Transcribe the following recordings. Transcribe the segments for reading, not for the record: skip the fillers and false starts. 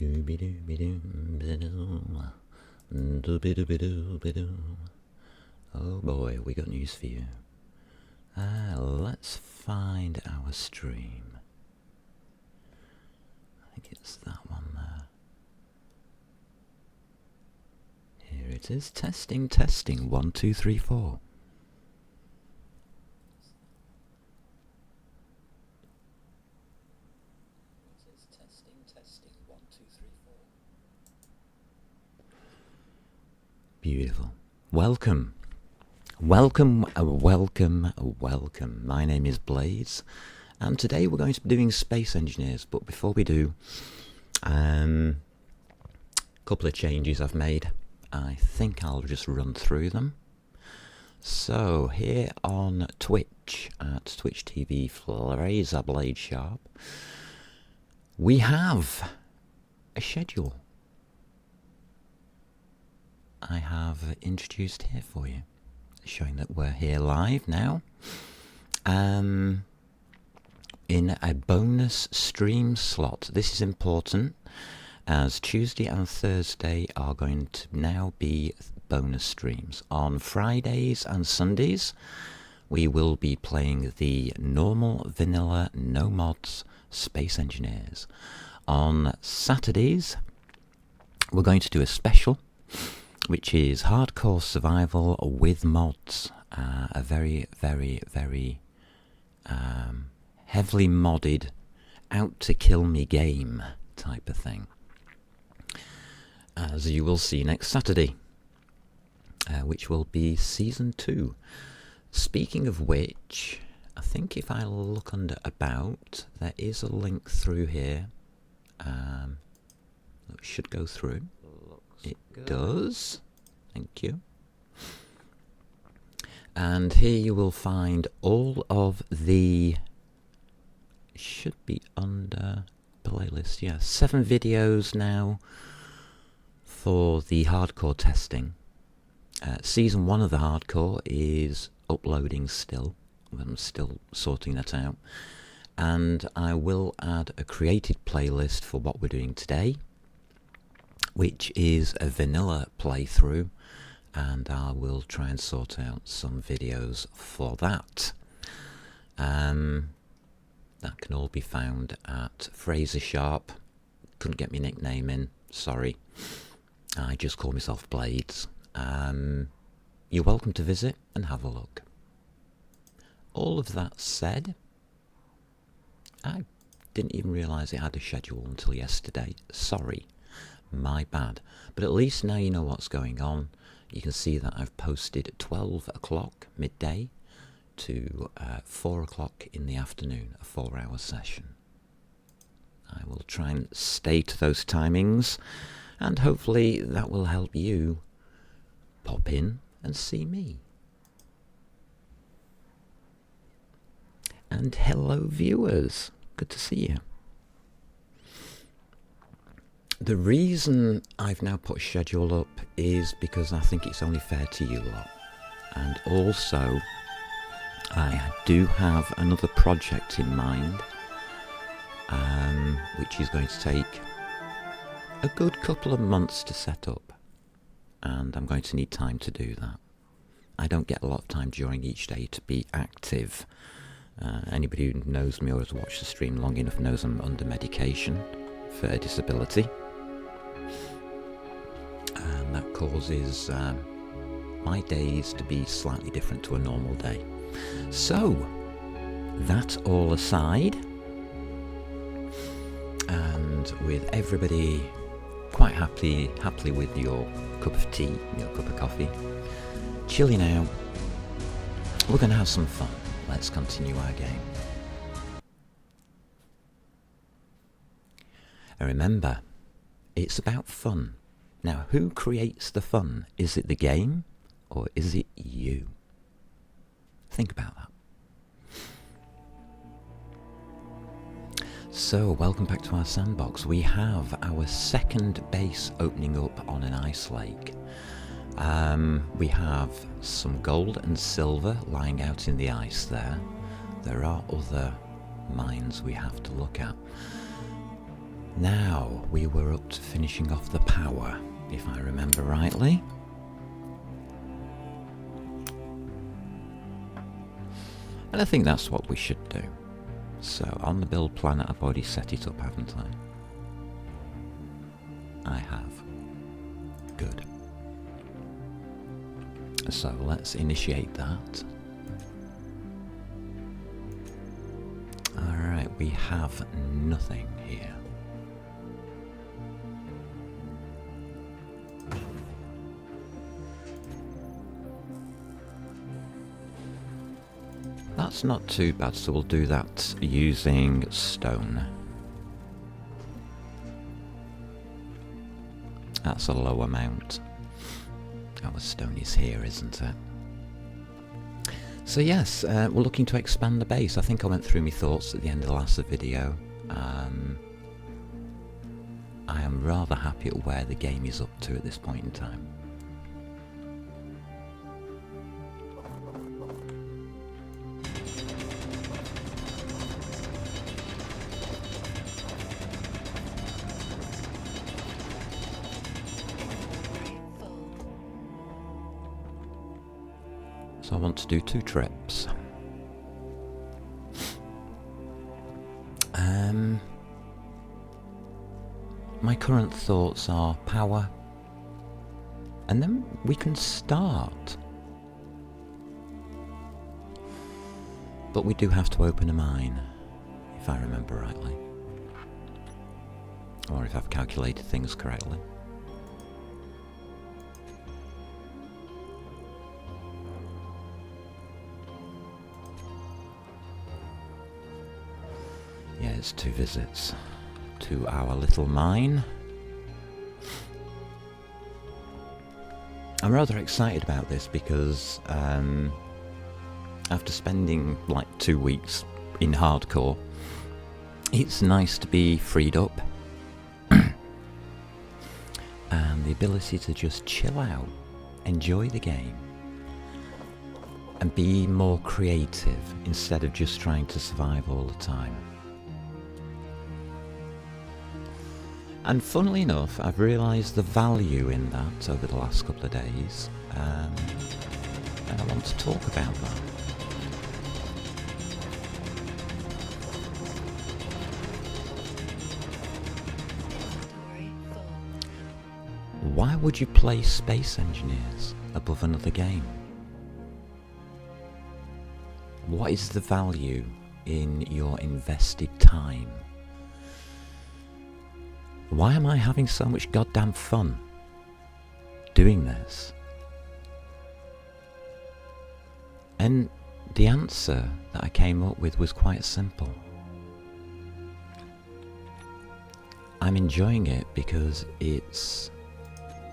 Oh boy, we got news for you. Let's find our stream. I think it's that one there. Here it is. Testing, testing. 1, 2, 3, 4. Beautiful. Welcome. Welcome. My name is Blaze, and today we're going to be doing Space Engineers, but before we do, a couple of changes I've made. I think I'll just run through them. So, here on Twitch, at Twitch TV Fraser Blade Sharp, we have a schedule I have introduced here for you, showing that we're here live now, in a bonus stream slot. This is important, as Tuesday and Thursday are going to now be bonus streams. On Fridays and Sundays, we will be playing the normal, vanilla, no mods Space Engineers. On Saturdays, we're going to do a special, which is hardcore survival with mods, a very, very, very heavily modded, out to kill me game type of thing, as you will see next Saturday, which will be Season 2. Speaking of which, I think if I look under About, there is a link through here that should go through. It does. Thank you. And here you will find all of the... should be under playlist. Yeah, 7 videos now for the hardcore testing. Season 1 of the hardcore is uploading still. I'm still sorting that out. And I will add a created playlist for what we're doing today, which is a vanilla playthrough, and I will try and sort out some videos for that. That can all be found at Fraser Sharp. Couldn't get my nickname in, sorry. I just call myself Blades. You're welcome to visit and have a look. All of that said, I didn't even realise it had a schedule until yesterday. Sorry. My bad. But at least now you know what's going on. You can see that I've posted 12 o'clock midday to 4 o'clock in the afternoon, a 4-hour session. I will try and stay to those timings, and hopefully that will help you pop in and see me. And hello viewers, good to see you. The reason I've now put a schedule up is because I think it's only fair to you lot. And also, I do have another project in mind, which is going to take a good couple of months to set up. And I'm going to need time to do that. I don't get a lot of time during each day to be active. Anybody who knows me or has watched the stream long enough knows I'm under medication for a disability. And that causes my days to be slightly different to a normal day. So, that all aside, and with everybody quite happily with your cup of tea, your cup of coffee, chilling out, we're going to have some fun. Let's continue our game. And remember, it's about fun. Now, who creates the fun? Is it the game, or is it you? Think about that. So, welcome back to our sandbox. We have our second base opening up on an ice lake. We have some gold and silver lying out in the ice there. There are other mines we have to look at. Now, we were up to finishing off the power, if I remember rightly. And I think that's what we should do. So, on the build planet, I've already set it up, haven't I? I have. Good. So, let's initiate that. Alright, we have nothing here. That's not too bad, so we'll do that using stone. That's a low amount. Our stone is here, isn't it? So yes, we're looking to expand the base. I think I went through my thoughts at the end of the last video. I am rather happy at where the game is up to at this point in time. So I want to do 2 trips. My current thoughts are power, and then we can start. But we do have to open a mine, if I remember rightly. Or if I've calculated things correctly. Yeah, it's 2 visits to our little mine. I'm rather excited about this because after spending like 2 weeks in hardcore, it's nice to be freed up and the ability to just chill out, enjoy the game and be more creative instead of just trying to survive all the time. And funnily enough, I've realised the value in that over the last couple of days, and I want to talk about that. Why would you play Space Engineers above another game? What is the value in your invested time? Why am I having so much goddamn fun doing this? And the answer that I came up with was quite simple. I'm enjoying it because it's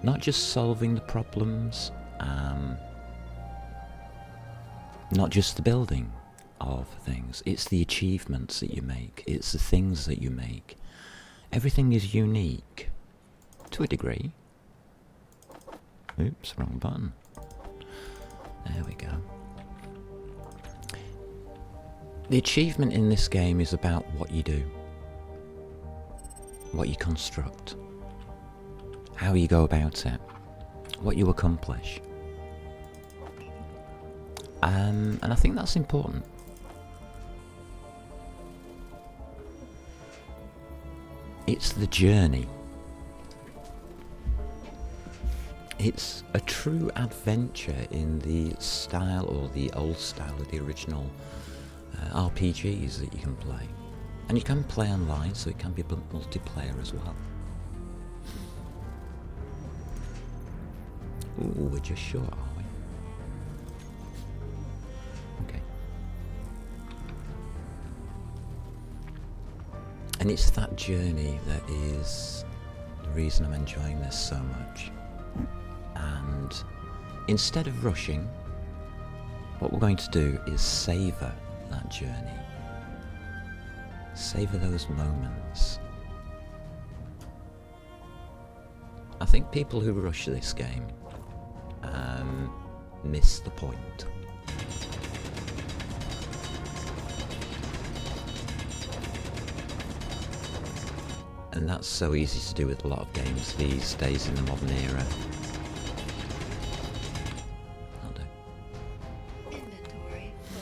not just solving the problems, not just the building of things, it's the achievements that you make, it's the things that you make. Everything is unique, to a degree. Oops, wrong button. There we go. The achievement in this game is about what you do, what you construct, how you go about it, what you accomplish. And I think that's important. It's the journey. It's a true adventure in the style, or the old style of the original RPGs that you can play. And you can play online, so it can be multiplayer as well. Ooh, we're just short, are we? Okay. And it's that journey that is the reason I'm enjoying this so much. And instead of rushing, what we're going to do is savour that journey. Savour those moments. I think people who rush this game miss the point. And that's so easy to do with a lot of games these days in the modern era. I'll do. Inventory full.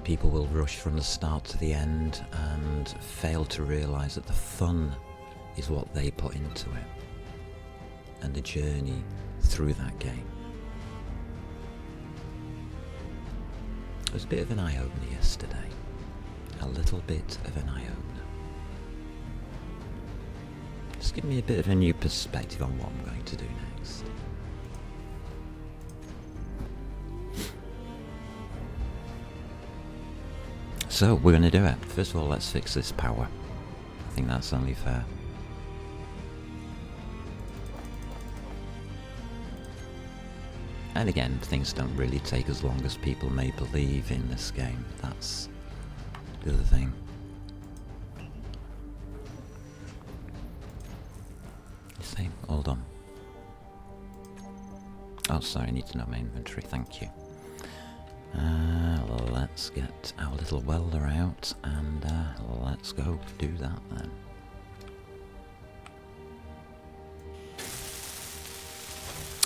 People will rush from the start to the end and fail to realise that the fun is what they put into it, and the journey through that game. It was a bit of an eye-opener yesterday. A little bit of an eye-opener. Just give me a bit of a new perspective on what I'm going to do next. So, we're going to do it. First of all, let's fix this power. I think that's only fair. And again, things don't really take as long as people may believe in this game. That's the other thing. You see, hold on. Oh, sorry, I need to know my inventory, thank you. Let's get our little welder out and let's go do that then.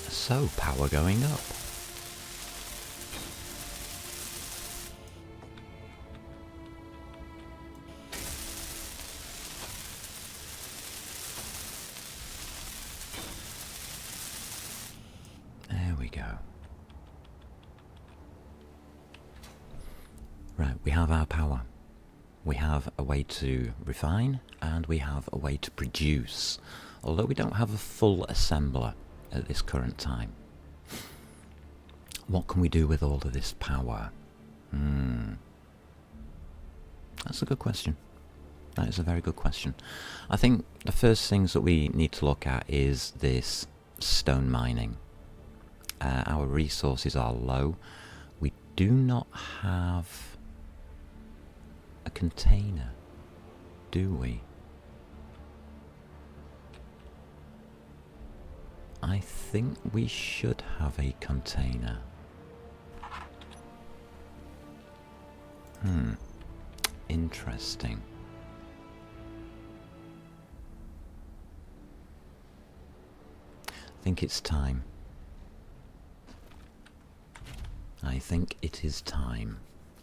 So, power going up. There we go. Right, we have our power. We have a way to refine and we have a way to produce, although we don't have a full assembler at this current time. What can we do with all of this power? That's a good question. That is a very good question. I think the first things that we need to look at is this stone mining. Our resources are low. We do not have a container, do we? I think we should have a container. Interesting. I think it's time. I think it is time.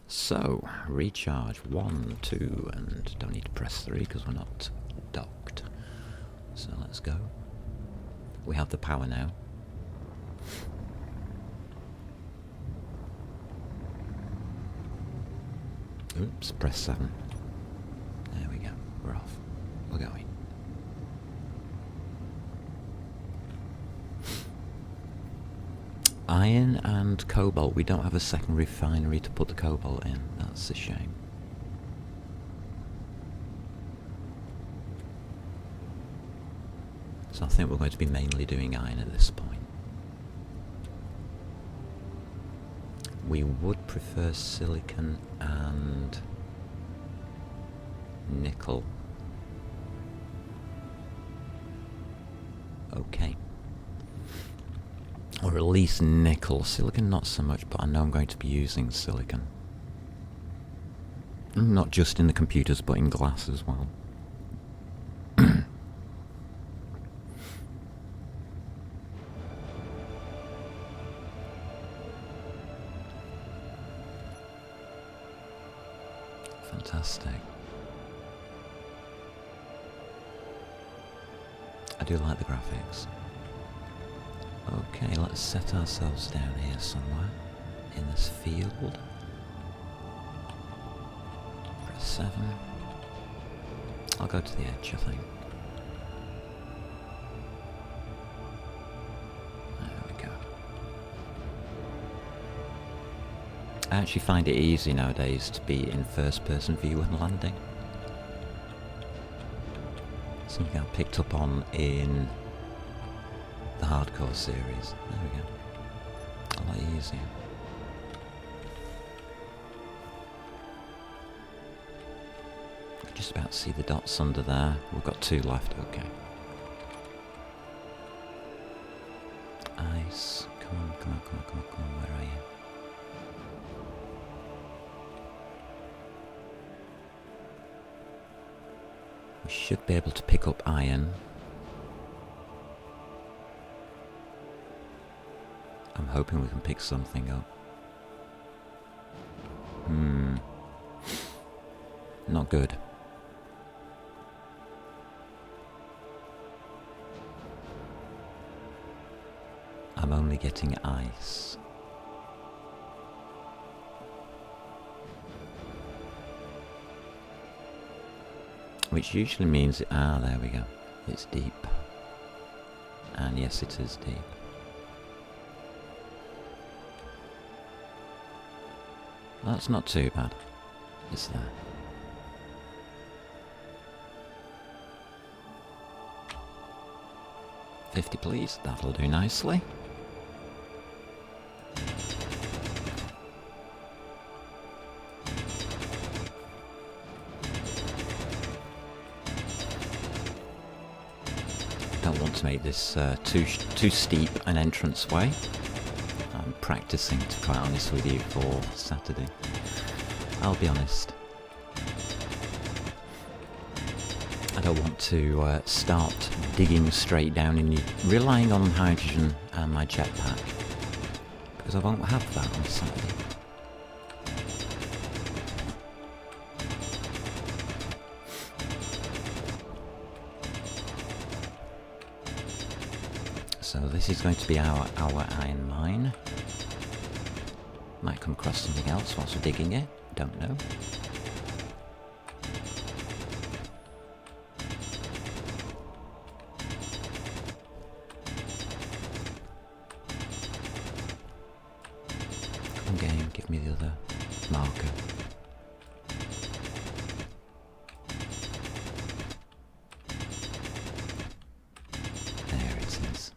So, recharge 1, 2, and don't need to press 3 because we're not docked. So let's go. We have the power now. Oops, press 7. There we go, we're off. We're going. Iron and cobalt. We don't have a second refinery to put the cobalt in. That's a shame. So I think we're going to be mainly doing iron at this point. We would prefer silicon and nickel. Okay. Or at least nickel. Silicon not so much, but I know I'm going to be using silicon. Not just in the computers, but in glass as well. Fantastic. I do like the graphics. Okay, let's set ourselves down here somewhere in this field. Press 7. I'll go to the edge, I think. There we go. I actually find it easy nowadays to be in first person view when landing. Something I picked up on in the hardcore series. There we go. A lot easier. Just about see the dots under there. We've got 2 left, okay. Ice. Come on, come on, come on, come on, come on, where are you? We should be able to pick up iron. I'm hoping we can pick something up. Not good. I'm only getting ice. Which usually means... there we go. It's deep. And yes, it is deep. That's not too bad. It's there. $50 please, that'll do nicely. Don't want to make this too steep an entranceway. I'm practicing, to be quite honest with you, for Saturday. I'll be honest. I don't want to start digging straight down and relying on hydrogen and my jetpack, because I won't have that on Saturday. So this is going to be our iron mine. Might come across something else whilst we're digging it, don't know. Come game, give me the other marker. There it is.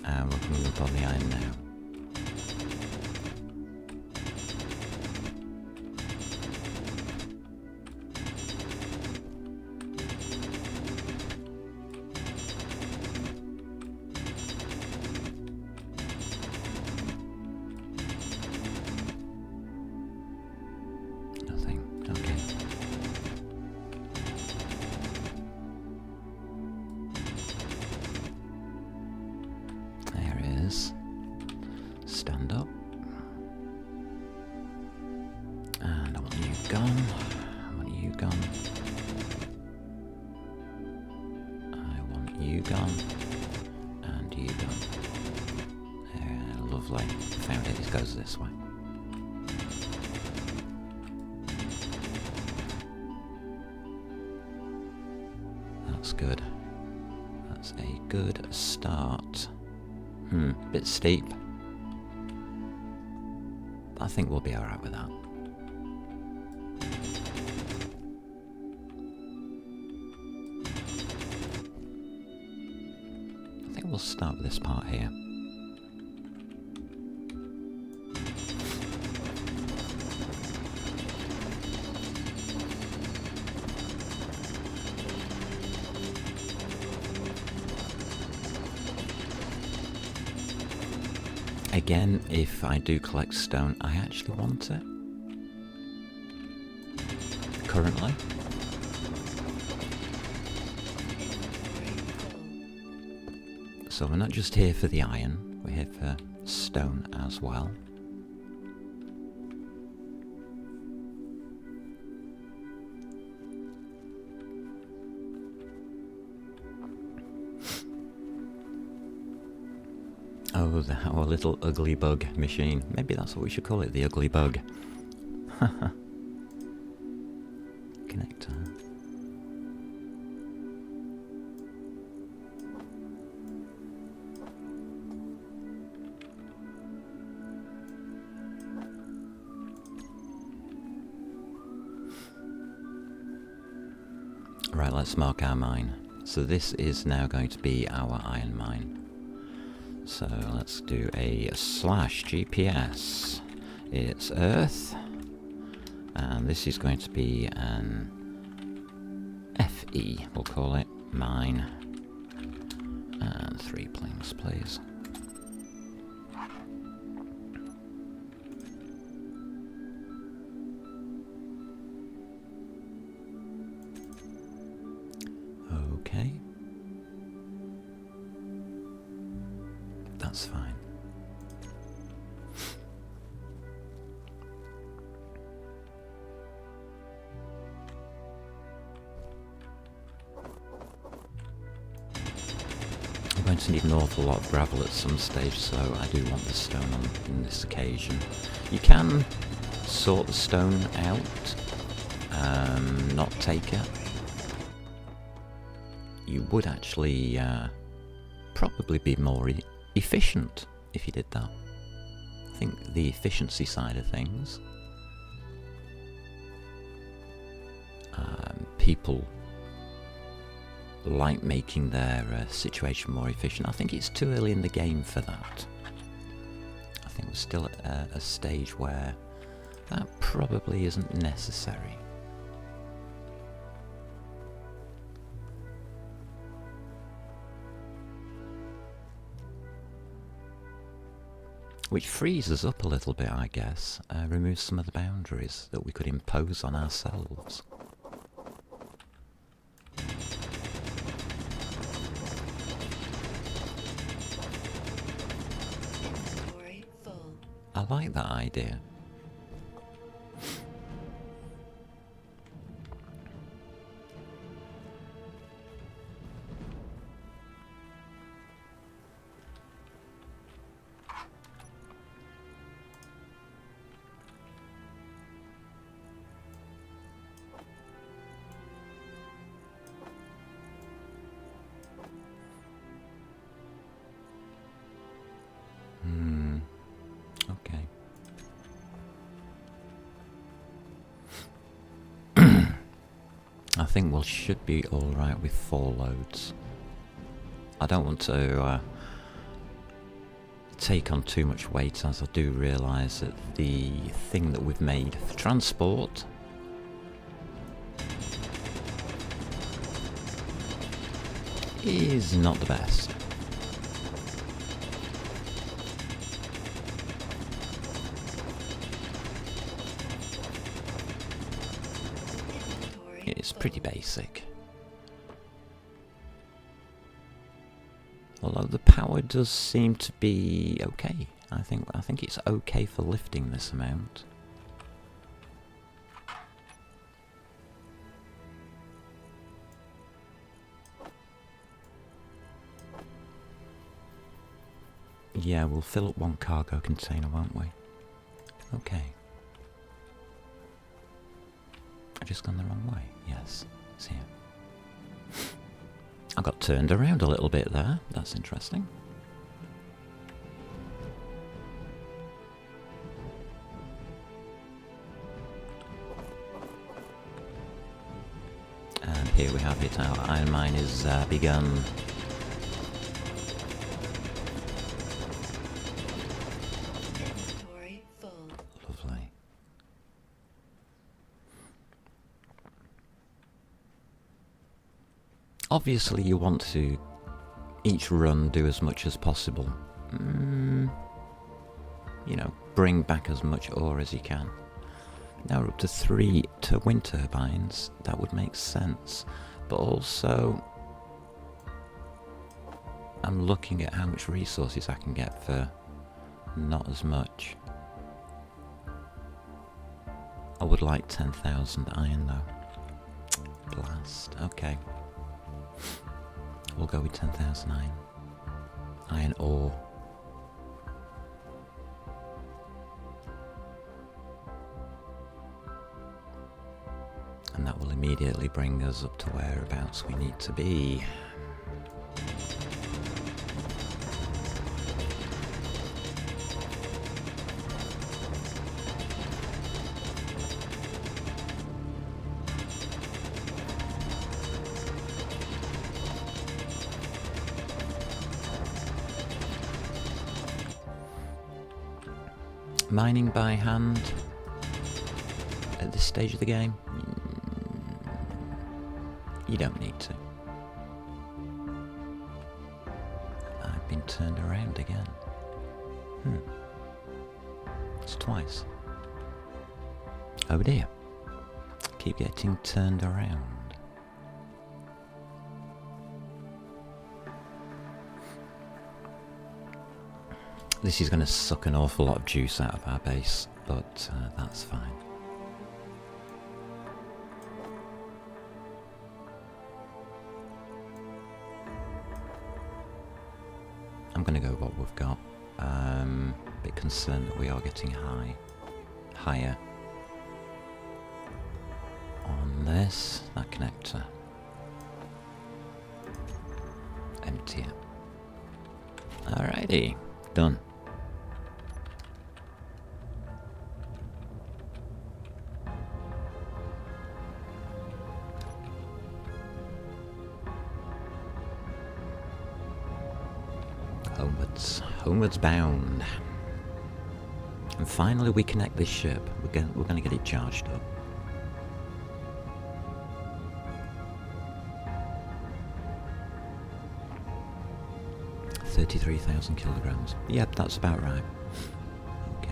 And we're coming up on the iron now. Nothing. Okay. There it is. Stand up. And I want you gone. I want you gone. I want you gone. And you gone. There, lovely. Found it. It goes this way. That's good. That's a good start. Bit steep. I think we'll be alright with that. I think we'll start with this part here. Again, if I do collect stone, I actually want it. Currently. So we're not just here for the iron, we're here for stone as well. Oh, our little ugly bug machine. Maybe that's what we should call it, the ugly bug. Connector. Right, let's mark our mine. So this is now going to be our iron mine. So let's do a /GPS. It's Earth, and this is going to be an FE, we'll call it, mine. And 3 planks, please. Okay. That's fine. I'm going to need an awful lot of gravel at some stage, so I do want the stone on this occasion. You can sort the stone out, not take it. You would actually probably be more efficient if you did that. I think the efficiency side of things, people like making their situation more efficient. I think it's too early in the game for that. I think we're still at a stage where that probably isn't necessary. Which frees us up a little bit, I guess. Removes some of the boundaries that we could impose on ourselves. Inventory full. I like that idea. Okay. I think we should be alright with 4 loads. I don't want to take on too much weight, as I do realise that the thing that we've made for transport is not the best. Inventory It's pretty basic. Although the power does seem to be okay. I think it's okay for lifting this amount. Yeah, we'll fill up 1 cargo container, won't we? Okay. I've just gone the wrong way. Yes, it's here. I got turned around a little bit there. That's interesting. And here we have it. Our iron mine is begun. Inventory full. Lovely. Obviously you want to each run do as much as possible. You know, bring back as much ore as you can. Now we're up to 3 wind turbines. That would make sense. But also, I'm looking at how much resources I can get for not as much. I would like 10,000 iron though. Blast. Okay. We'll go with 10,000 iron. Iron ore. And that will immediately bring us up to whereabouts we need to be. Mining by hand at this stage of the game? You don't need to. getting turned around again. It's twice. Oh dear. Keep getting turned around. This is going to suck an awful lot of juice out of our base, but that's fine. I'm going to go with what we've got. A bit concerned that we are getting higher on this, that connector. Empty it. Alrighty, done. Homewards bound. And finally we connect this ship. We're going to get it charged up. $33,000 kilograms. Yep, that's about right. Okay.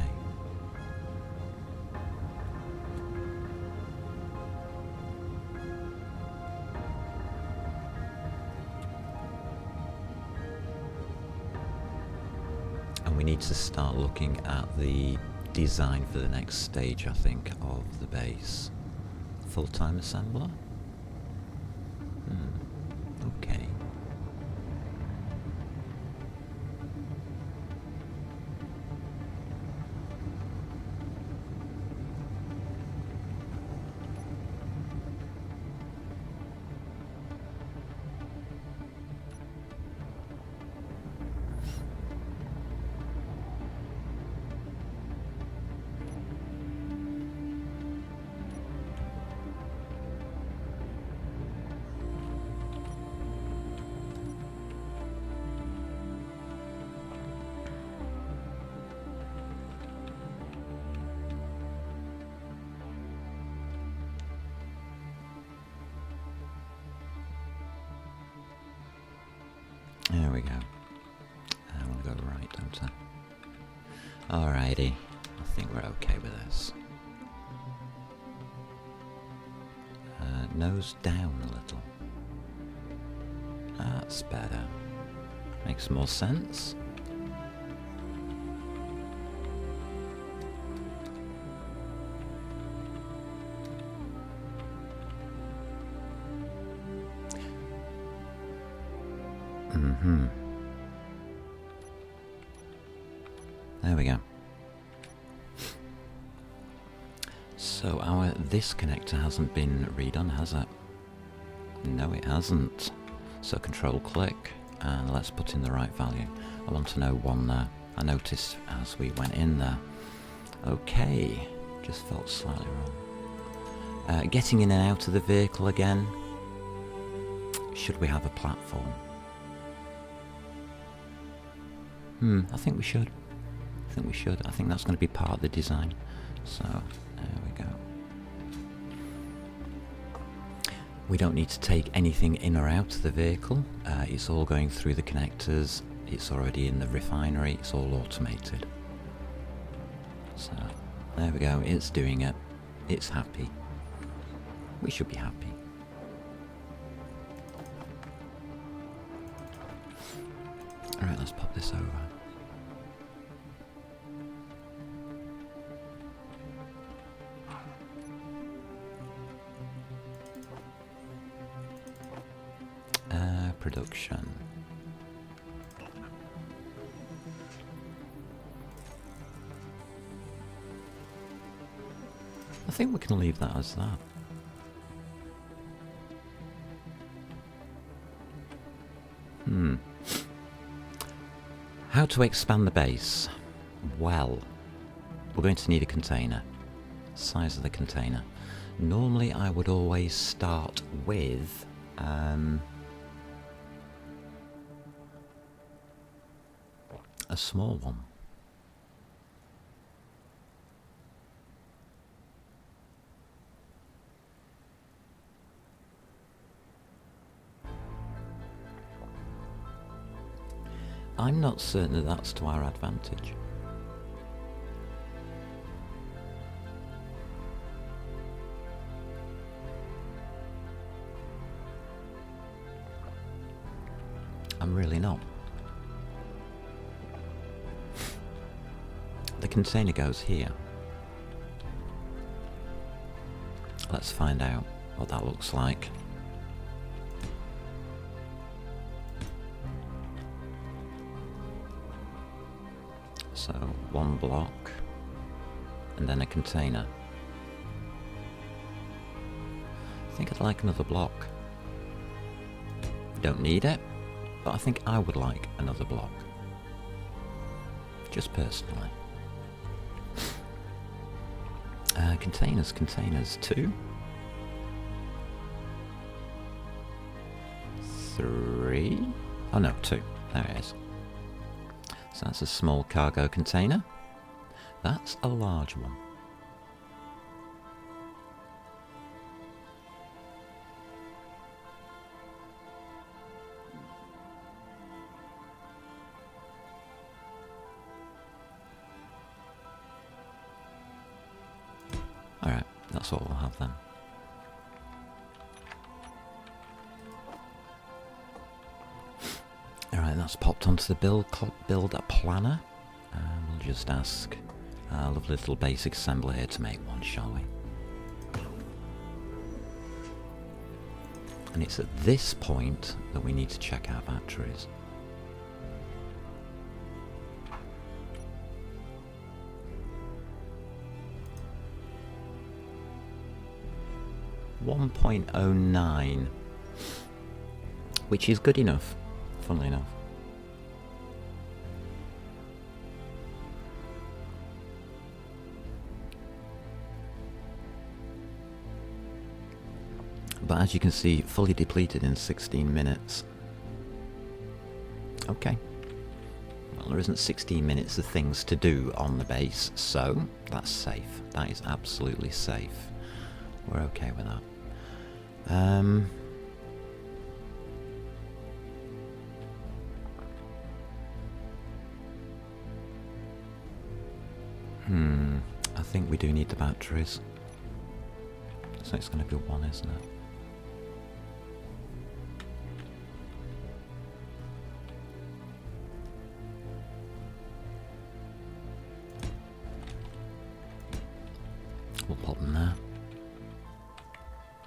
And we need to start looking at the design for the next stage, I think, of the base. Full-time assembler? Okay. There we go. I want to go right, don't I? Alrighty. I think we're okay with this. Nose down a little. That's better. Makes more sense. There we go. So this connector hasn't been redone, has it? No, it hasn't. So control click, and let's put in the right value. I want to know one there. I noticed as we went in there. Okay, just felt slightly wrong. Getting in and out of the vehicle again. Should we have a platform? I think we should. I think that's going to be part of the design. So, there we go. We don't need to take anything in or out of the vehicle. It's all going through the connectors. It's already in the refinery. It's all automated. So, there we go. It's doing it. It's happy. We should be happy. Alright, let's pop this over. Production. I think we can leave that as that. How to expand the base? Well, we're going to need a container. Size of the container. Normally I would always start with a small one. I'm not certain that that's to our advantage. I'm really not. The container goes here. Let's find out what that looks like. So, one block, and then a container. I think I'd like another block. Don't need it, but I think I would like another block. Just personally. Containers, 2. 3. Oh no, 2. There it is. So that's a small cargo container. That's a large one. Alright, that's what we'll have then. Alright, that's popped onto the build a planner. And we'll just ask our lovely little basic assembler here to make one, shall we? And it's at this point that we need to check our batteries. .09, which is good enough, funnily enough. But as you can see, fully depleted in 16 minutes. Okay. Well, there isn't 16 minutes of things to do on the base, so that's safe. That is absolutely safe. We're okay with that. I think we do need the batteries. So it's going to be 1, isn't it? We'll put them there.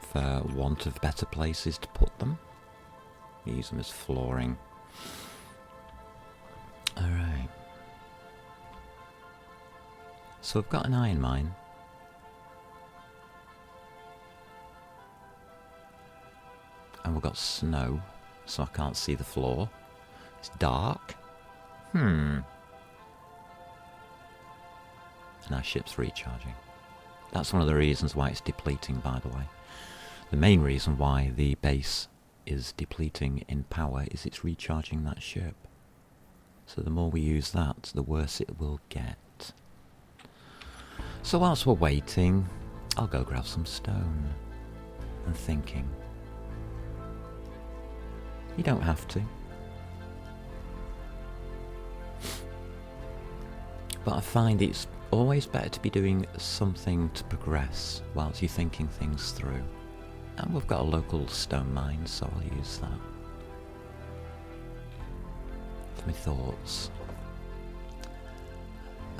For want of better places to put them. Use them as flooring. Alright. So we've got an iron mine. And we've got snow, so I can't see the floor. It's dark. And our ship's recharging. That's one of the reasons why it's depleting, by the way. The main reason why the base is depleting in power is it's recharging that ship. So the more we use that, the worse it will get. So whilst we're waiting, I'll go grab some stone. And thinking. You don't have to. But I find it's always better to be doing something to progress whilst you're thinking things through. And we've got a local stone mine, so I'll use that. For my thoughts.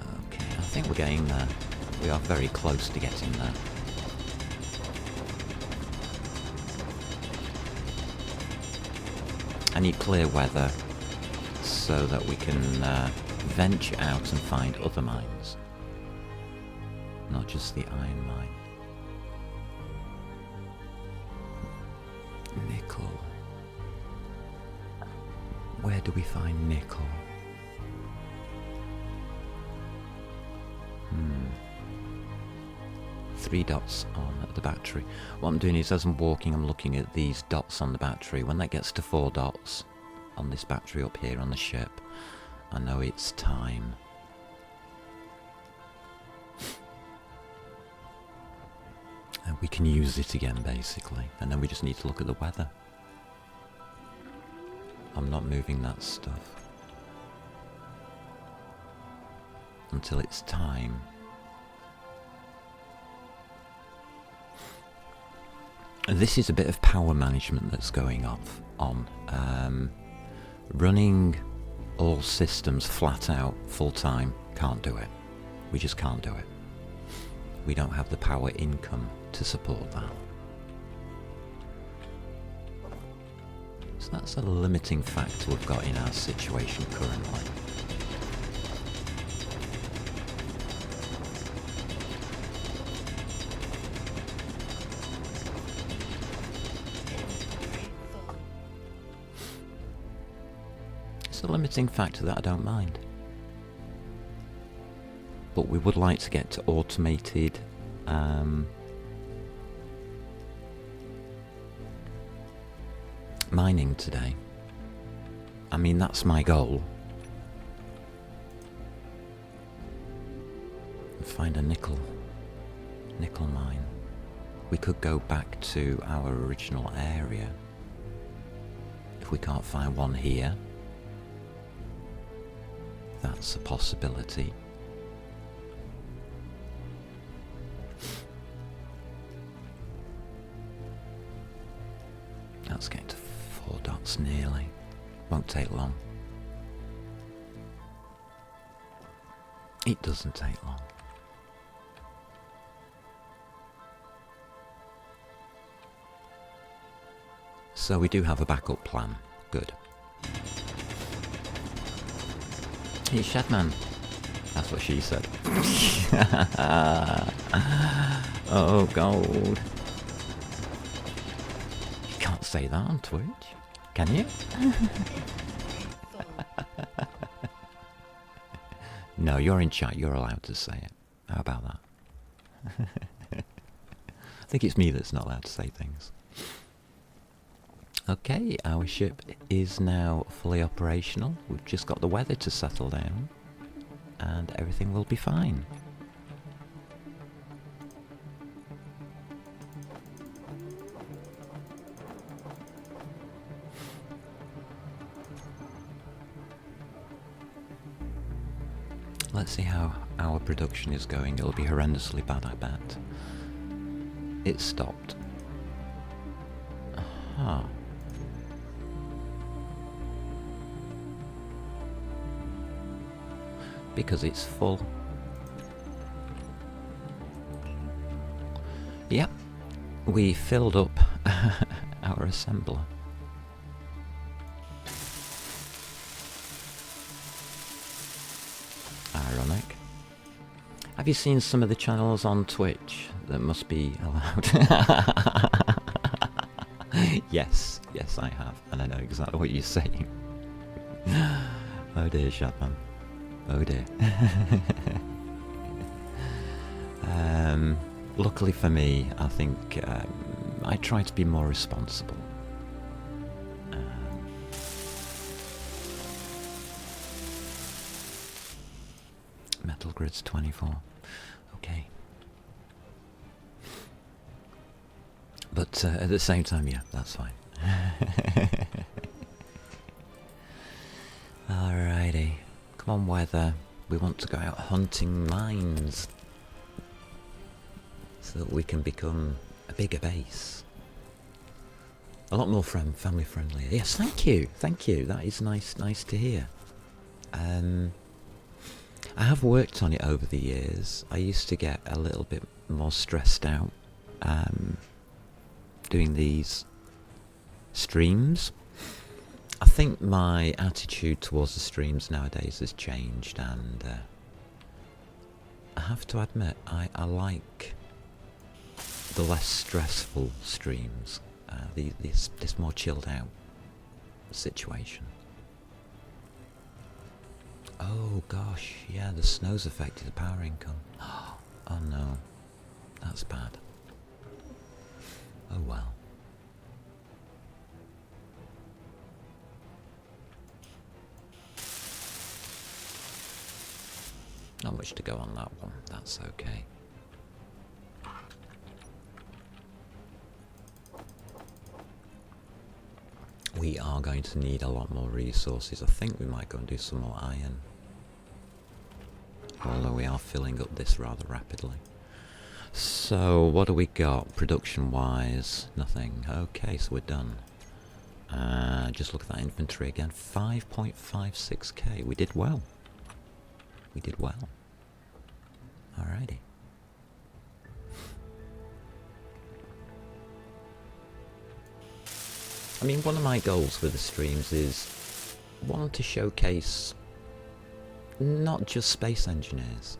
Okay, I think we're getting there. We are very close to getting there. I need clear weather so that we can venture out and find other mines. Not just the iron mine. Nickel. Where do we find nickel? 3 dots on the battery. What I'm doing is, as I'm walking, I'm looking at these dots on the battery. When that gets to 4 dots on this battery up here on the ship, I know it's time. And we can use it again, basically. And then we just need to look at the weather. I'm not moving that stuff. until it's time. This is a bit of power management that's going on. Running all systems flat out full time, can't do it. We just can't do it. We don't have the power income to support that. So that's a limiting factor we've got in our situation currently. It's a limiting factor that I don't mind. But we would like to get to automated mining today. I mean, that's my goal. Find a nickel mine. We could go back to our original area. If we can't find one here, that's a possibility. That's getting to 4 dots nearly. Won't take long. It doesn't take long. So we do have a backup plan. Good. Hey, Shadman. That's what she said. Oh, gold. You can't say that on Twitch, can you? No, you're in chat. You're allowed to say it. How about that? I think it's me that's not allowed to say things. Okay, our ship is now fully operational. We've just got the weather to settle down and everything will be fine. Let's see how our production is going. It'll be horrendously bad, I bet. It stopped. Aha. Because it's full. Yep, we filled up our assembler. Ironic. Have you seen some of the channels on Twitch that must be allowed? Yes, I have, and I know exactly what you're saying. Oh dear, Shadman. Oh dear. Luckily for me, I think I try to be more responsible. Metal Grid's 24. Okay. But at the same time, yeah, that's fine. Alrighty. Come on, weather. We want to go out hunting mines so that we can become a bigger base. A lot more family friendly. Yes, thank you. That is nice to hear. I have worked on it over the years. I used to get a little bit more stressed out doing these streams. I think my attitude towards the streams nowadays has changed, and I have to admit I like the less stressful streams, this more chilled out situation. Oh gosh, yeah, the snow's affected the power income. Oh no, that's bad. Oh well. Not much to go on that one, that's okay. We are going to need a lot more resources. I think we might go and do some more iron. Although we are filling up this rather rapidly. So, what do we got production-wise? Nothing. Okay, so we're done. Just look at that inventory again. 5.56k. We did well. We did well. Alrighty. I mean, one of my goals with the streams is one to showcase not just space engineers,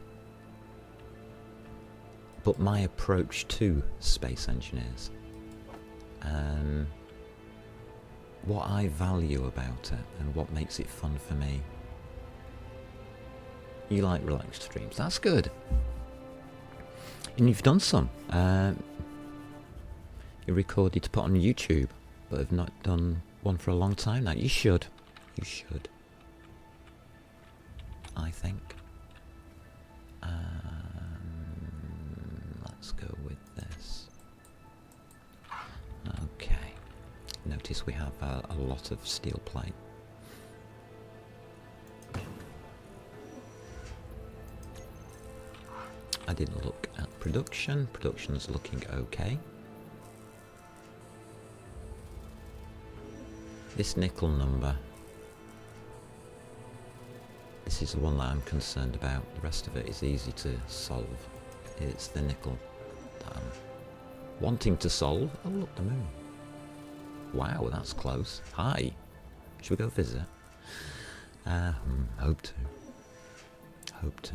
but my approach to space engineers. What I value about it and what makes it fun for me. You like relaxed streams, that's good. And you've done some. You recorded to put on YouTube, but have not done one for a long time now. You should. You should. I think. Let's go with this. Okay. Notice we have a lot of steel plate. I didn't look at production. Production's looking okay. This nickel number. This is the one that I'm concerned about. The rest of it is easy to solve. It's the nickel that I'm wanting to solve. Oh look, the moon. Wow, that's close. Hi. Should we go visit? Hope to. Hope to.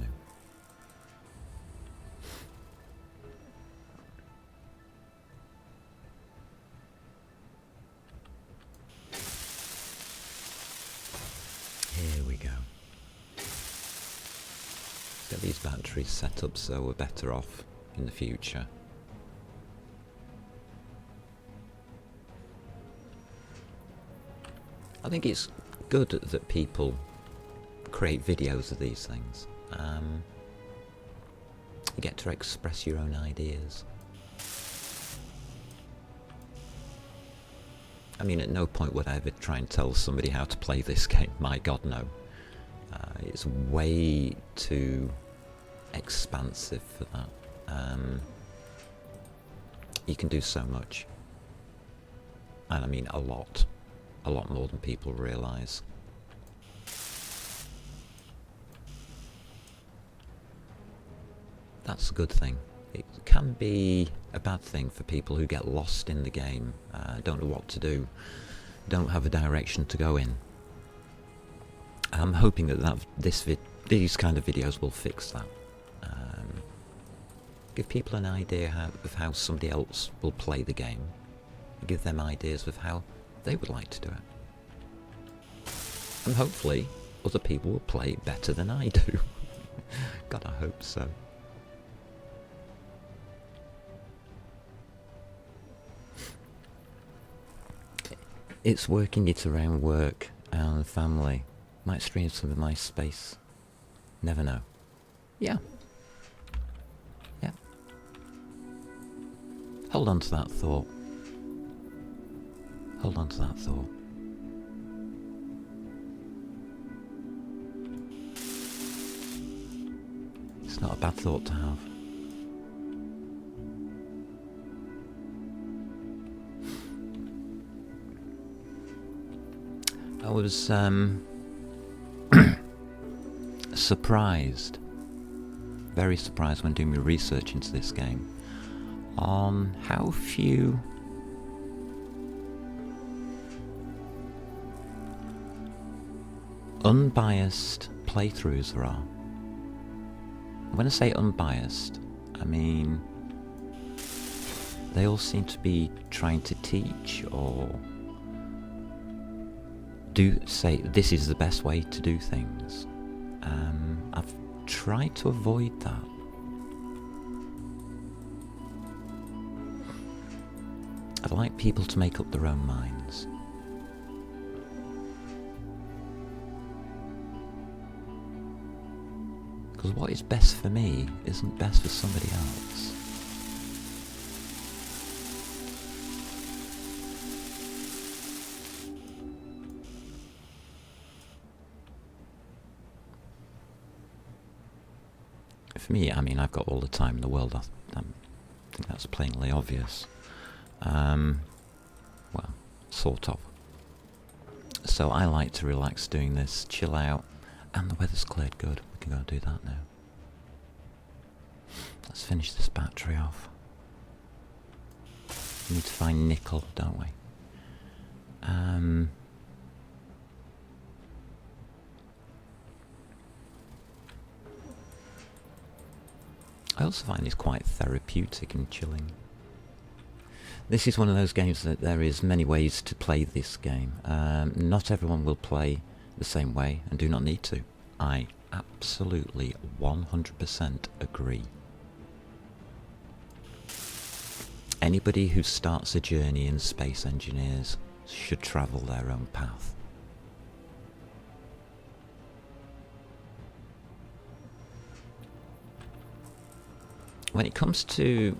Here we go. Get these batteries set up so we're better off in the future. I think it's good that people create videos of these things. You get to express your own ideas. I mean, at no point would I ever try and tell somebody how to play this game. My God, no. It's way too expansive for that. You can do so much. And I mean a lot more than people realise. That's a good thing. It can be a bad thing for people who get lost in the game, don't know what to do, don't have a direction to go in. I'm hoping that these kind of videos will fix that. Give people an idea of how somebody else will play the game. Give them ideas of how they would like to do it. And hopefully other people will play it better than I do. God, I hope so. It's working it around work and family. Might stream some of my space. Never know. Yeah. Yeah. Hold on to that thought. Hold on to that thought. It's not a bad thought to have. I was surprised, very surprised when doing my research into this game on how few unbiased playthroughs there are. When I say unbiased, I mean they all seem to be trying to teach or say this is the best way to do things. I've tried to avoid that. I'd like people to make up their own minds. Because what is best for me isn't best for somebody else. For me, I mean, I've got all the time in the world. I think that's plainly obvious. Well, sort of. So I like to relax doing this, chill out, and the weather's cleared good. We can go do that now. Let's finish this battery off. We need to find nickel, don't we? I also find it's quite therapeutic and chilling. This is one of those games that there is many ways to play this game. Not everyone will play the same way and do not need to. I absolutely 100% agree. Anybody who starts a journey in Space Engineers should travel their own path. When it comes to...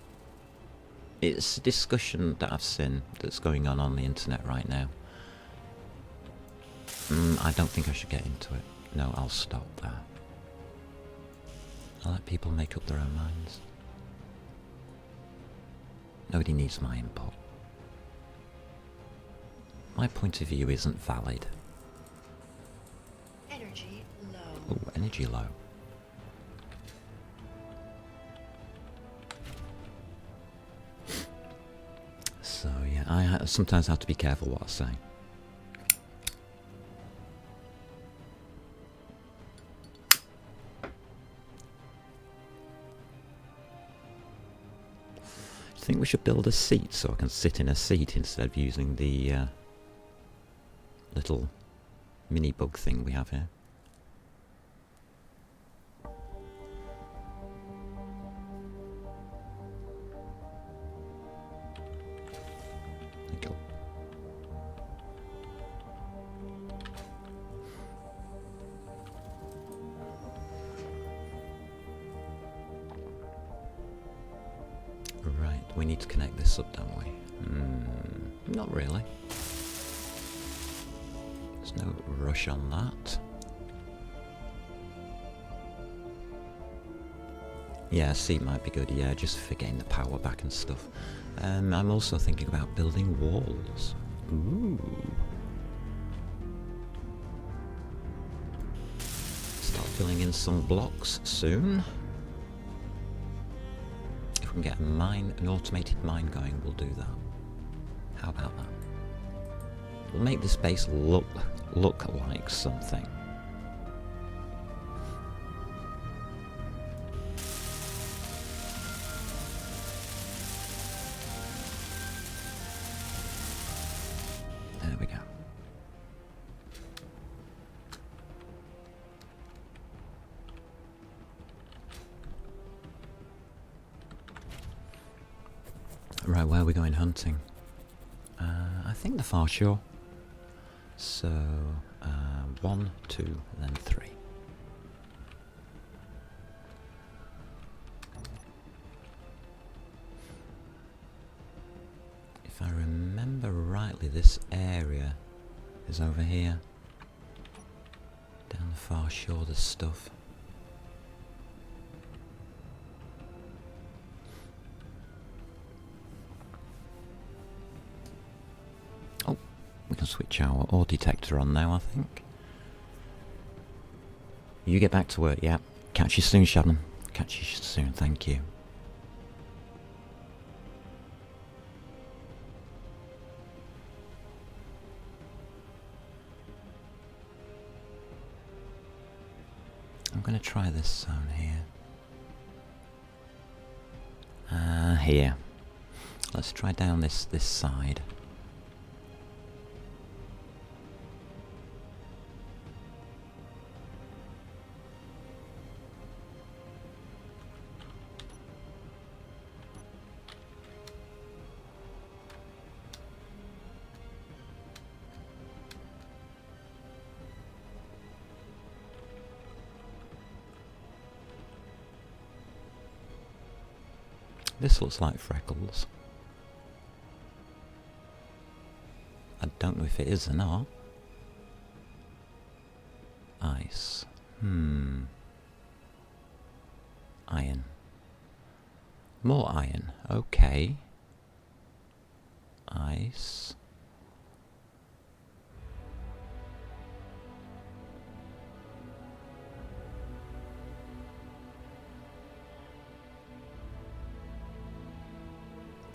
It's a discussion that I've seen that's going on the internet right now. I don't think I should get into it. No, I'll stop there. I'll let people make up their own minds. Nobody needs my input. My point of view isn't valid. Energy low. Oh, energy low. So yeah, I sometimes have to be careful what I say. I think we should build a seat so I can sit in a seat instead of using the little mini bug thing we have here. There you go. Right, we need to connect this up, don't we? Not really. There's no rush on that. Yeah, a seat might be good, yeah, just for getting the power back and stuff. I'm also thinking about building walls. Ooh. Start filling in some blocks soon. If we can get an automated mine going, we'll do that. How about that? We'll make this base look like something. There we go. Right, where are we going hunting? I think the far shore. So, 1, 2, then 3. If I remember rightly, this area is over here. Down the far shore, there's stuff. We can switch our ore detector on now, I think. You get back to work, yeah. Catch you soon, Shannon. Catch you soon, thank you. I'm going to try this zone here. Here. Let's try down this side. This looks like Freckles. I don't know if it is or not. Ice. Iron. More iron. Okay. Ice.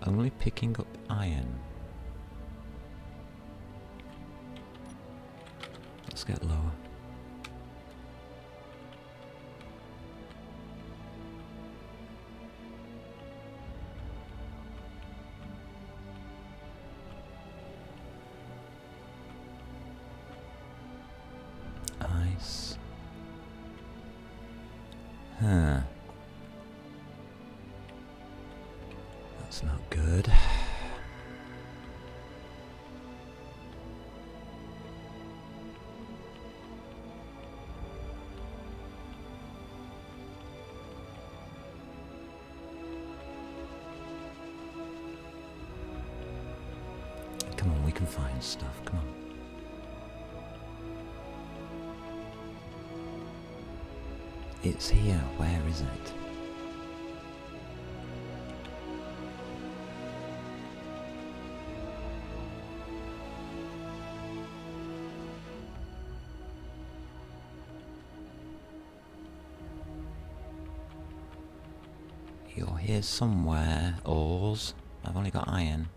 Only picking up iron. Let's get lower. Ice. Huh. That's not good. Come on, we can find stuff, come on. It's here, where is it? You're here somewhere, ores. I've only got iron.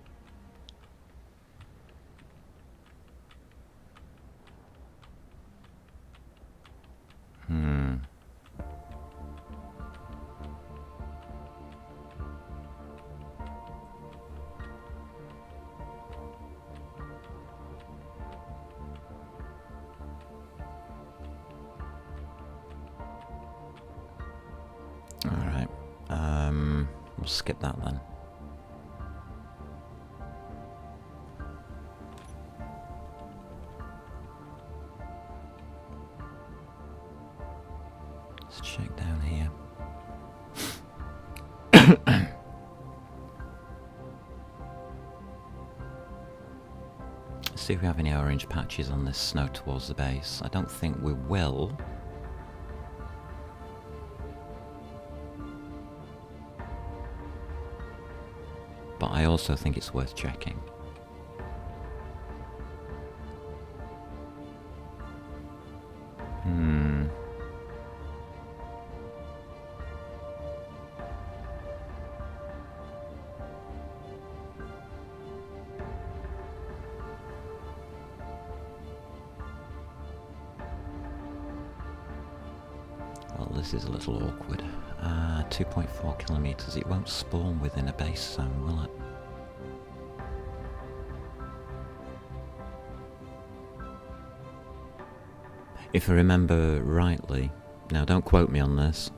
Alright. We'll skip that then. Let's check down here. Let's see if we have any orange patches on this snow towards the base. I don't think we will. But I also think it's worth checking. Well, this is a little awkward. 2.4 kilometers. It won't spawn within a base zone, will it? If I remember rightly, now don't quote me on this,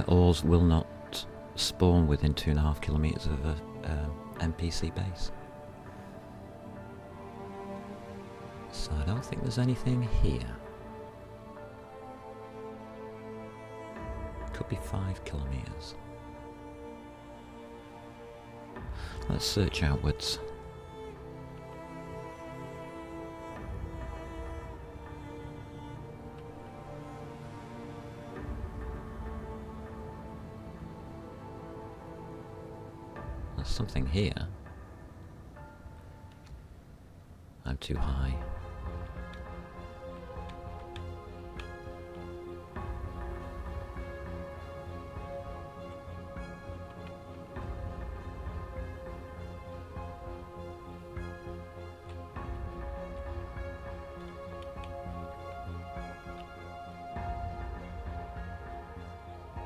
ores will not spawn within 2.5 kilometers of a NPC base. So I don't think there's anything here. Could be 5 kilometers. Let's search outwards. There's something here. I'm too high.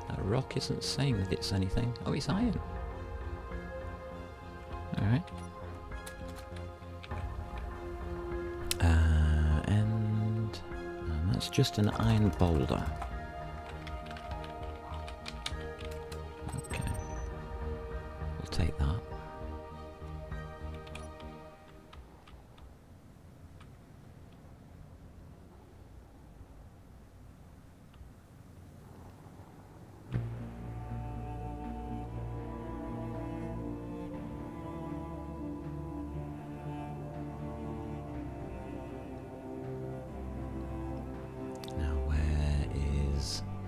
That rock isn't saying that it's anything. Oh, it's iron. Alright. And that's just an iron boulder. Okay. We'll take that.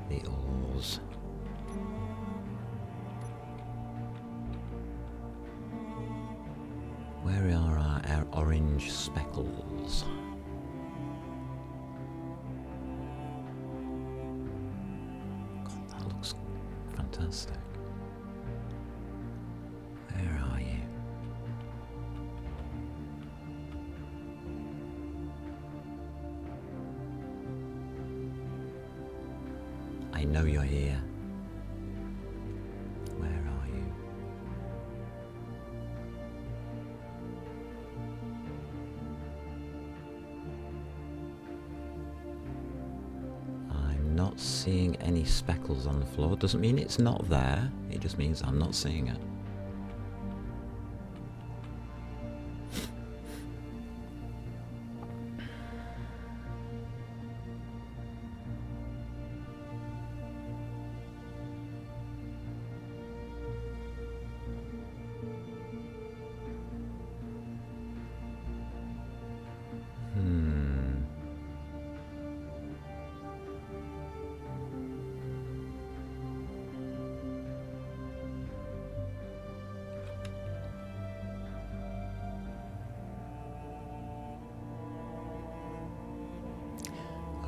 The ores. orange speckles. God, that looks fantastic. Where are you? I know you're here. Where are you? I'm not seeing any speckles on the floor. Doesn't mean it's not there. It just means I'm not seeing it.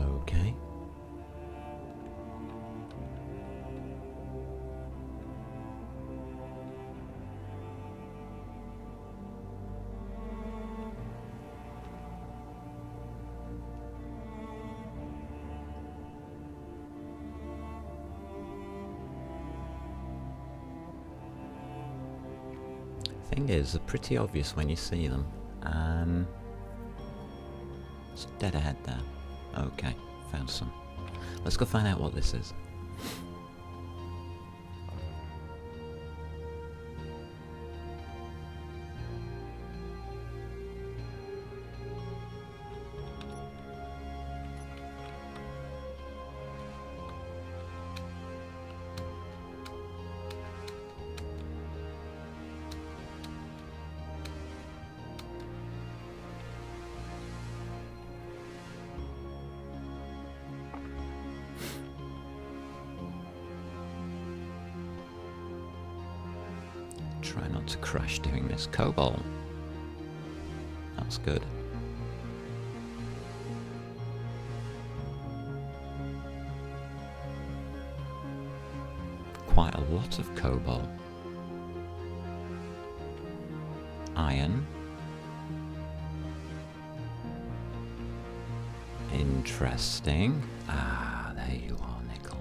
Okay. Thing is, they're pretty obvious when you see them. It's dead ahead there. Okay, found some. Let's go find out what this is. Try not to crash doing this. Cobalt. That's good. Quite a lot of cobalt. Iron. Interesting. Ah, there you are, nickel.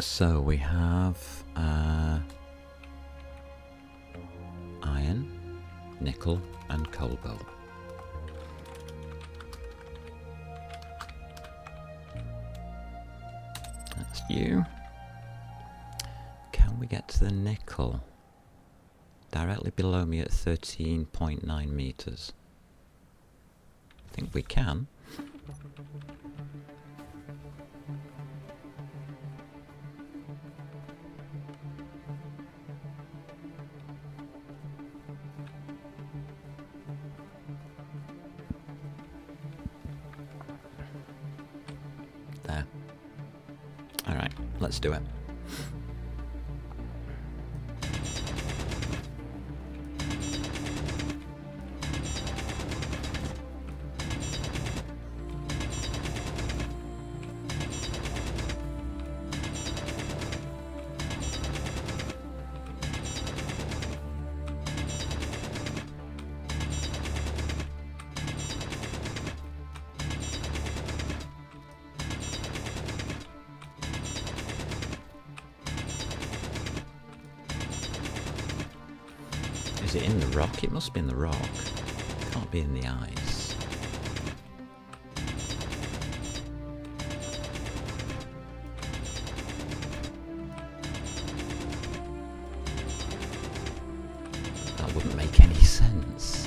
So we have iron, nickel, and cobalt. That's you. Can we get to the nickel? Directly below me at 13.9 meters. I think we can. There. Alright, let's do it. Is it in the rock? It must be in the rock. Can't be in the ice. That wouldn't make any sense.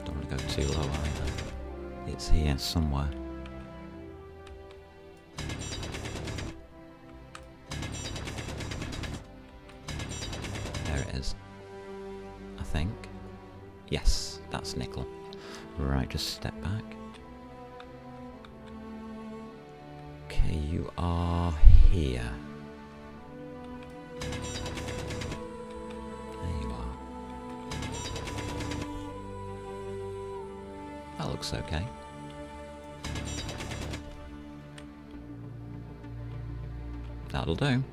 Don't want to go too low either. It's here somewhere. There it is. I think. Yes, that's nickel. Right, just step back. Okay, you are here. There you are. That looks okay. That'll do.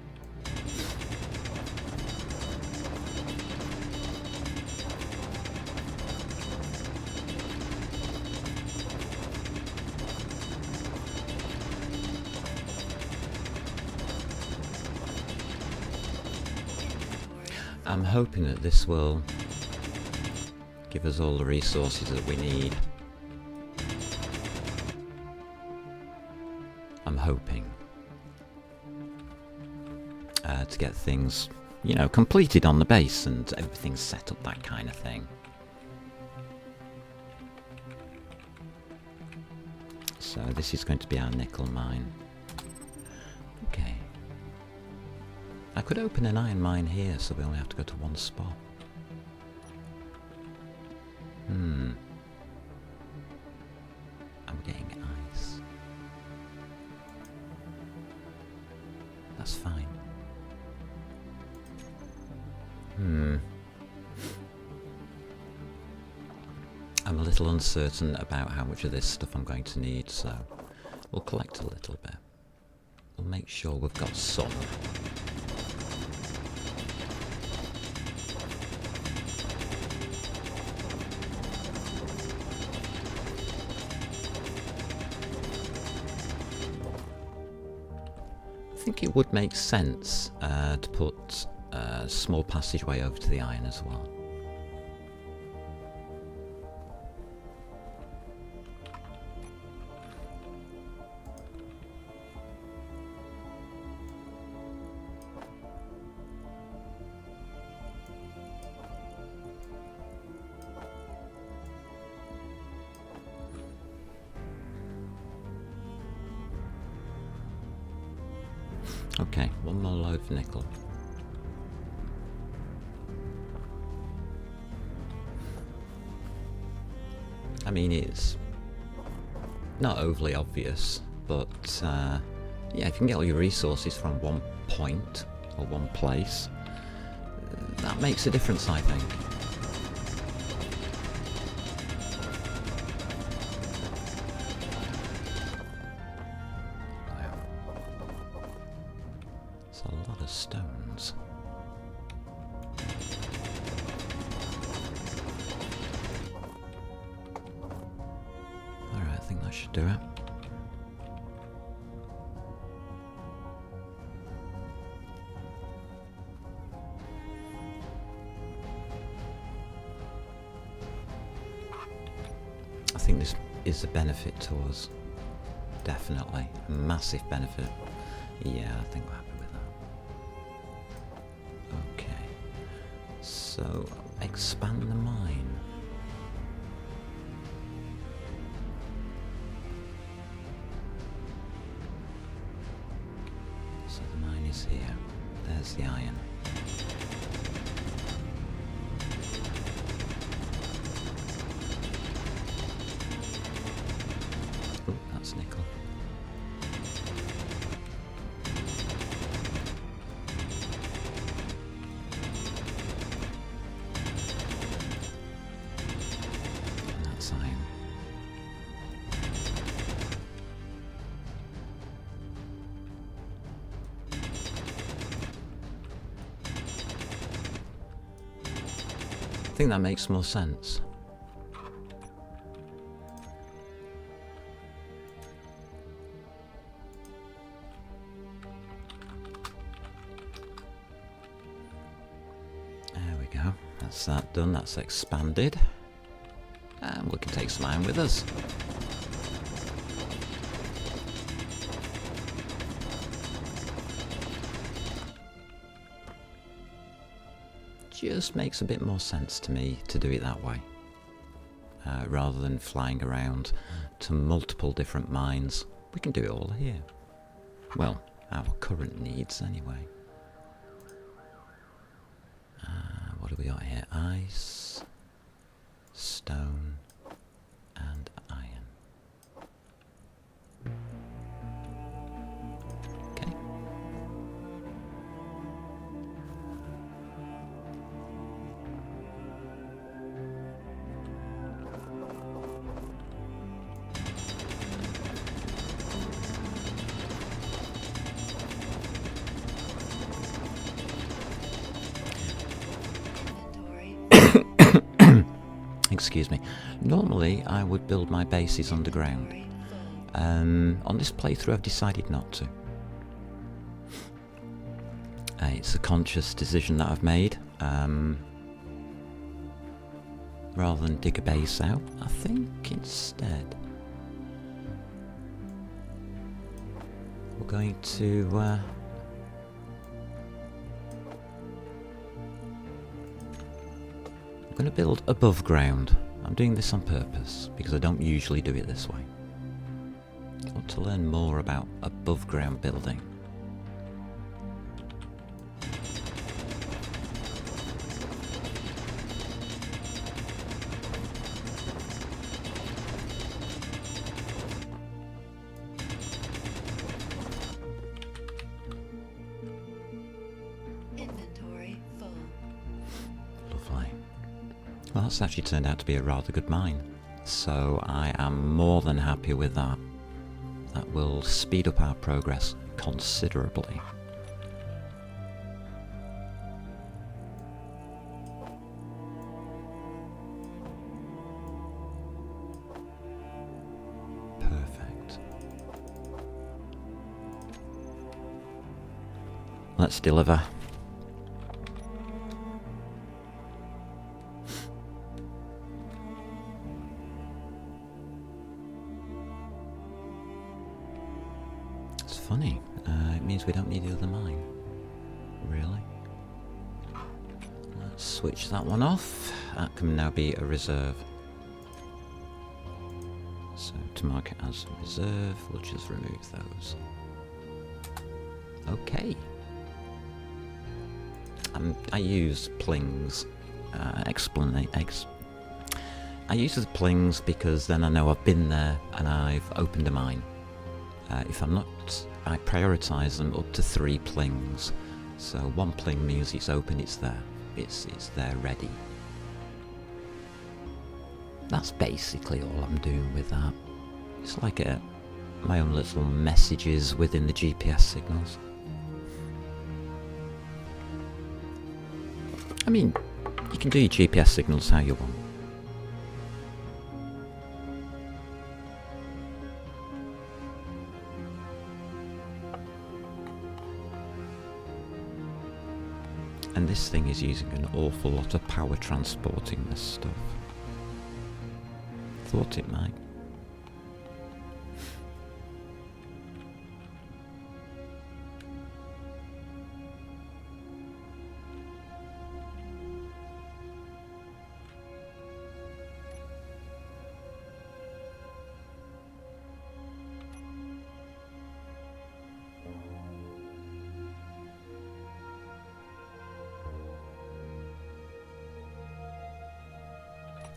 I'm hoping that this will give us all the resources that we need. I'm hoping to get things, you know, completed on the base and everything set up, that kind of thing. So this is going to be our nickel mine. Okay. I could open an iron mine here, so we only have to go to one spot. I'm getting ice. That's fine. I'm a little uncertain about how much of this stuff I'm going to need, so we'll collect a little bit. We'll make sure we've got some. I think it would make sense to put a small passageway over to the iron as well. Okay, one more load of nickel. I mean, it's not overly obvious, but yeah, if you can get all your resources from one point or one place, that makes a difference, I think. A lot of stones. Alright, I think that should do it. I think this is a benefit to us. Definitely. A massive benefit. Yeah, I think we're happy with that. Okay. So, expand the mine. So the mine is here. There's the iron. Oh, that's nickel. And that's iron. I think that makes more sense. There we go. That's that done. That's expanded. And we can take some iron with us. Just makes a bit more sense to me to do it that way, rather than flying around to multiple different mines. We can do it all here. Well, our current needs anyway. What do we got here? Ice, stone, and iron. Okay. Inventory. Excuse me. Normally, I would build my bases underground. Inventory full. On this playthrough, I've decided not to. It's a conscious decision that I've made. Rather than dig a base out, I think instead we're going to I'm going to build above ground. I'm doing this on purpose because I don't usually do it this way. I want to learn more about above ground building. Inventory full. Lovely. Well, that's actually turned out to be a rather good mine. So I am more than happy with that. That will speed up our progress considerably. Perfect. Let's deliver. It's funny. It means we don't need the other mine. Really? Let's switch that one off. That can now be a reserve. So to mark it as a reserve, we'll just remove those. Okay. I use plings. I use the plings because then I know I've been there and I've opened a mine. If I'm not, I prioritise them up to 3 plings. So 1 pling means it's open, it's there. It's there ready. That's basically all I'm doing with that. It's like my own little messages within the GPS signals. I mean, you can do your GPS signals how you want. And this thing is using an awful lot of power transporting this stuff. Thought it might.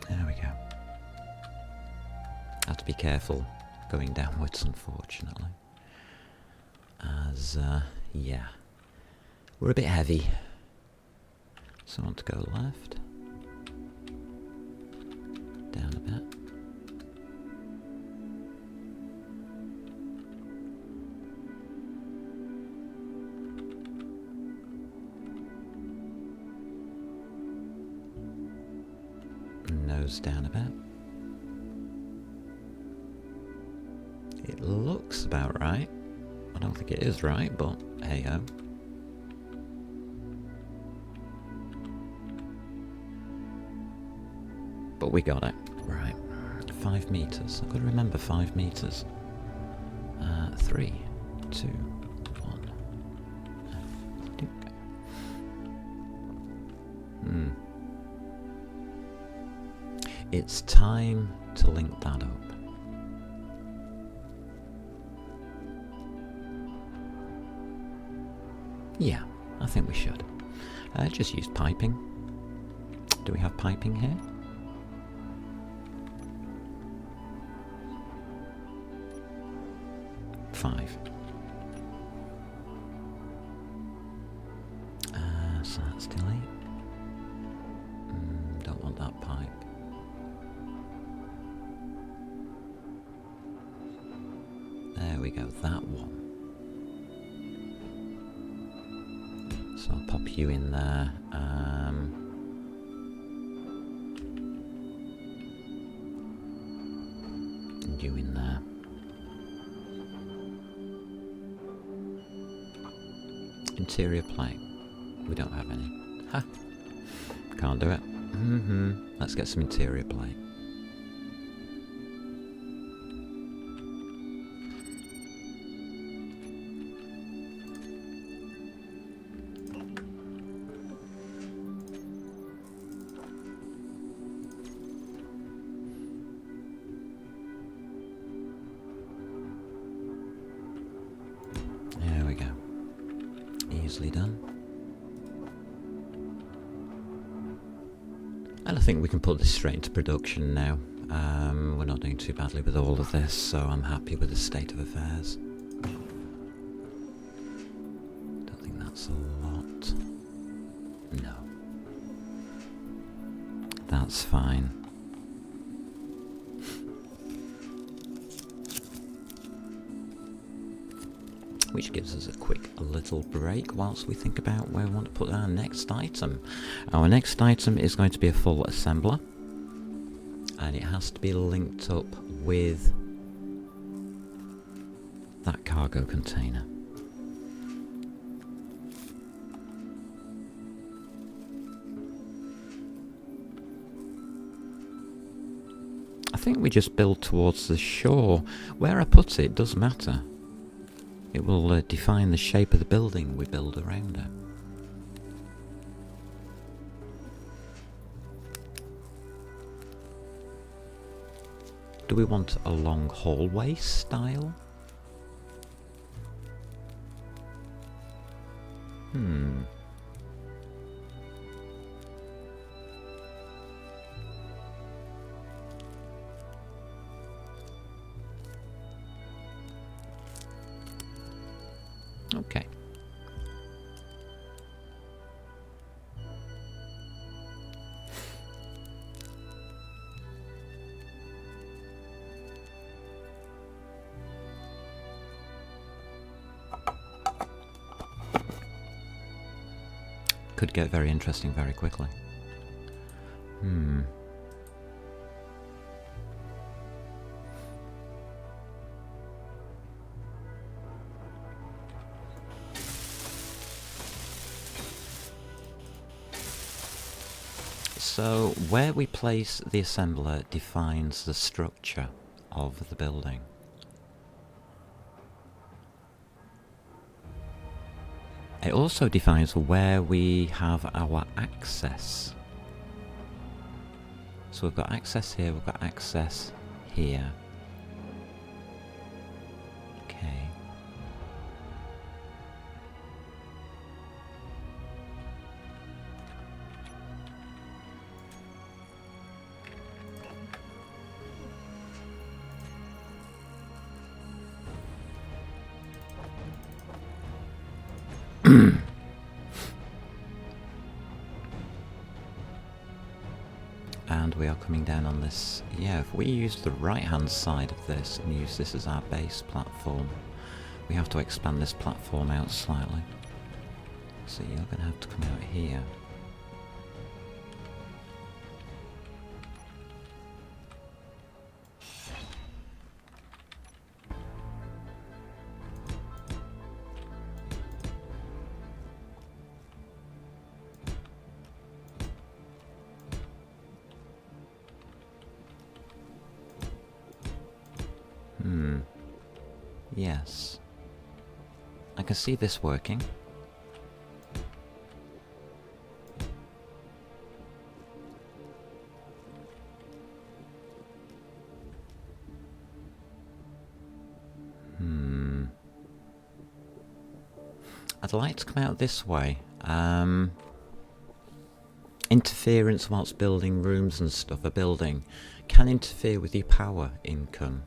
There we go. Have to be careful going downwards, unfortunately. As, yeah. We're a bit heavy. So I want to go left. Down a bit. Nose down a bit. It looks about right. I don't think it is right, but hey ho. But we got it. Right. 5 meters. I've got to remember 5 meters. 3, 2, 1. It's time to link that up. Yeah, I think we should. Just use piping. Do we have piping here? 5. So that's delete. Don't want that pipe. There we go, that one. So I'll pop you in there. And you in there. Interior plate. We don't have any. Ha! Can't do it. Let's get some interior plate. There we go. Easily done. And I think we can put this straight into production now. We're not doing too badly with all of this, so I'm happy with the state of affairs. Don't think that's a lot. No. That's fine. Which gives us a quick little break whilst we think about where we want to put our next item. Our next item is going to be a full assembler, and it has to be linked up with that cargo container. I think we just build towards the shore. Where I put it does matter. It will define the shape of the building we build around it. Do we want a long hallway style? Okay. Could get very interesting very quickly. So where we place the assembler defines the structure of the building. It also defines where we have our access. So we've got access here, we've got access here. Okay. And we are coming down on this. Yeah, if we use the right hand side of this and use this as our base platform, we have to expand this platform out slightly. So you're going to have to come out here. Yes. I can see this working. I'd like to come out this way. Interference whilst building rooms and stuff, a building, can interfere with your power income.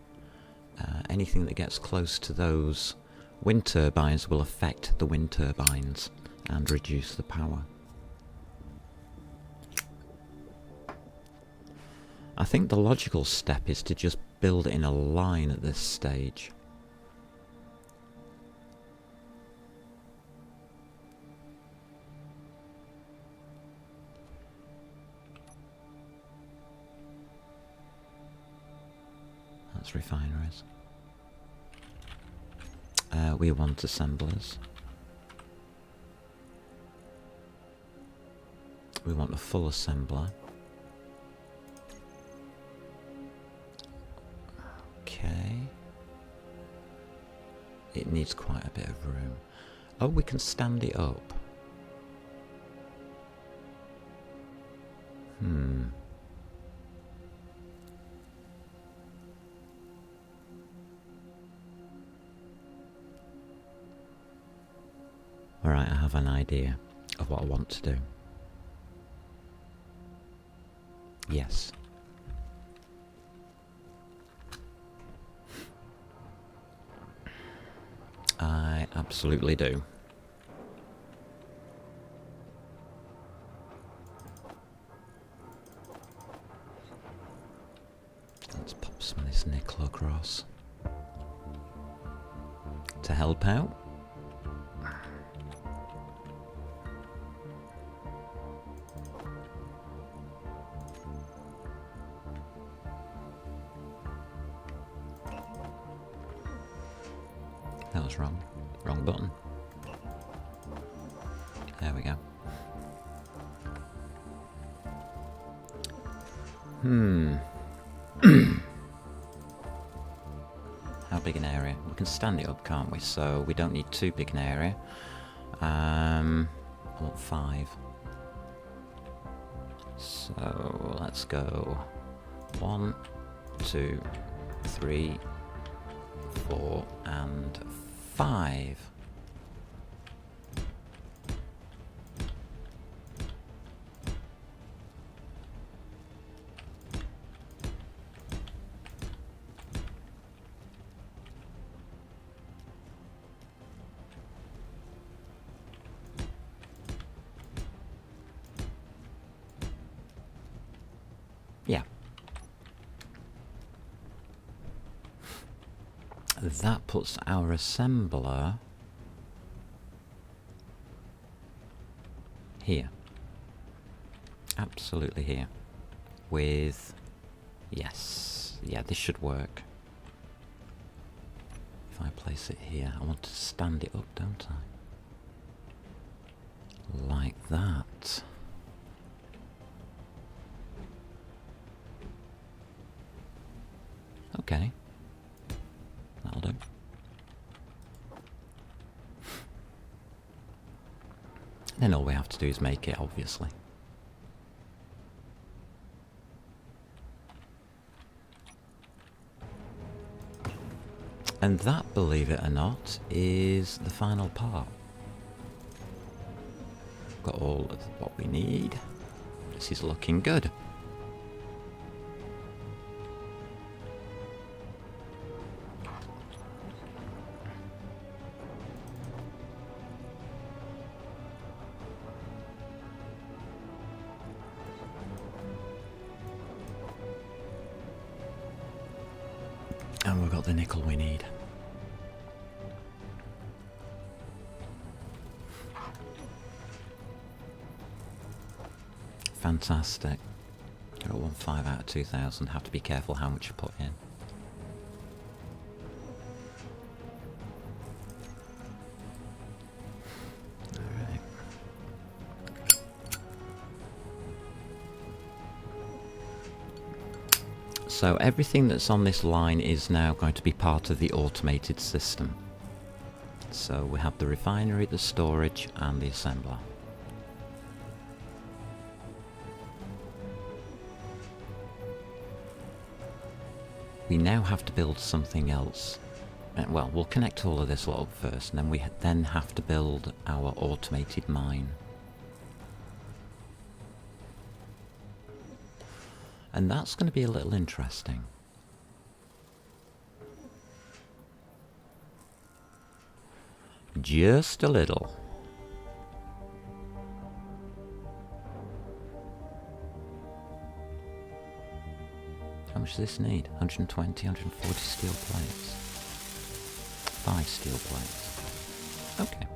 Anything that gets close to those wind turbines will affect the wind turbines and reduce the power. I think the logical step is to just build it in a line at this stage. That's refineries. We want assemblers. We want a full assembler. Okay. It needs quite a bit of room. Oh, we can stand it up. Alright, I have an idea of what I want to do. Yes. I absolutely do. Let's pop some of this nickel across to help out. That was wrong. Wrong button. There we go. How big an area? We can stand it up, can't we? So we don't need too big an area. I want 5. So let's go 1, 2, 3, 4, and 5. Yeah. That puts our assembler here. Absolutely here. With... yes. Yeah, this should work. If I place it here, I want to stand it up, don't I? Like that. Okay. That'll do. Then all we have to do is make it, obviously. And that, believe it or not, is the final part. Got all of what we need. This is looking good. And we've got the nickel we need. Fantastic. 0.15 out of 2,000. Have to be careful how much you put in. Alright. So everything that's on this line is now going to be part of the automated system. So we have the refinery, the storage, and the assembler. We now have to build something else. Well, we'll connect all of this up first, and then we then have to build our automated mine. And that's going to be a little interesting. Just a little. How much does this need? 120, 140 steel plates. 5 steel plates. Okay.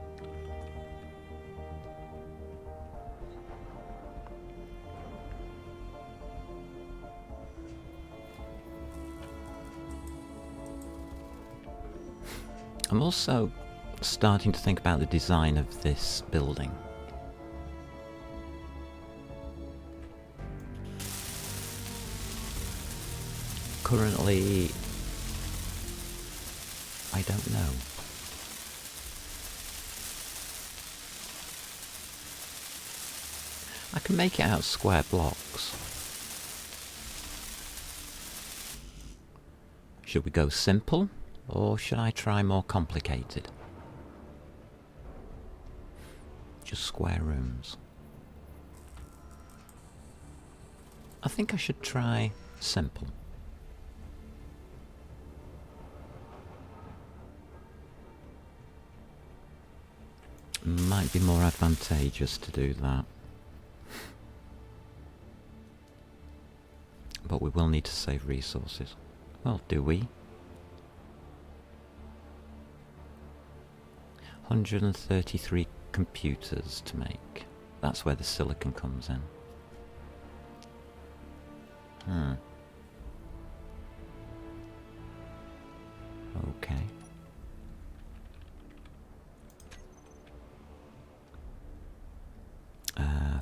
I'm also starting to think about the design of this building. Currently, I don't know. I can make it out of square blocks. Should we go simple, or should I try more complicated? Just square rooms. I think I should try simple. Might be more advantageous to do that. But we will need to save resources. Well, do we? 133 computers to make. That's where the silicon comes in. Okay.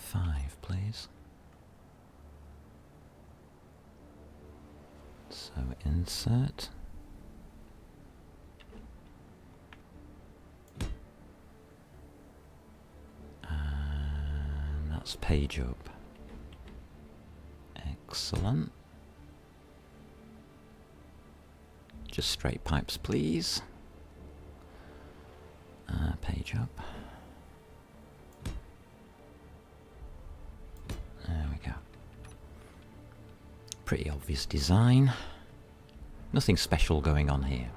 Five, please. So insert. And that's page up. Excellent. Just straight pipes, please. Page up. There we go. Pretty obvious design. Nothing special going on here.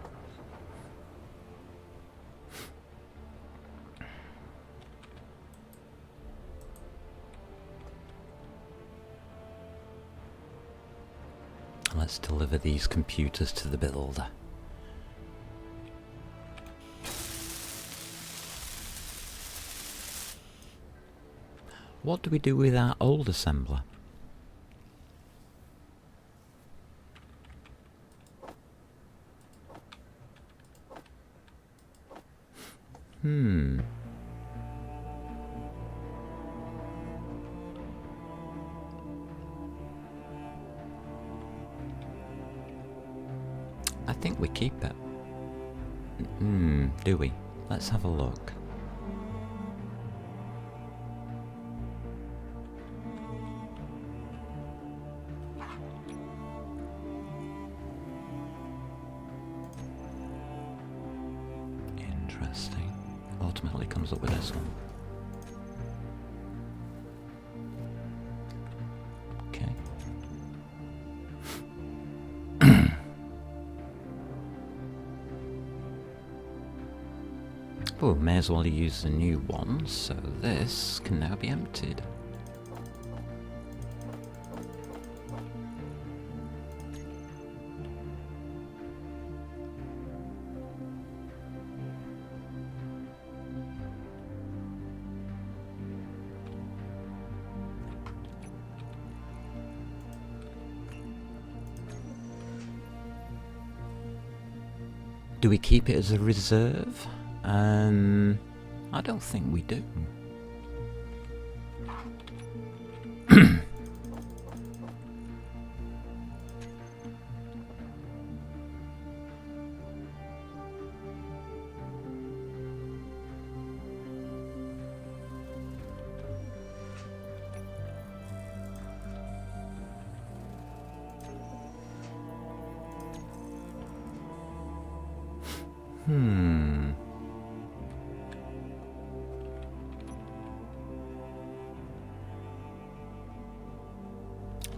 Let's deliver these computers to the builder. What do we do with our old assembler? I think we keep it. Do we? Let's have a look. Interesting. Ultimately comes up with this one. Okay. Oh, may as well use the new one, so this can now be emptied. Do we keep it as a reserve? I don't think we do.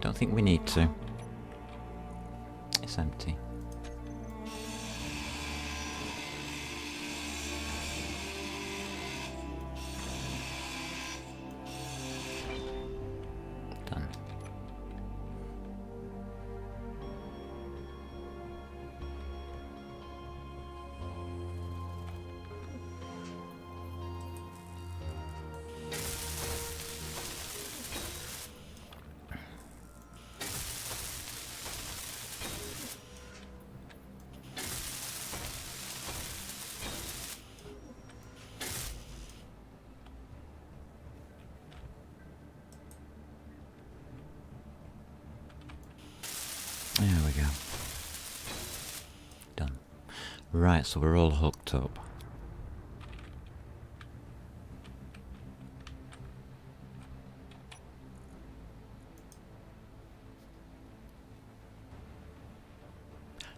Don't think we need to. It's empty. There we go. Done. Right, so we're all hooked up.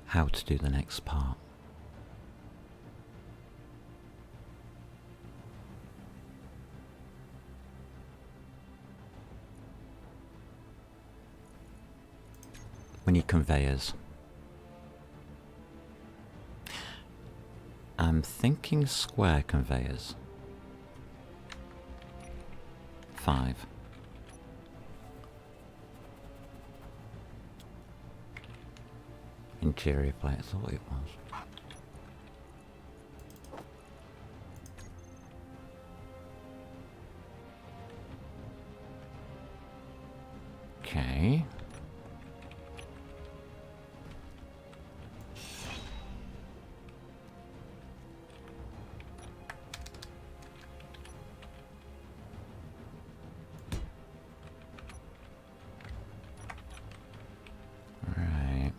How to do the next part. We need conveyors. I'm thinking square conveyors. 5. Interior plate, I thought it was. Okay. Right.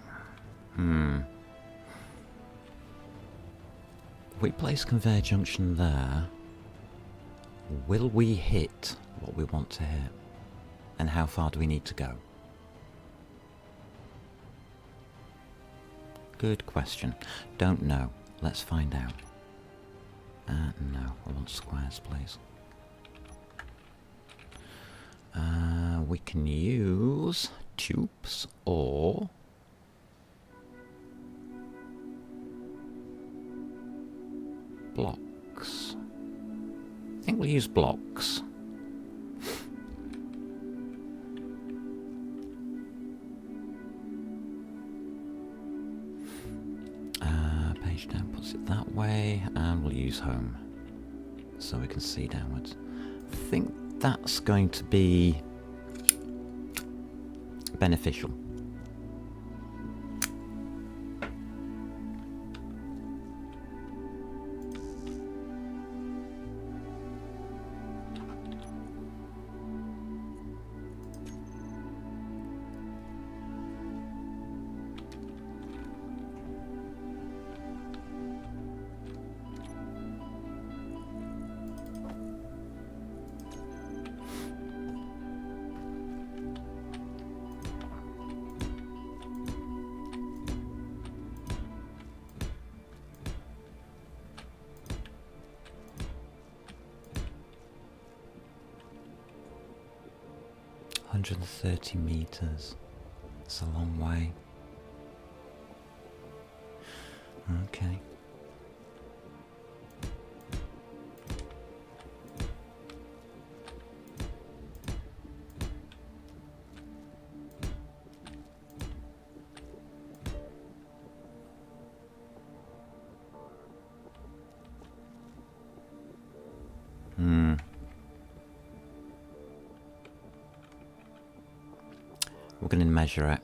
If we place conveyor junction there, will we hit what we want to hit? And how far do we need to go? Good question. Don't know. Let's find out. No, I want squares, please. We can use tubes or blocks. I think we'll use blocks. Page down puts it that way, and we'll use home so we can see downwards. I think that's going to be beneficial. $130 It's a long way. Okay. We're going to measure it.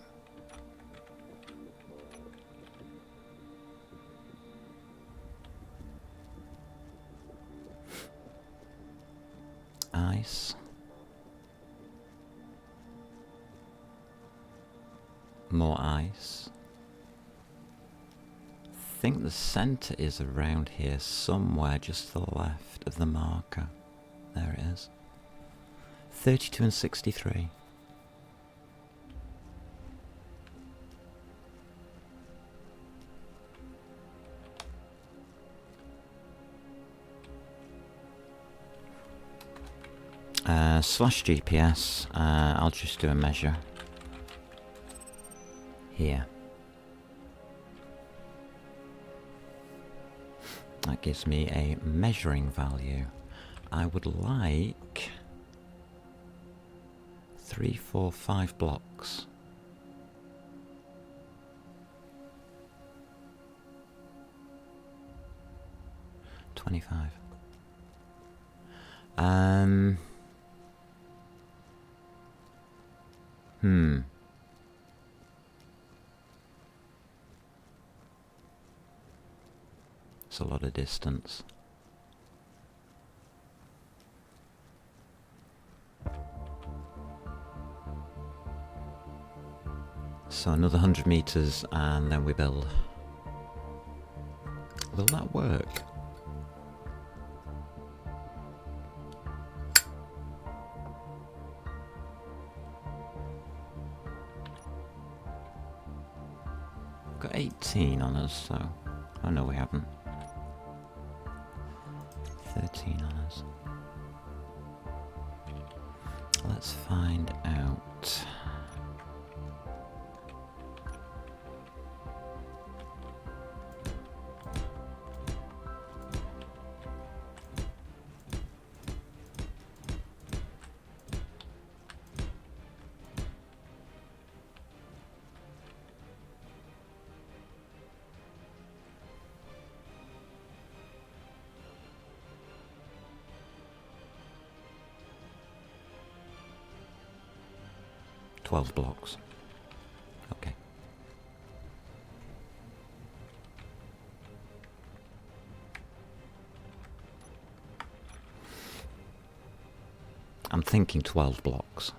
Ice. More ice. I think the centre is around here somewhere, just to the left of the marker. There it is. 32 and 63. Slash GPS, I'll just do a measure here. That gives me a measuring value. I would like 3, 4, 5 blocks. $25. It's a lot of distance. So another 100 meters and then we build. Will that work? Got 18 on us, so... Oh no, we haven't. 13 on us. Let's find out. Blocks. Okay. I'm thinking 12 blocks.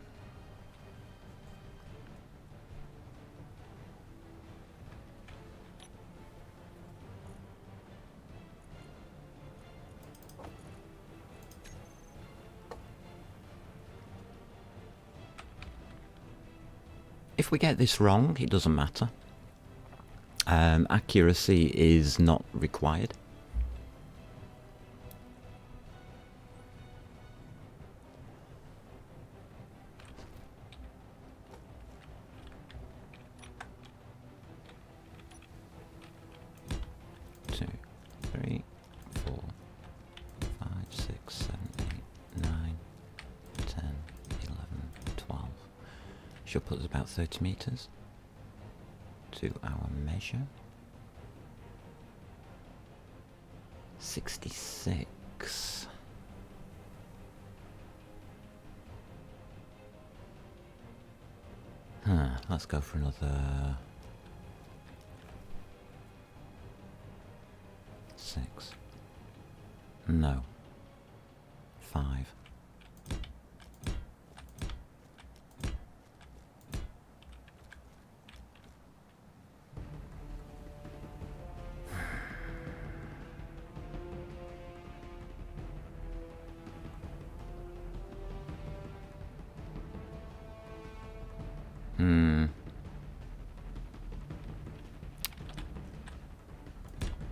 If we get this wrong, it doesn't matter. Accuracy is not required. Two, three, 4, 5, 6, 7, 8, 9, 10, 11, 12. Should put us about 30 meters to our measure. 66. Let's go for another 6. No. 5.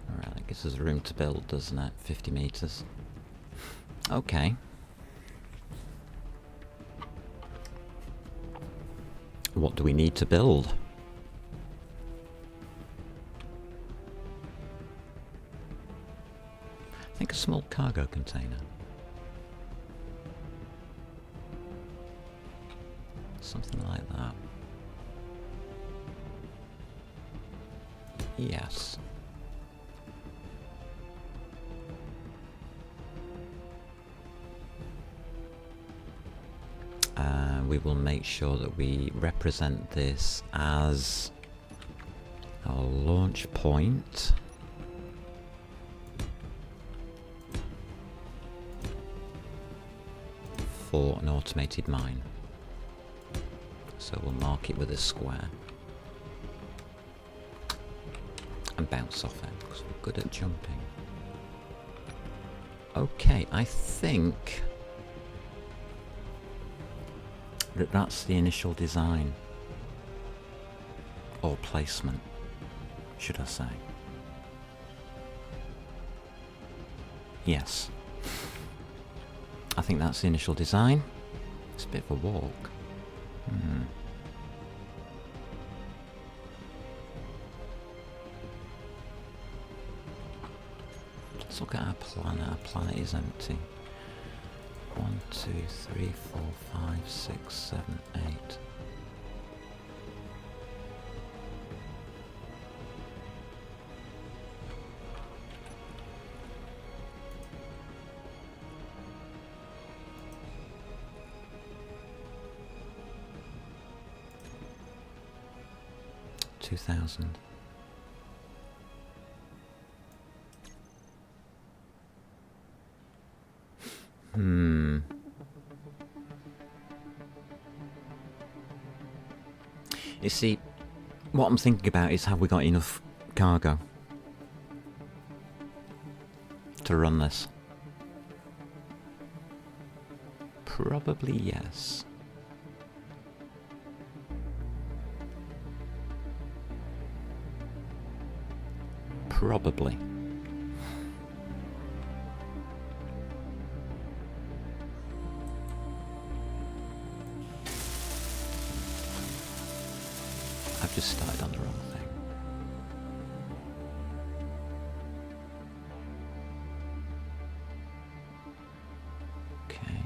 Alright, that gives us room to build, doesn't it? 50 meters. Okay. What do we need to build? I think a small cargo container. Something like that. Yes. We will make sure that we represent this as our launch point. For an automated mine. So we'll mark it with a square. And bounce off it, because we're good at jumping. Okay, I think that's the initial design. Or placement, should I say. Yes. I think that's the initial design. It's a bit of a walk. Let's look at our planet. Our planet is empty. 1, 2, 3, 4, 5, 6, 7, 8. $2,000. You see, What I'm thinking about is, have we got enough cargo to run this? Probably yes. Probably. I've just started on the wrong thing. Okay.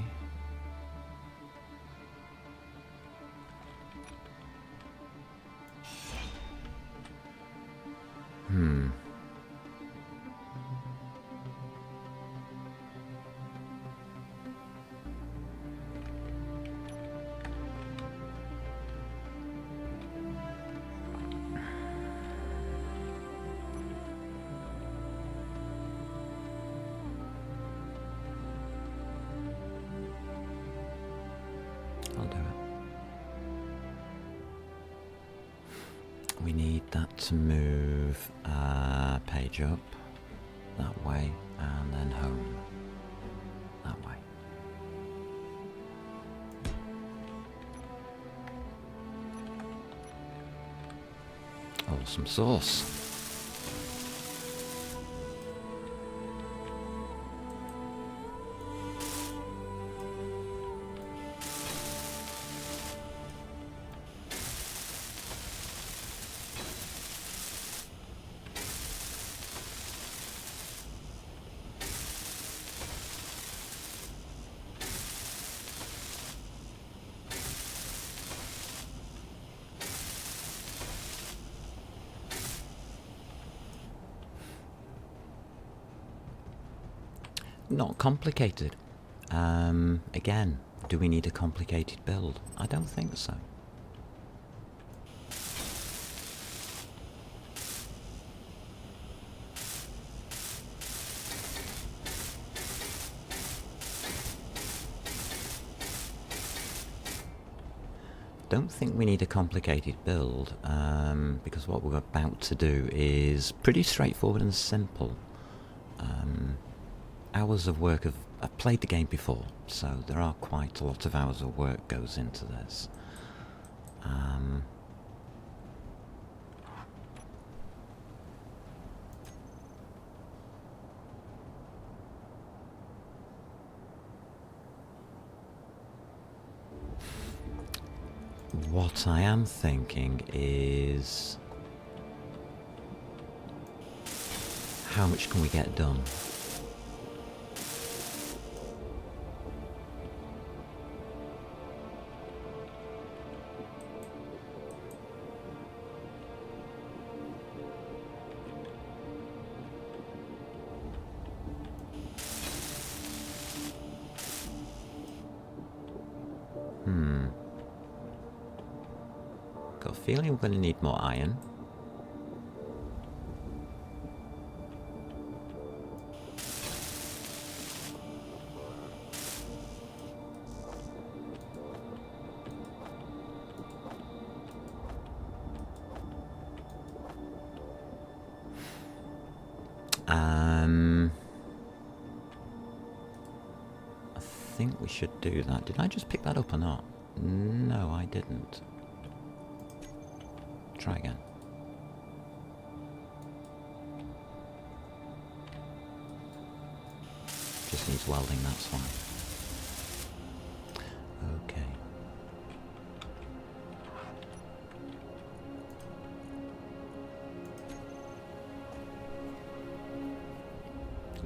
I'll do it. We need that to move page up that way and then home that way. Awesome sauce. Not complicated. Again, do we need a complicated build? I don't think so. Don't think we need a complicated build, because what we're about to do is pretty straightforward and simple. Hours of work I've played the game before, so there are quite a lot of hours of work goes into this. What I am thinking is, how much can we get done? Got a feeling we're going to need more iron. I think we should do that. Did I just pick that up or not? No, I didn't. Try again. Just needs welding, that's why. Okay.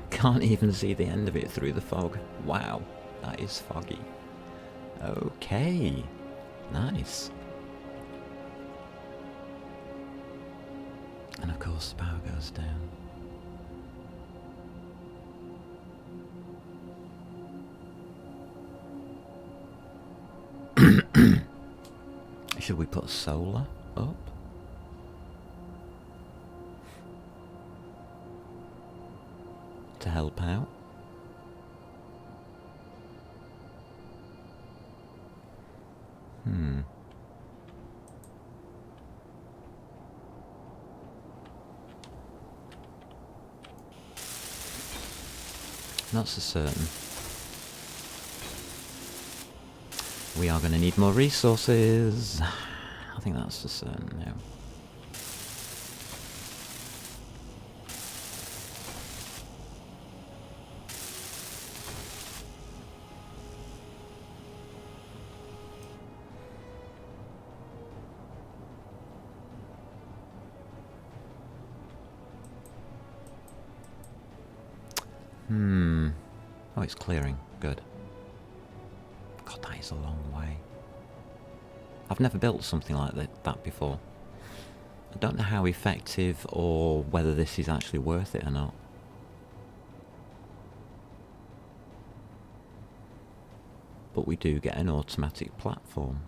Can't even see the end of it through the fog. Wow, that is foggy. Okay, nice. And of course the power goes down. Should we put solar up? To help out? That's for certain. We are going to need more resources. I think that's for certain now. Oh, it's clearing. Good. God, that is a long way. I've never built something like that before. I don't know how effective or whether this is actually worth it or not. But we do get an automatic platform.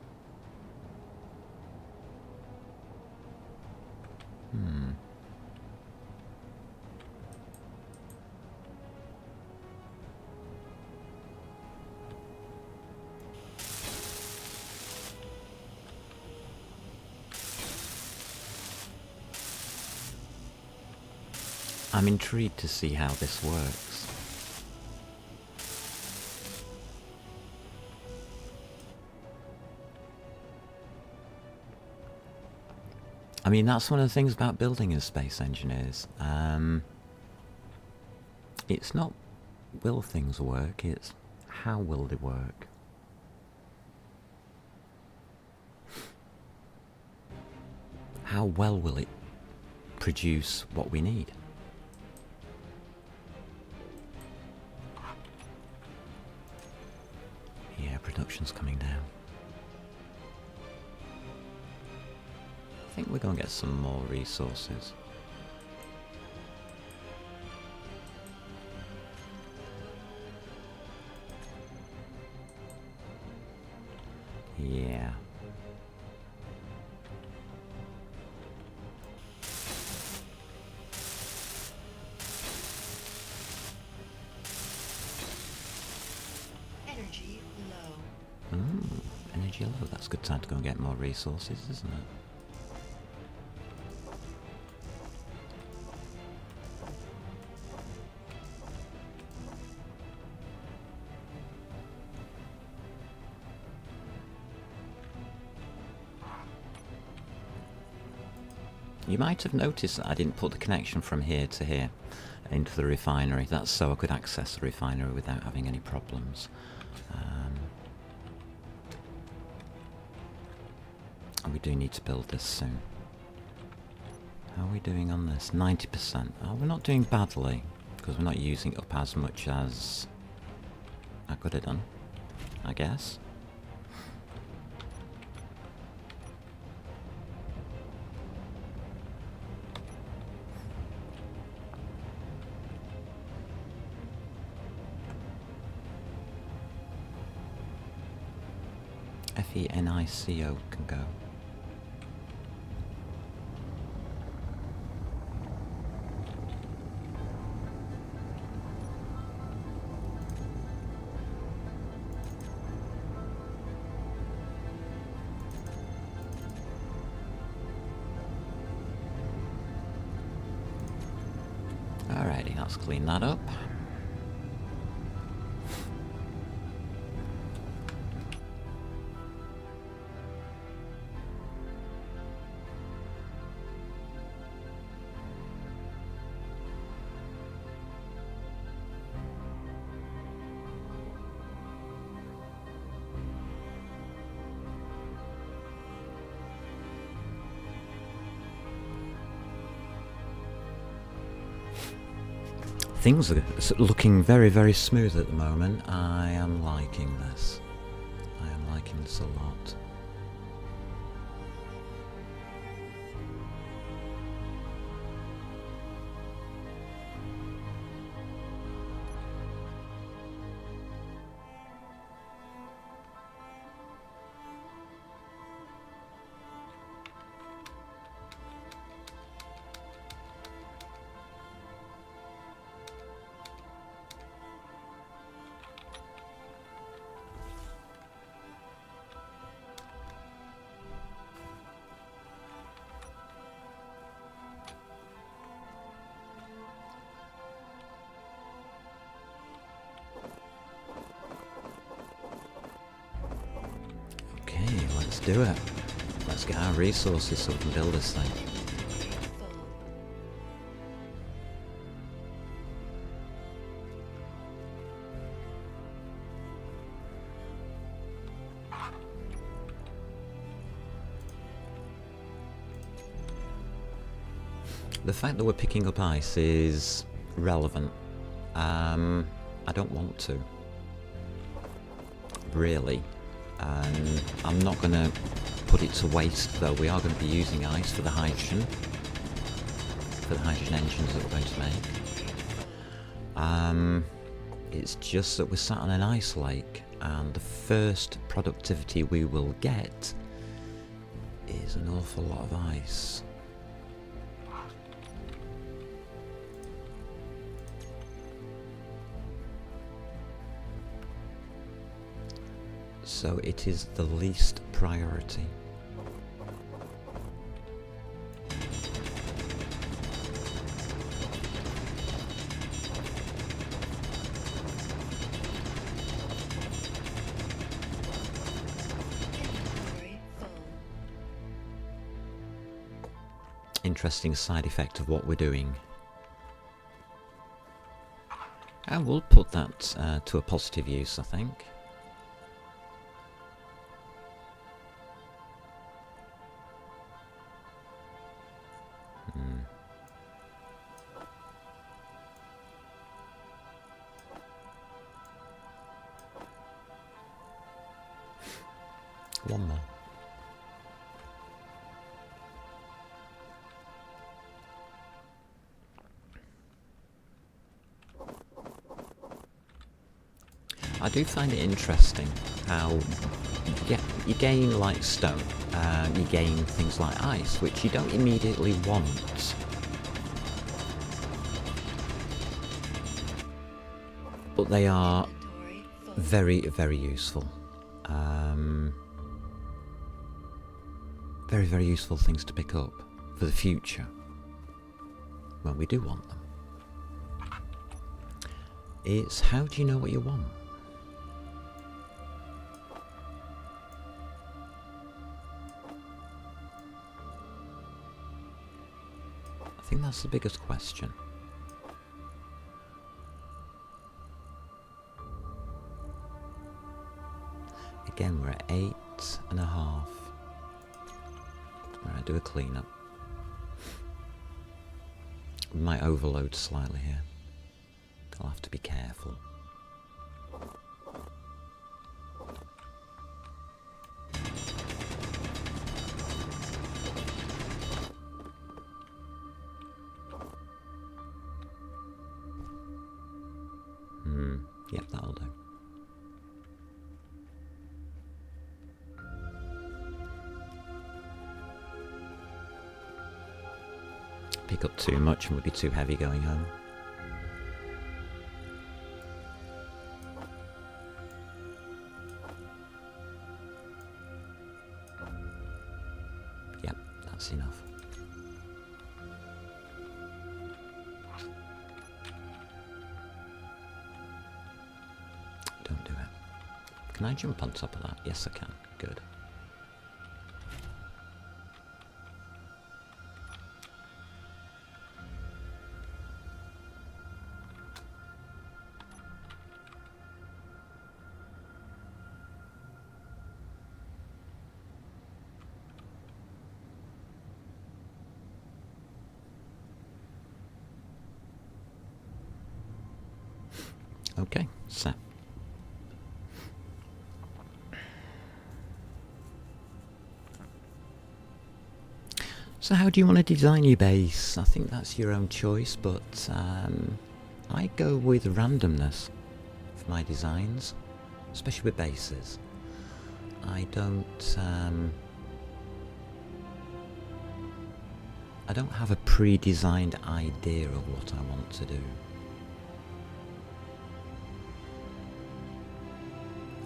I'm intrigued to see how this works. I mean, that's one of the things about building as Space Engineers. It's not will things work, it's how will they work. How well will it produce what we need? Yeah, production's coming down. I think we're going to get some more resources. Yeah. Energy low. Energy low. That's a good time to go and get more resources, isn't it? You might have noticed that I didn't put the connection from here to here into the refinery. That's so I could access the refinery without having any problems. And we do need to build this soon. How are we doing on this? 90%. Oh, we're not doing badly, because we're not using it up as much as I could have done, I guess. FENICO can go. Alrighty, let's clean that up. Things are looking very, very smooth at the moment. I am liking this. I am liking this a lot. do it. Let's get our resources so we can build this thing. Full. The fact that we're picking up ice is relevant. I don't want to. Really. I'm not going to put it to waste though. We are going to be using ice for the hydrogen. For the hydrogen engines that we're going to make. It's just that we're sat on an ice lake and the first productivity we will get is an awful lot of ice. So it is the least priority. Inventory full. Interesting side effect of what we're doing. And we'll put that to a positive use, I think. One more. I do find it interesting how you gain like stone, you gain things like ice, which you don't immediately want. But they are Inventory full. very, very useful. Very, very useful things to pick up for the future when we do want them. It's how do you know what you want? I think that's the biggest question. Again, we're at 8.5. Right, do a cleanup. We might overload slightly here. I'll have to be careful. Yep, that'll do. Pick up too much and we'll be too heavy going home. Yep, that's enough. Don't do it. Can I jump on top of that? Yes, I can. Good. Okay, set. So how do you want to design your base? I think that's your own choice, but I go with randomness for my designs, especially with bases. I don't have a pre-designed idea of what I want to do.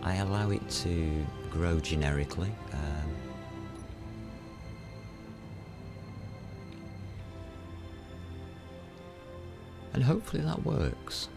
I allow it to grow generically. And hopefully that works.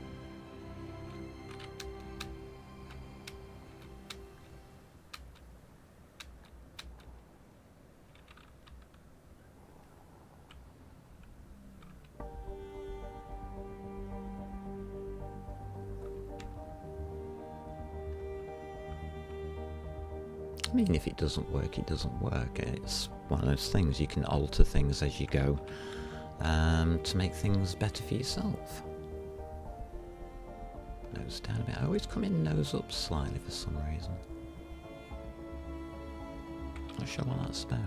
I mean, if it doesn't work, it doesn't work. It's one of those things. You can alter things as you go to make things better for yourself. Nose down a bit. I always come in nose up slightly for some reason. Not sure what that's about.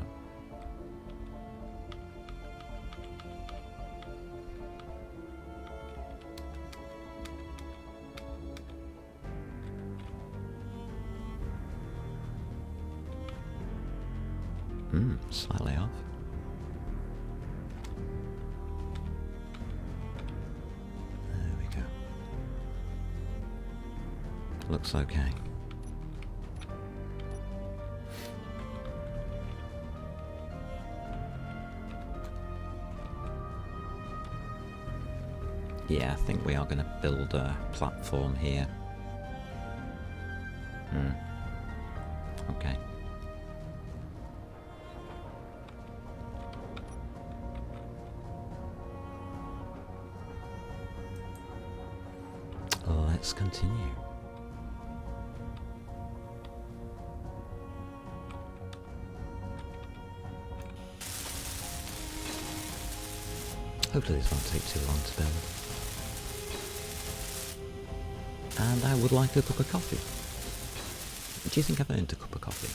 Slightly off. There we go. Looks okay. Yeah, I think we are going to build a platform here. Okay. Let's continue. Hopefully this won't take too long to build. And I would like a cup of coffee. Do you think I've earned a cup of coffee?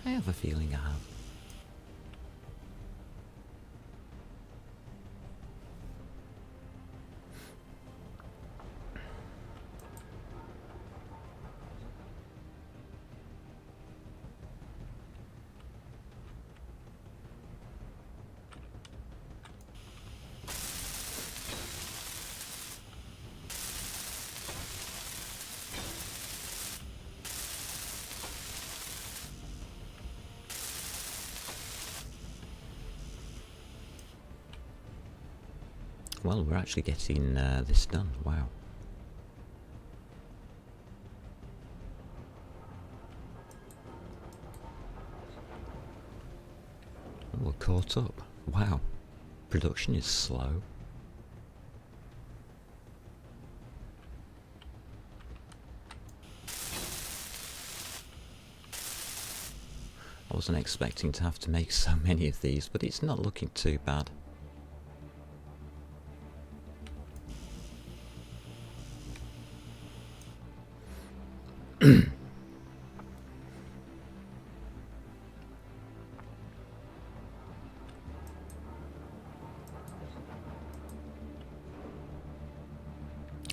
I have a feeling I have. Well, we're actually getting this done. Wow. We're caught up. Wow. Production is slow. I wasn't expecting to have to make so many of these, but it's not looking too bad.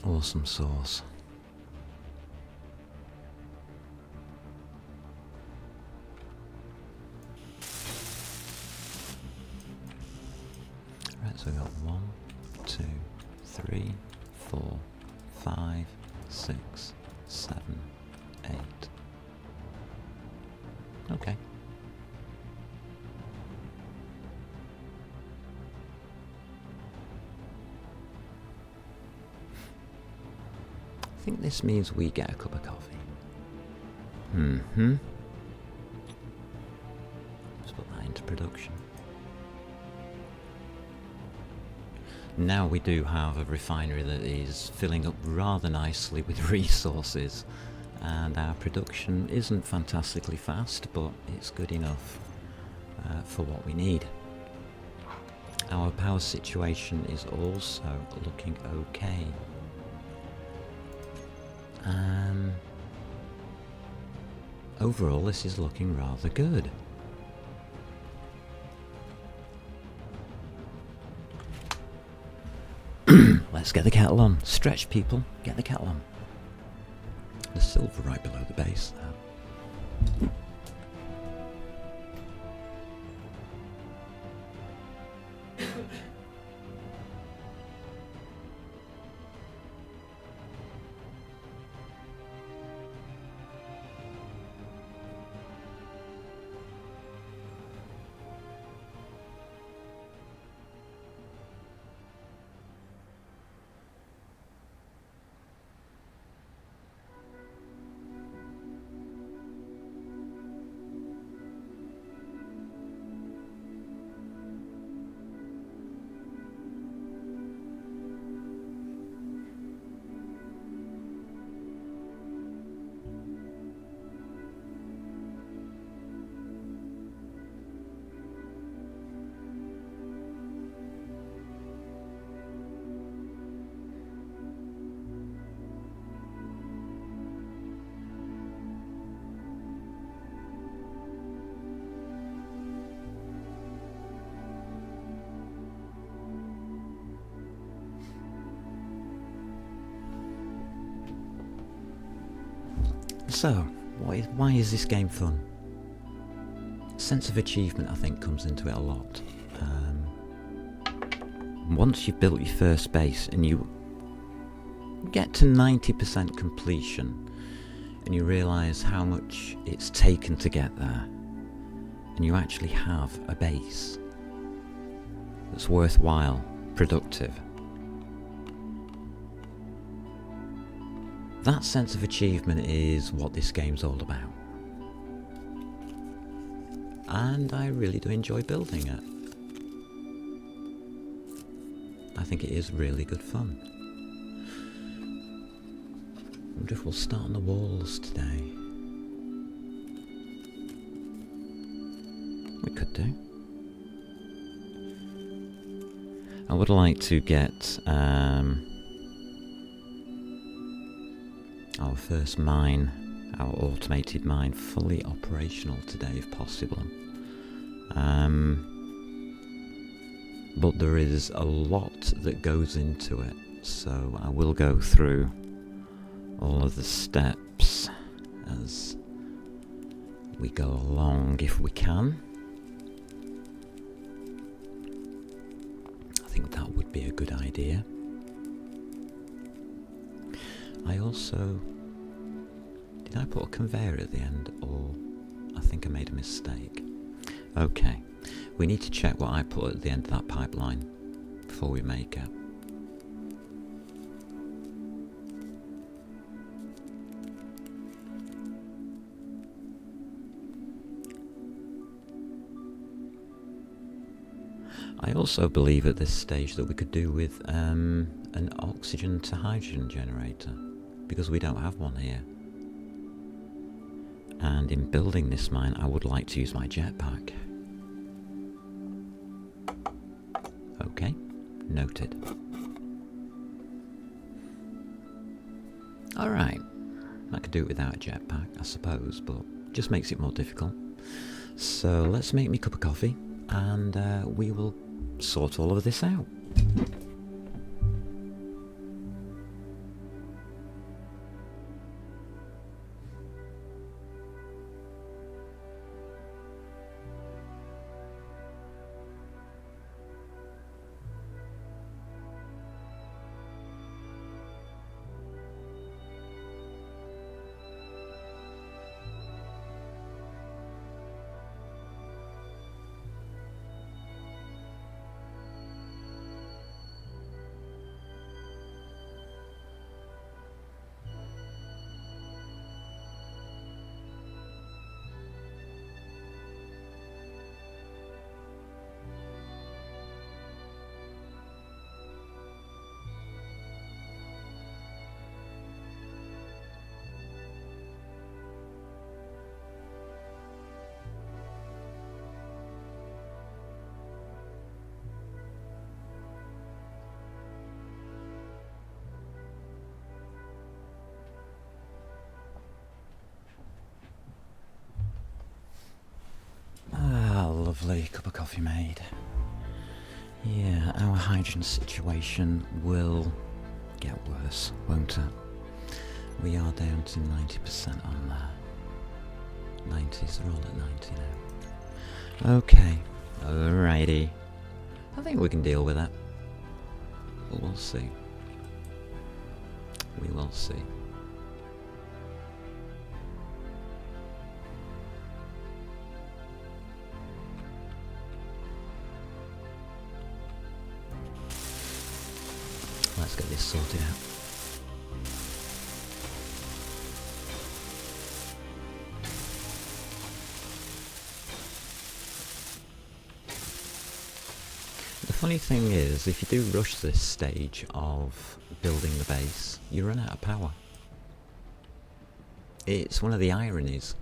Awesome sauce. Right, so we got 1, 2, 3, 4, 5, 6, 7, 8. Okay. I think this means we get a cup of coffee. Let's put that into production. Now we do have a refinery that is filling up rather nicely with resources, and our production isn't fantastically fast, but it's good enough for what we need. Our power situation is also looking okay. Overall, this is looking rather good. Let's get the kettle on. Stretch, people. Get the kettle on. There's silver right below the base there. So, why is this game fun? Sense of achievement, I think, comes into it a lot. Once you've built your first base and you get to 90% completion and you realise how much it's taken to get there, and you actually have a base that's worthwhile, productive, that sense of achievement is what this game's all about. And I really do enjoy building it. I think it is really good fun. I wonder if we'll start on the walls today. We could do. I would like to get our first mine, our automated mine, fully operational today if possible. But there is a lot that goes into it, so I will go through all of the steps as we go along if we can. I think that would be a good idea. I also... Did I put a conveyor at the end, or I think I made a mistake? Okay, we need to check what I put at the end of that pipeline before we make it. I also believe at this stage that we could do with an oxygen to hydrogen generator, because we don't have one here. And in building this mine, I would like to use my jetpack. Okay, noted. Alright, I could do it without a jetpack, I suppose, but just makes it more difficult. So let's make me a cup of coffee, and we will sort all of this out. Lovely cup of coffee made. Yeah, our hydrogen situation will get worse, won't it? We are down to 90% on there. 90s, they're all at 90 now. Okay, alrighty. I think we can deal with that. But we'll see. We will see. Let's get this sorted out. The funny thing is, if you do rush this stage of building the base, you run out of power. It's one of the ironies.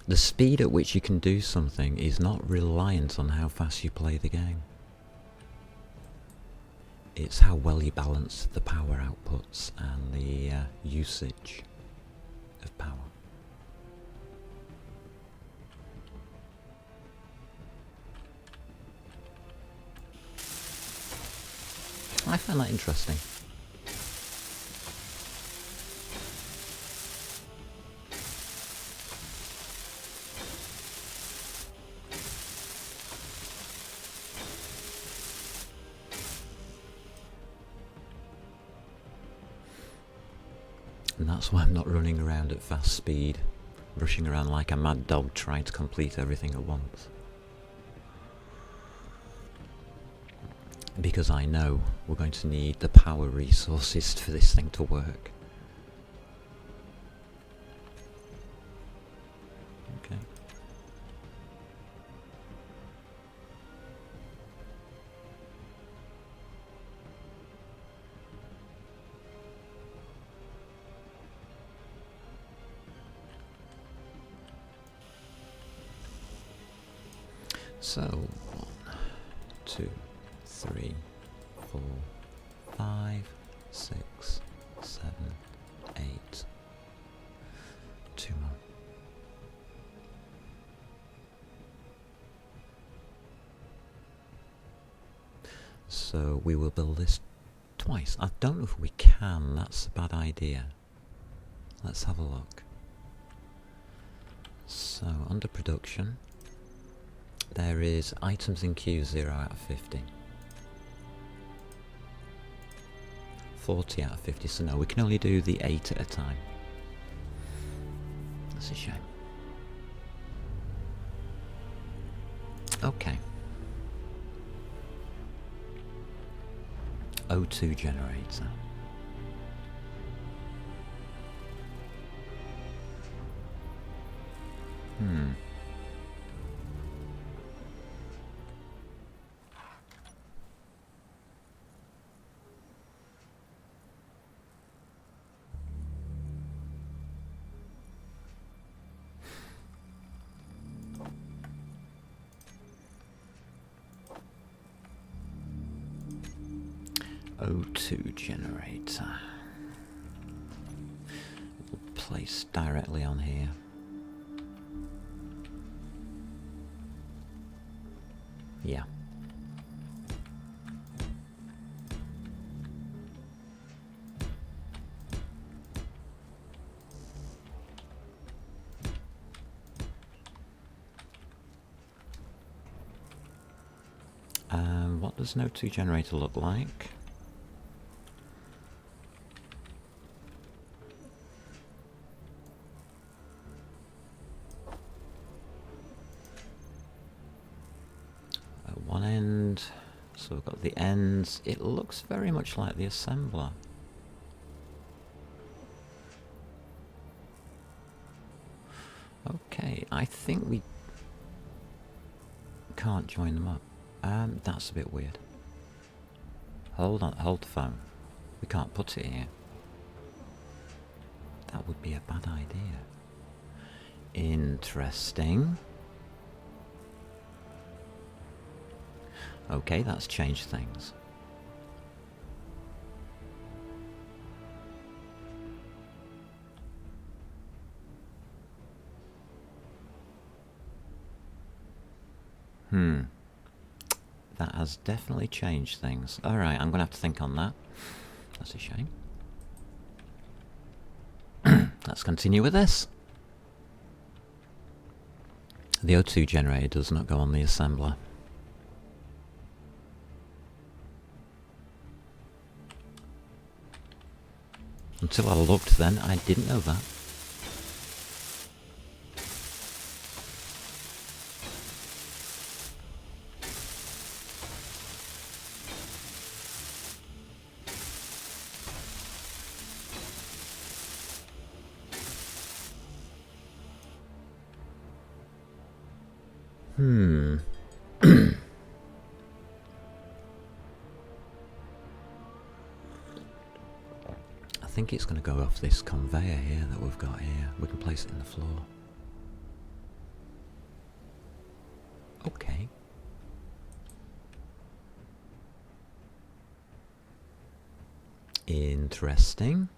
The speed at which you can do something is not reliant on how fast you play the game. It's how well you balance the power outputs and the usage of power. I find that interesting. And that's why I'm not running around at fast speed, rushing around like a mad dog trying to complete everything at once. Because I know we're going to need the power resources for this thing to work. Okay. So, 1, 2, 3, 4, 5, 6, 7, 8. 2 more. So we will build this twice. I don't know if we can, that's a bad idea. Let's have a look. So, under production, there is items in queue 0 out of 50. 40 out of 50, so no, we can only do the 8 at a time. That's a shame. Okay. O2 generator. O2 generator. We'll place directly on here. Yeah. What does an O2 generator look like? At one end, so we've got the ends. It looks very much like the assembler. Okay, I think we can't join them up. That's a bit weird. Hold on, hold the phone. We can't put it here. That would be a bad idea. Interesting. Okay, that's changed things. That has definitely changed things. Alright, I'm going to have to think on that. That's a shame. Let's continue with this. The O2 generator does not go on the assembler. Until I looked then, I didn't know that. I think it's going to go off this conveyor here that we've got here. We can place it in the floor. Okay. Interesting.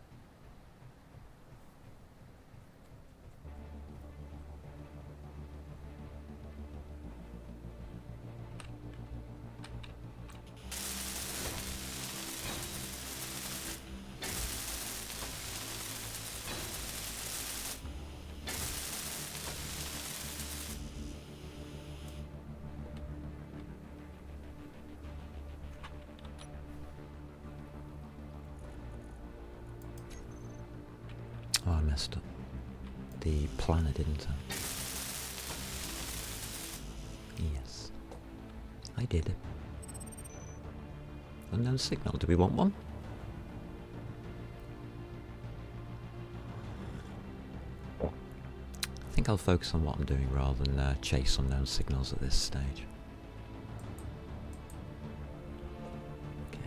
Oh, I messed up the planner, didn't I? Yes, I did. Unknown signal, do we want one? I think I'll focus on what I'm doing rather than chase unknown signals at this stage. Okay.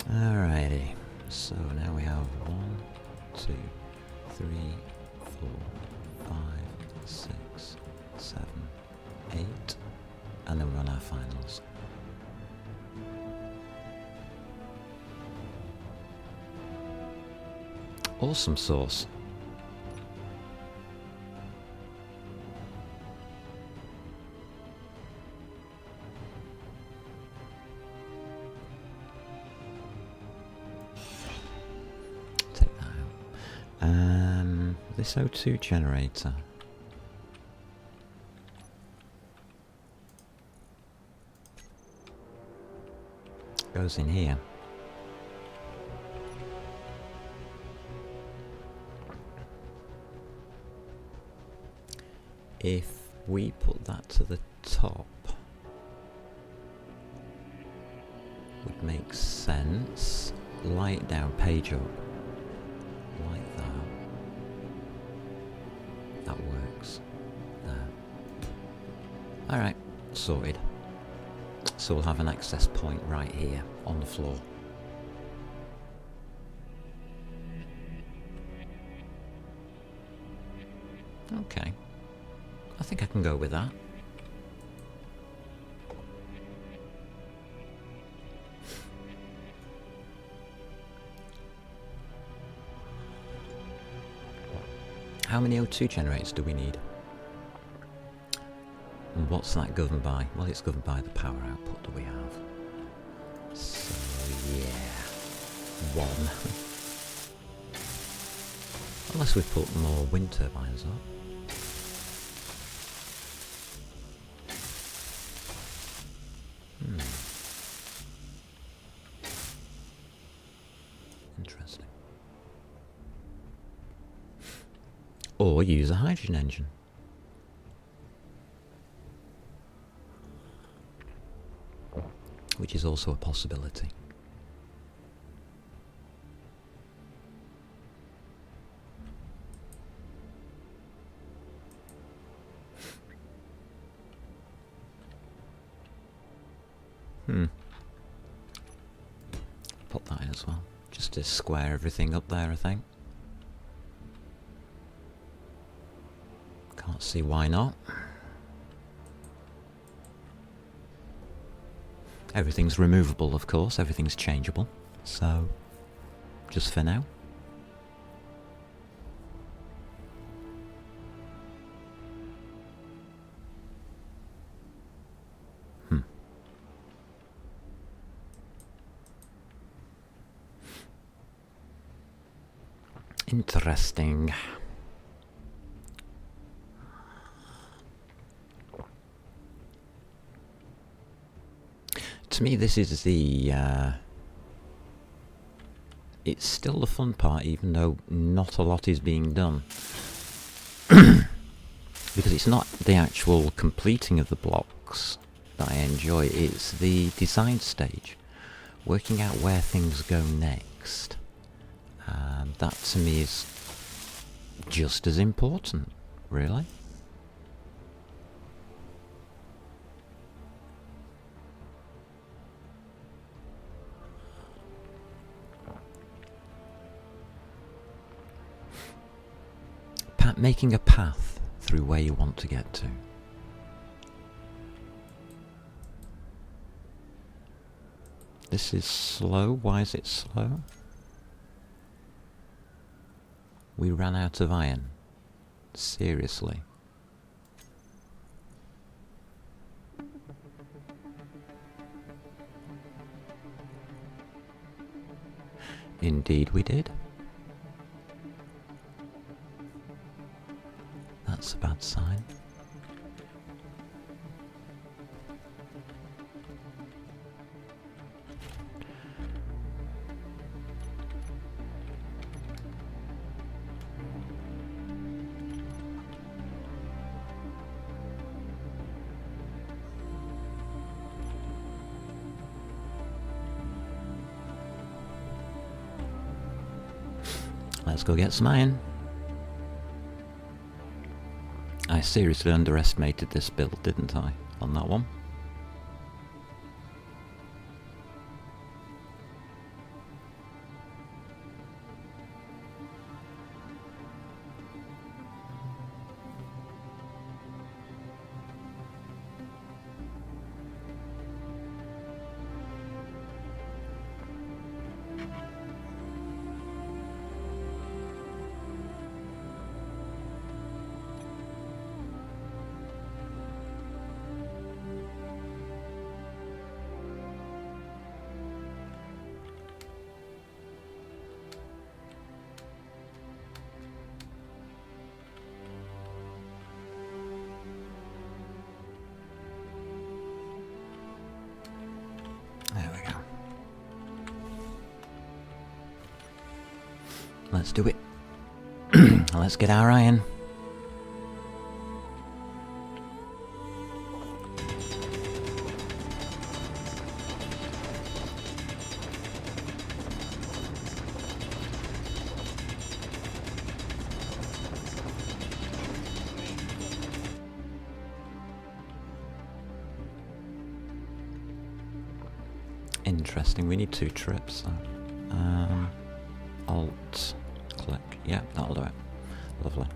Alrighty, so now we have 1, 2, 3, 4, 5, 6, 7, 8, and then we're on our finals. Awesome sauce. Take that out. This O2 generator. Goes in here. If we put that to the top, would make sense. Light down, page up. Like that. That works. There. Alright, sorted. So we'll have an access point right here on the floor. Okay. I think I can go with that. How many O2 generators do we need? And what's that governed by? Well, it's governed by the power output that we have. So, yeah. 1. Unless we put more wind turbines up. Interesting. Or use a hydrogen engine. Which is also a possibility. Put that in as well. Just to square everything up there, I think. Can't see why not. Everything's removable, of course. Everything's changeable. So, just for now. Interesting. To me, this is the... it's still the fun part, even though not a lot is being done. Because it's not the actual completing of the blocks that I enjoy, it's the design stage. Working out where things go next. That to me is just as important, really. Making a path through where you want to get to. This is slow. Why is it slow? We ran out of iron. Seriously. Indeed we did. That's a bad sign. Let's go get some iron. I seriously underestimated this build, didn't I, on that one? There we go. Let's do it. Let's get our iron. Interesting, we need 2 trips though. Alt, click, yeah, that'll do it. Lovely.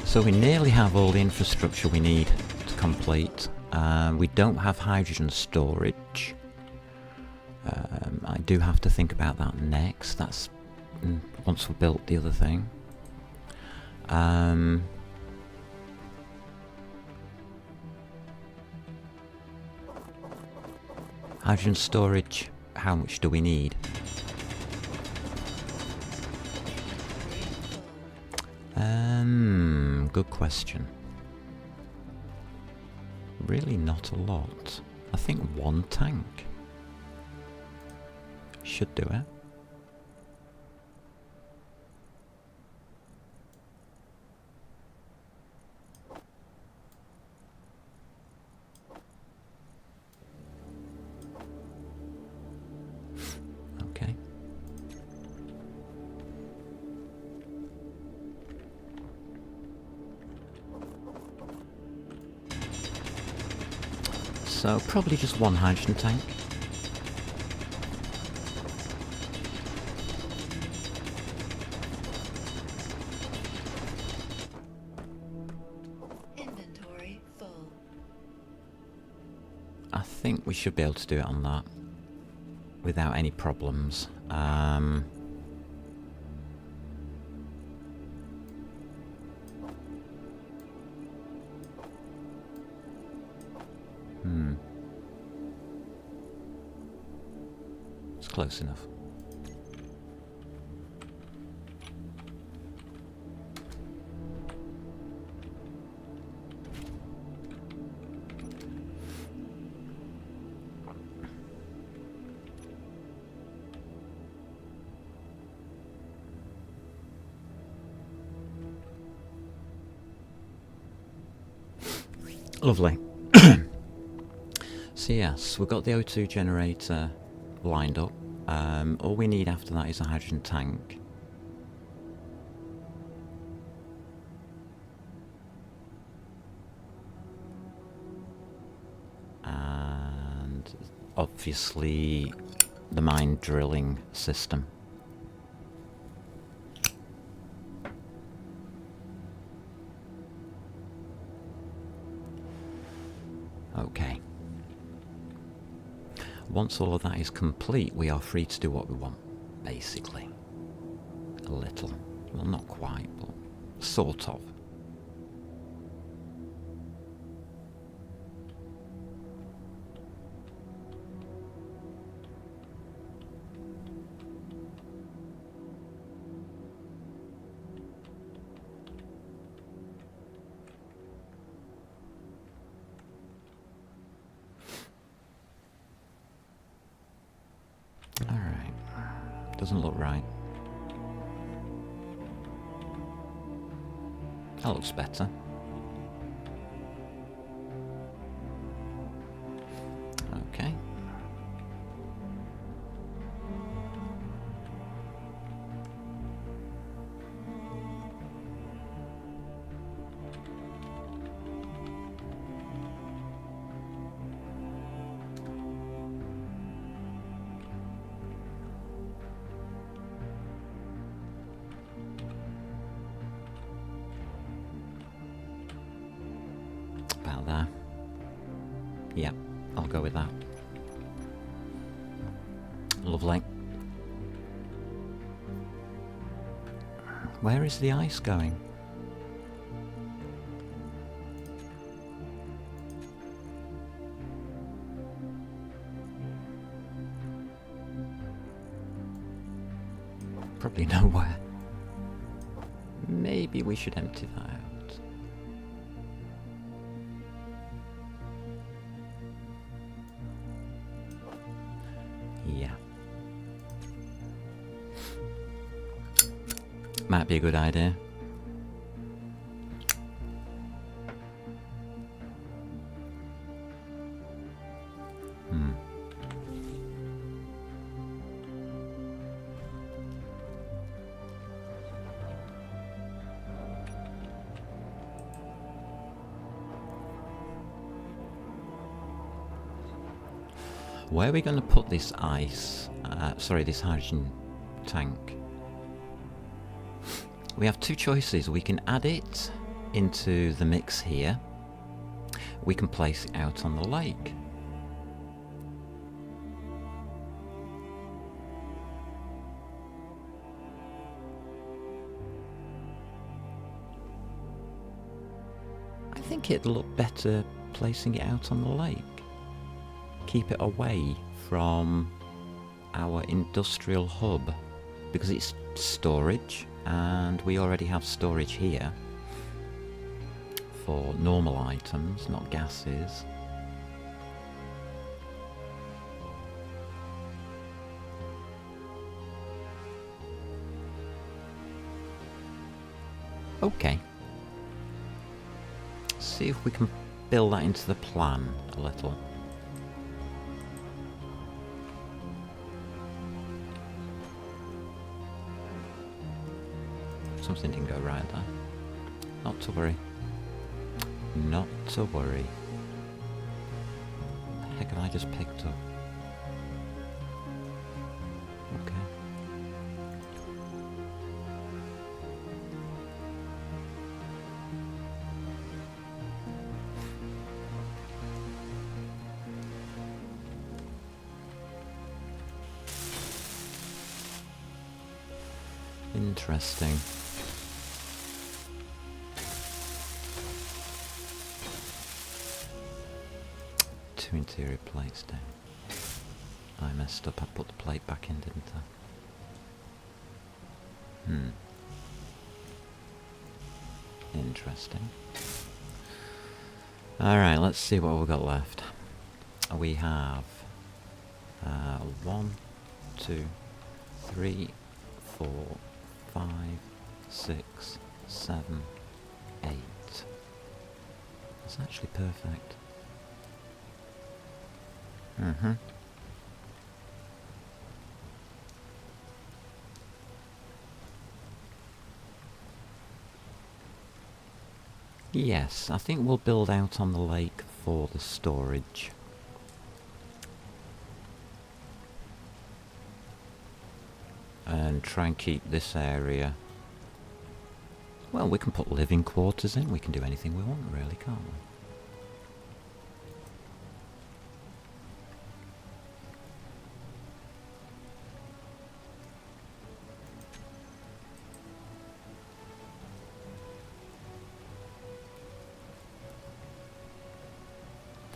So we nearly have all the infrastructure we need to complete. We don't have hydrogen storage. I do have to think about that next. That's once we've built the other thing. Hydrogen storage, how much do we need? Good question. Really not a lot. I think 1 tank should do it. Okay. So probably just 1 hydrogen tank. Inventory full. I think we should be able to do it on that without any problems. It's close enough. Lovely. So yes, we've got the O2 generator lined up. All we need after that is a hydrogen tank. And obviously the mine drilling system. Okay. Once all of that is complete, we are free to do what we want, basically. A little. Well, not quite, but sort of. Alright. Doesn't look right. That looks better. Okay. About there. Yep, I'll go with that. Lovely. Where is the ice going? Probably nowhere. Maybe we should empty that out. Yeah. Might be a good idea. Where are we going to put this ice? This hydrogen tank. We have two choices. We can add it into the mix here. We can place it out on the lake. I think it'd look better placing it out on the lake. Keep it away from our industrial hub because it's storage and we already have storage here for normal items, not gases. Okay. See if we can build that into the plan a little. Something didn't go right there. Not to worry. Not to worry. What the heck have I just picked up? Okay. Interesting. Two interior plates down. I messed up. I put the plate back in, didn't I? Interesting. Alright, let's see what we've got left. We have 1, 2, 3, 4, 5, 6, 7, 8. That's actually perfect. Yes, I think we'll build out on the lake for the storage. And try and keep this area... Well, we can put living quarters in. We can do anything we want, really, can't we?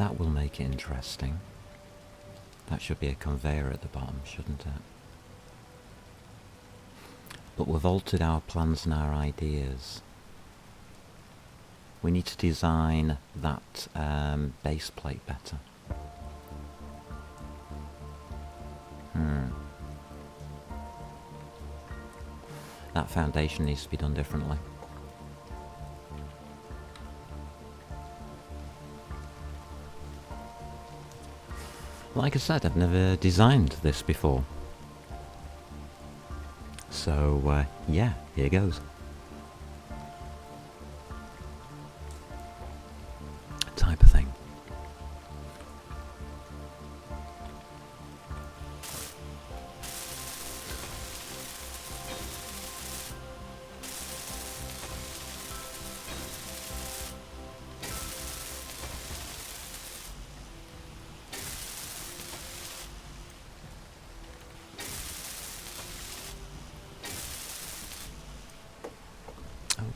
That will make it interesting. That should be a conveyor at the bottom, shouldn't it? But we've altered our plans and our ideas. We need to design that base plate better. That foundation needs to be done differently. Like I said, I've never designed this before. So, yeah, here goes. Type of thing.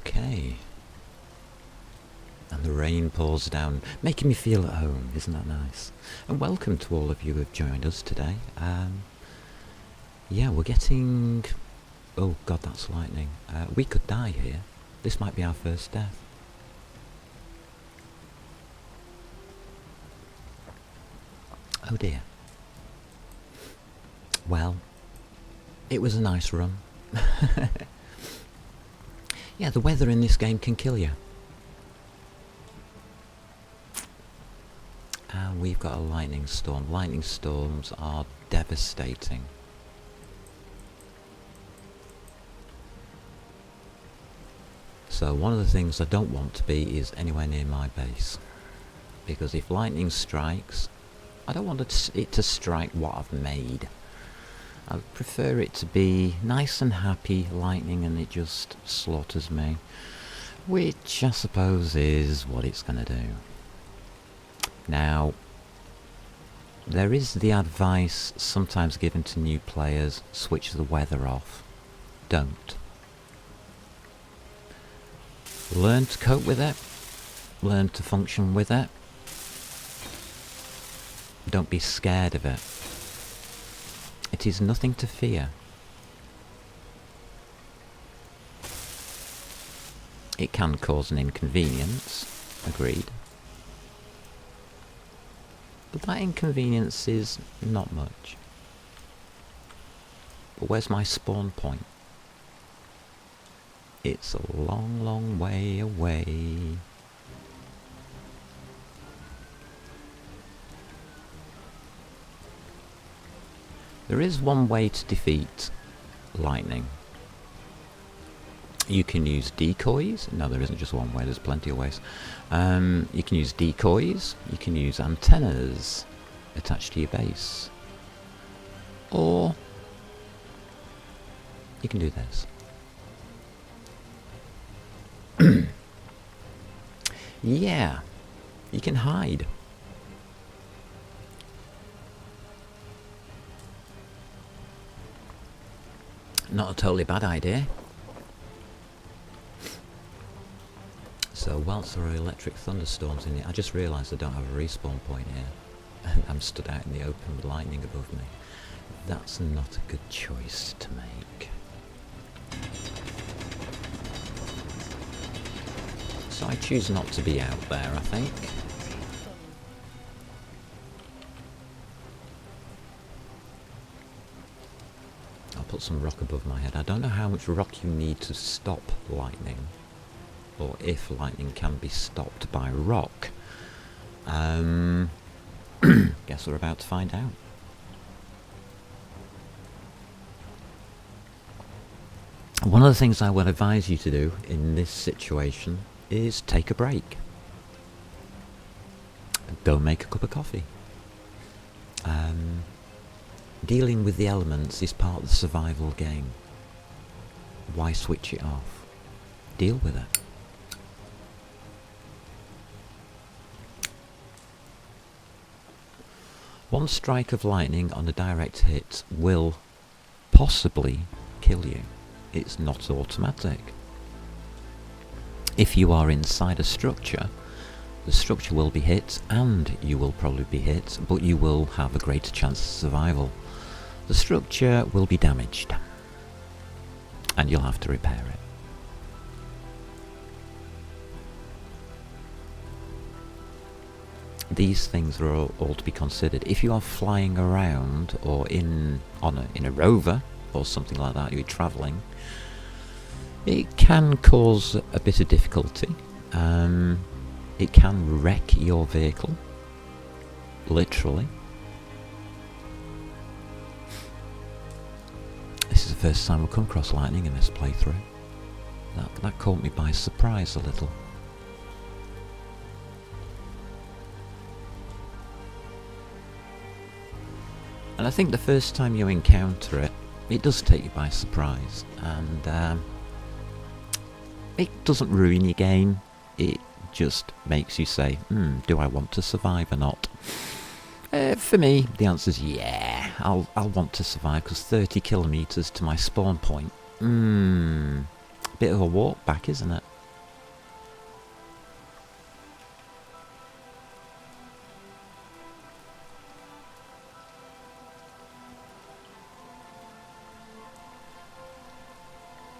Okay. And the rain pours down, making me feel at home. Isn't that nice? And welcome to all of you who have joined us today. Yeah, we're getting... Oh god, that's lightning. We could die here. This might be our first death. Oh dear. Well, it was a nice run. Yeah, the weather in this game can kill you. And we've got a lightning storm. Lightning storms are devastating. So one of the things I don't want to be is anywhere near my base. Because if lightning strikes, I don't want it to strike what I've made. I would prefer it to be nice and happy lightning and it just slaughters me. Which I suppose is what it's going to do. Now, there is the advice sometimes given to new players, switch the weather off. Don't. Learn to cope with it. Learn to function with it. Don't be scared of it. It is nothing to fear. It can cause an inconvenience, agreed. But that inconvenience is not much. But where's my spawn point? It's a long, long way away. There is one way to defeat lightning. You can use decoys. No, there isn't just one way, there's plenty of ways. You can use decoys, you can use antennas attached to your base. Or you can do this. Yeah, you can hide. Not a totally bad idea. So whilst there are electric thunderstorms in it, I just realised I don't have a respawn point here. I'm stood out in the open with lightning above me. That's not a good choice to make. So I choose not to be out there, I think. I'll put some rock above my head. I don't know how much rock you need to stop lightning, or if lightning can be stopped by rock. Guess we're about to find out. One of the things I would advise you to do in this situation is take a break. Go make a cup of coffee. Dealing with the elements is part of the survival game. Why switch it off? Deal with it. One strike of lightning on a direct hit will possibly kill you. It's not automatic. If you are inside a structure, The structure will be hit, and you will probably be hit, but you will have a greater chance of survival. The structure will be damaged, and you'll have to repair it. These things are all to be considered. If you are flying around or in a rover or something like that, you're travelling, it can cause a bit of difficulty. It can wreck your vehicle, literally. This is the first time we've come across lightning in this playthrough. That caught me by surprise a little. And I think the first time you encounter it, it does take you by surprise, and it doesn't ruin your game. It just makes you say, do I want to survive or not? For me, the answer is yeah, I'll want to survive, because 30 kilometres to my spawn point, bit of a walk back, isn't it?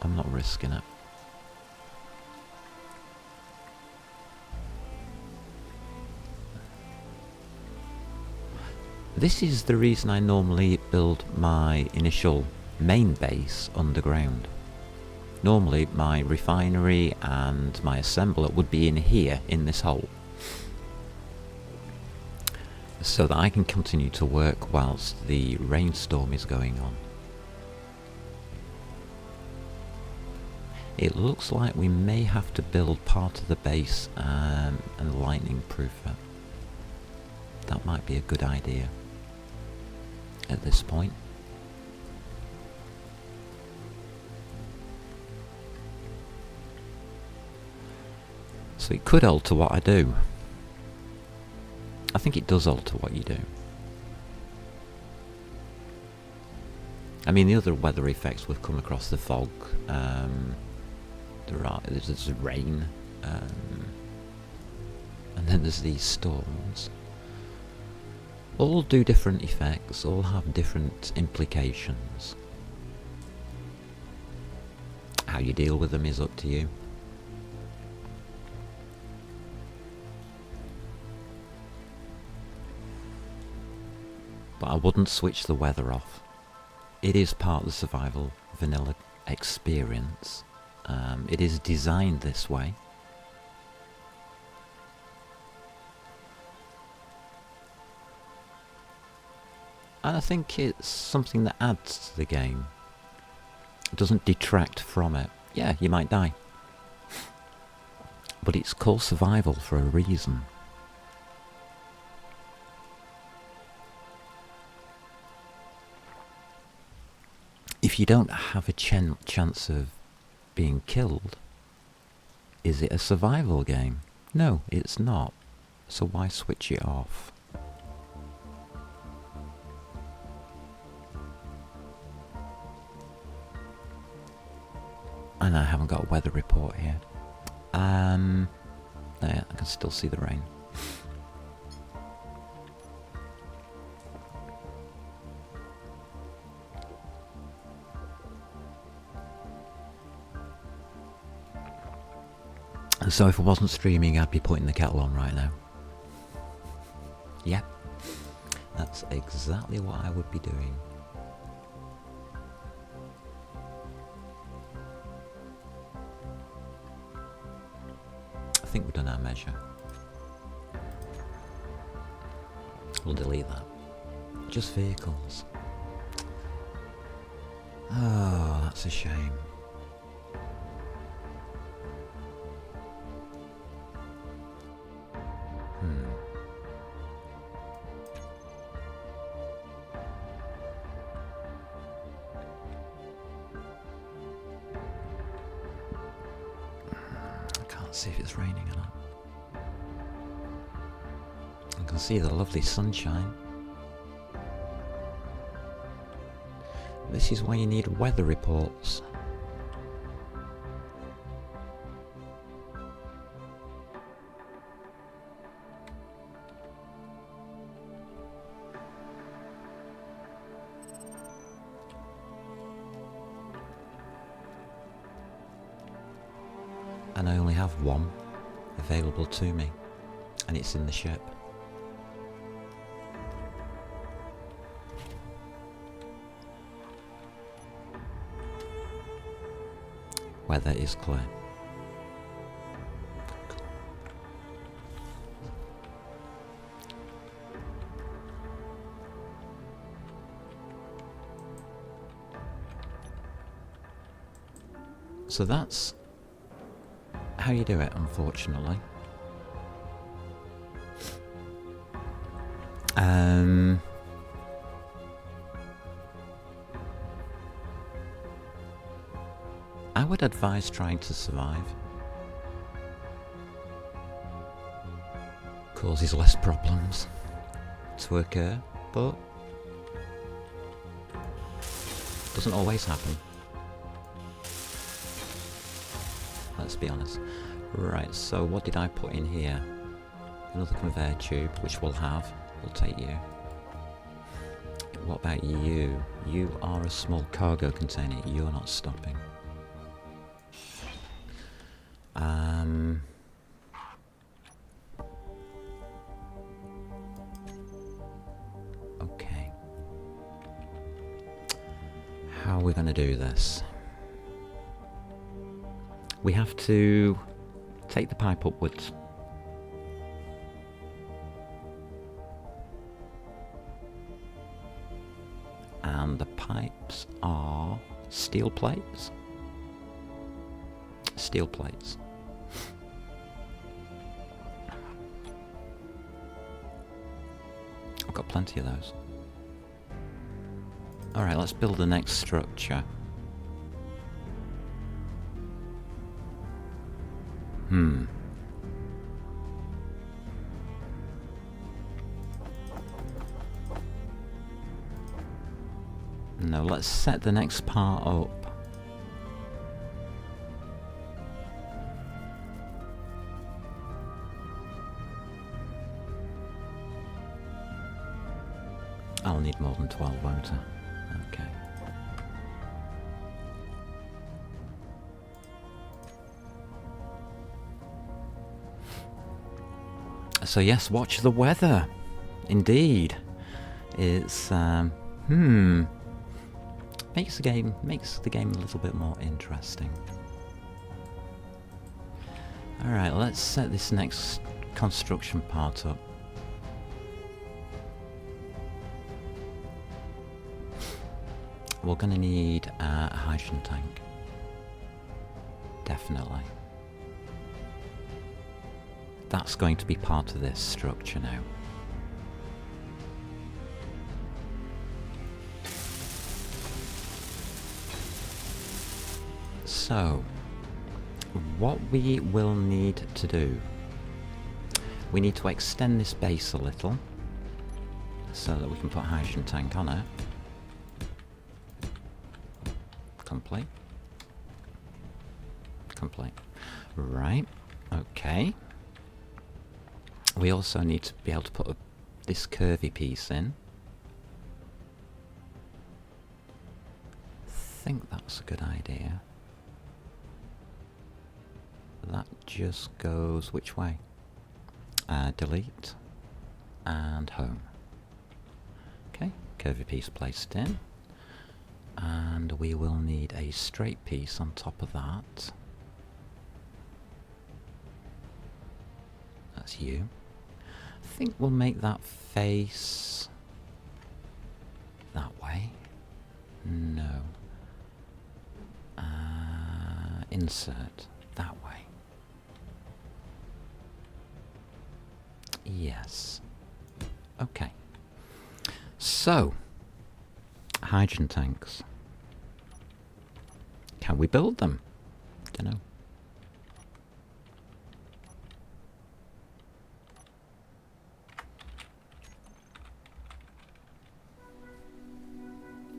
I'm not risking it. This is the reason I normally build my initial main base underground. Normally my refinery and my assembler would be in here, in this hole, so that I can continue to work whilst the rainstorm is going on. It looks like we may have to build part of the base and lightning proof it. That might be a good idea at this point. So it could alter what I do. I think it does alter what you do. I mean, the other weather effects we've come across, the fog, there's rain, and then there's these storms. All do different effects, all have different implications. How you deal with them is up to you. But I wouldn't switch the weather off. It is part of the survival vanilla experience. It is designed this way. And I think it's something that adds to the game. It doesn't detract from it. Yeah, you might die. But it's called survival for a reason. If you don't have a chance of being killed, is it a survival game? No, it's not. So why switch it off? And I haven't got a weather report here. Yeah, I can still see the rain. And so if I wasn't streaming, I'd be putting the kettle on right now. Yep, that's exactly what I would be doing. I think we've done our measure. We'll delete that. Just vehicles. Oh, that's a shame. See if it's raining or not. I can see the lovely sunshine. This is why you need weather reports. And I only have one available to me, and it's in the ship. Weather is clear. So that's how you do it, unfortunately. I would advise trying to survive. Causes less problems to occur, but doesn't always happen. Let's be honest. Right, so what did I put in here? Another conveyor tube, which we'll have. We'll take you. What about you? You are a small cargo container. You're not stopping. Okay. How are we going to do this? We have to take the pipe upwards. And the pipes are steel plates. Steel plates. I've got plenty of those. Alright, let's build the next structure. No, let's set the next part up. I'll need more than 12, won't I? Okay. So yes, watch the weather. Indeed. It's makes the game a little bit more interesting. Alright, let's set this next construction part up. We're gonna need a hydrogen tank. Definitely. That's going to be part of this structure now. So, what we will need to do, we need to extend this base a little so that we can put a hydrogen tank on it. Complete. Complete. Right, okay. We also need to be able to put this curvy piece in. I think that's a good idea. That just goes which way? Delete and home. Okay, curvy piece placed in. And we will need a straight piece on top of that. That's you. I think we'll make that face that way. No. Insert that way. Yes. Okay. So, hydrogen tanks. Can we build them? Don't know.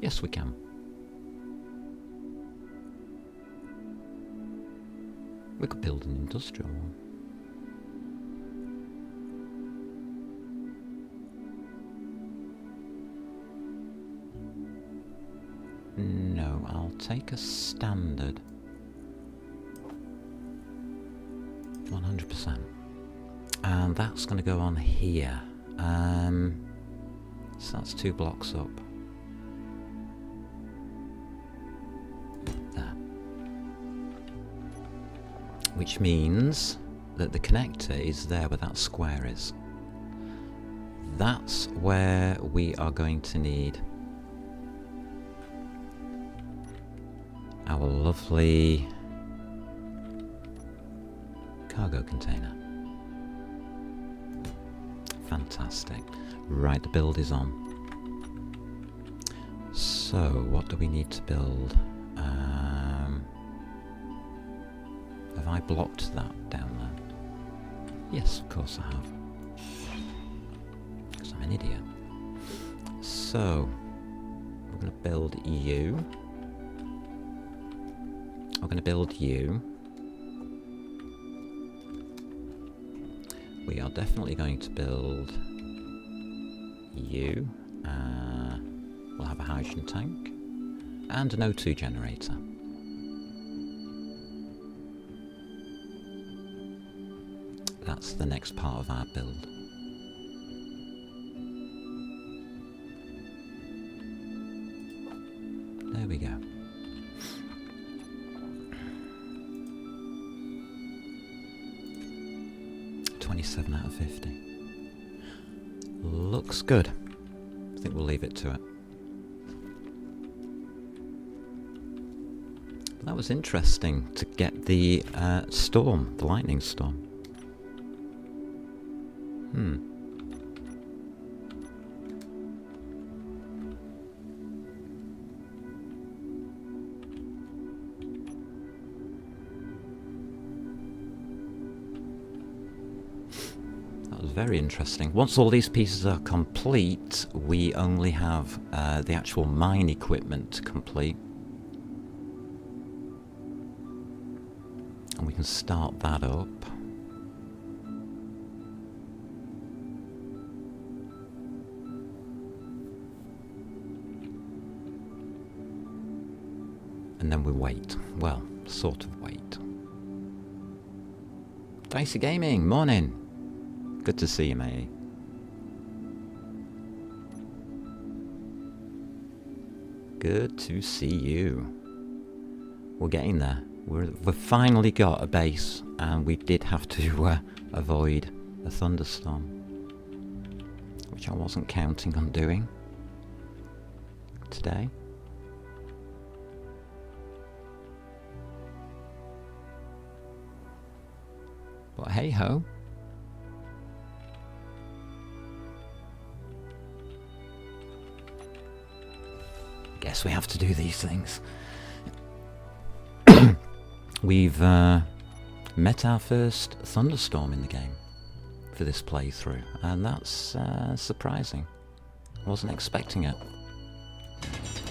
Yes, we can. We could build an industrial one. No, I'll take a standard. 100%. And that's going to go on here. So that's 2 blocks up. There. Which means that the connector is there where that square is. That's where we are going to need our lovely cargo container. Fantastic. Right, the build is on. So, what do we need to build? Have I blocked that down there? Yes, of course I have. Because I'm an idiot. So, we're going to build you. We're going to build you. We are definitely going to build you. We'll have a hydrogen tank and an O2 generator. That's the next part of our build. There we go. .27 out of 50. Looks good. I think we'll leave it to it. That was interesting to get the storm, the lightning storm. That was very interesting. Once all these pieces are complete, we only have the actual mine equipment to complete. And we can start that up. And then we wait. Well, sort of wait. Dicey Gaming, morning. Good to see you, mate. Good to see you. We're getting there. We've finally got a base, and we did have to avoid a thunderstorm, which I wasn't counting on doing today. But hey ho. Guess we have to do these things. We've met our first thunderstorm in the game for this playthrough, and that's surprising. I wasn't expecting it.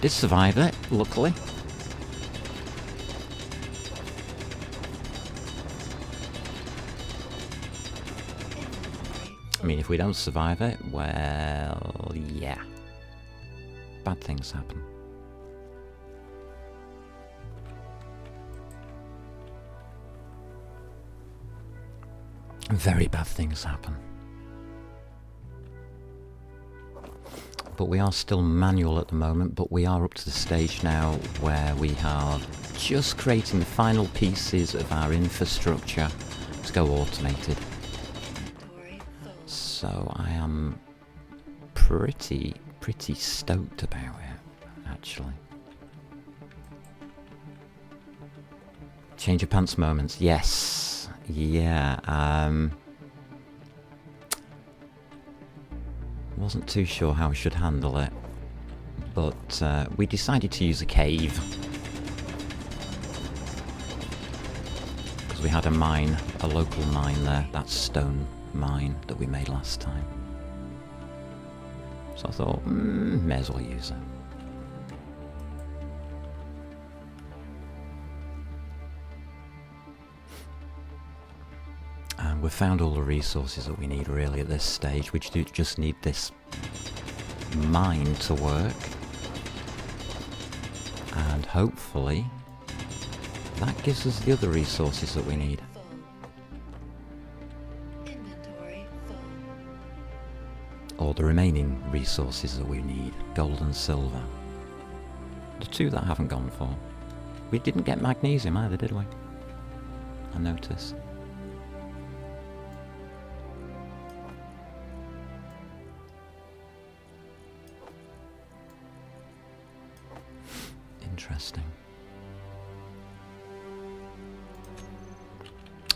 Did survive it, luckily. I mean, if we don't survive it, well, yeah. Bad things happen. Very bad things happen. But we are still manual at the moment, but we are up to the stage now where we are just creating the final pieces of our infrastructure to go automated. So I am pretty stoked about it, actually. Change of pants moments, yes. Yeah, wasn't too sure how I should handle it, but we decided to use a cave because we had a mine, a local mine there, that stone mine that we made last time. So I thought, may as well use it. And we've found all the resources that we need really at this stage. We just need this mine to work. And hopefully that gives us the other resources that we need. or the remaining resources that we need, gold and silver. The two that I haven't gone for. We didn't get magnesium either, did we? I notice. Interesting.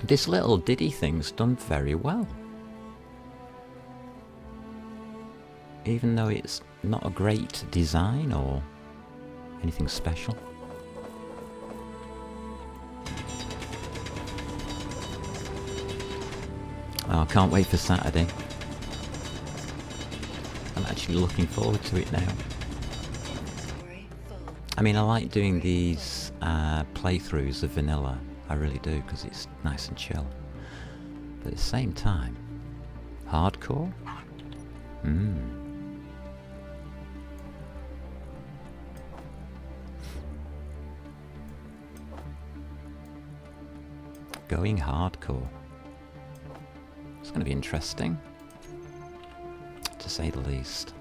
This little Diddy thing's done very well. Even though it's not a great design or anything special. Oh, I can't wait for Saturday. I'm actually looking forward to it now. Inventory full. I mean, I like doing these playthroughs of vanilla. I really do, because it's nice and chill. But at the same time, hardcore? Going hardcore. It's going to be interesting, to say the least.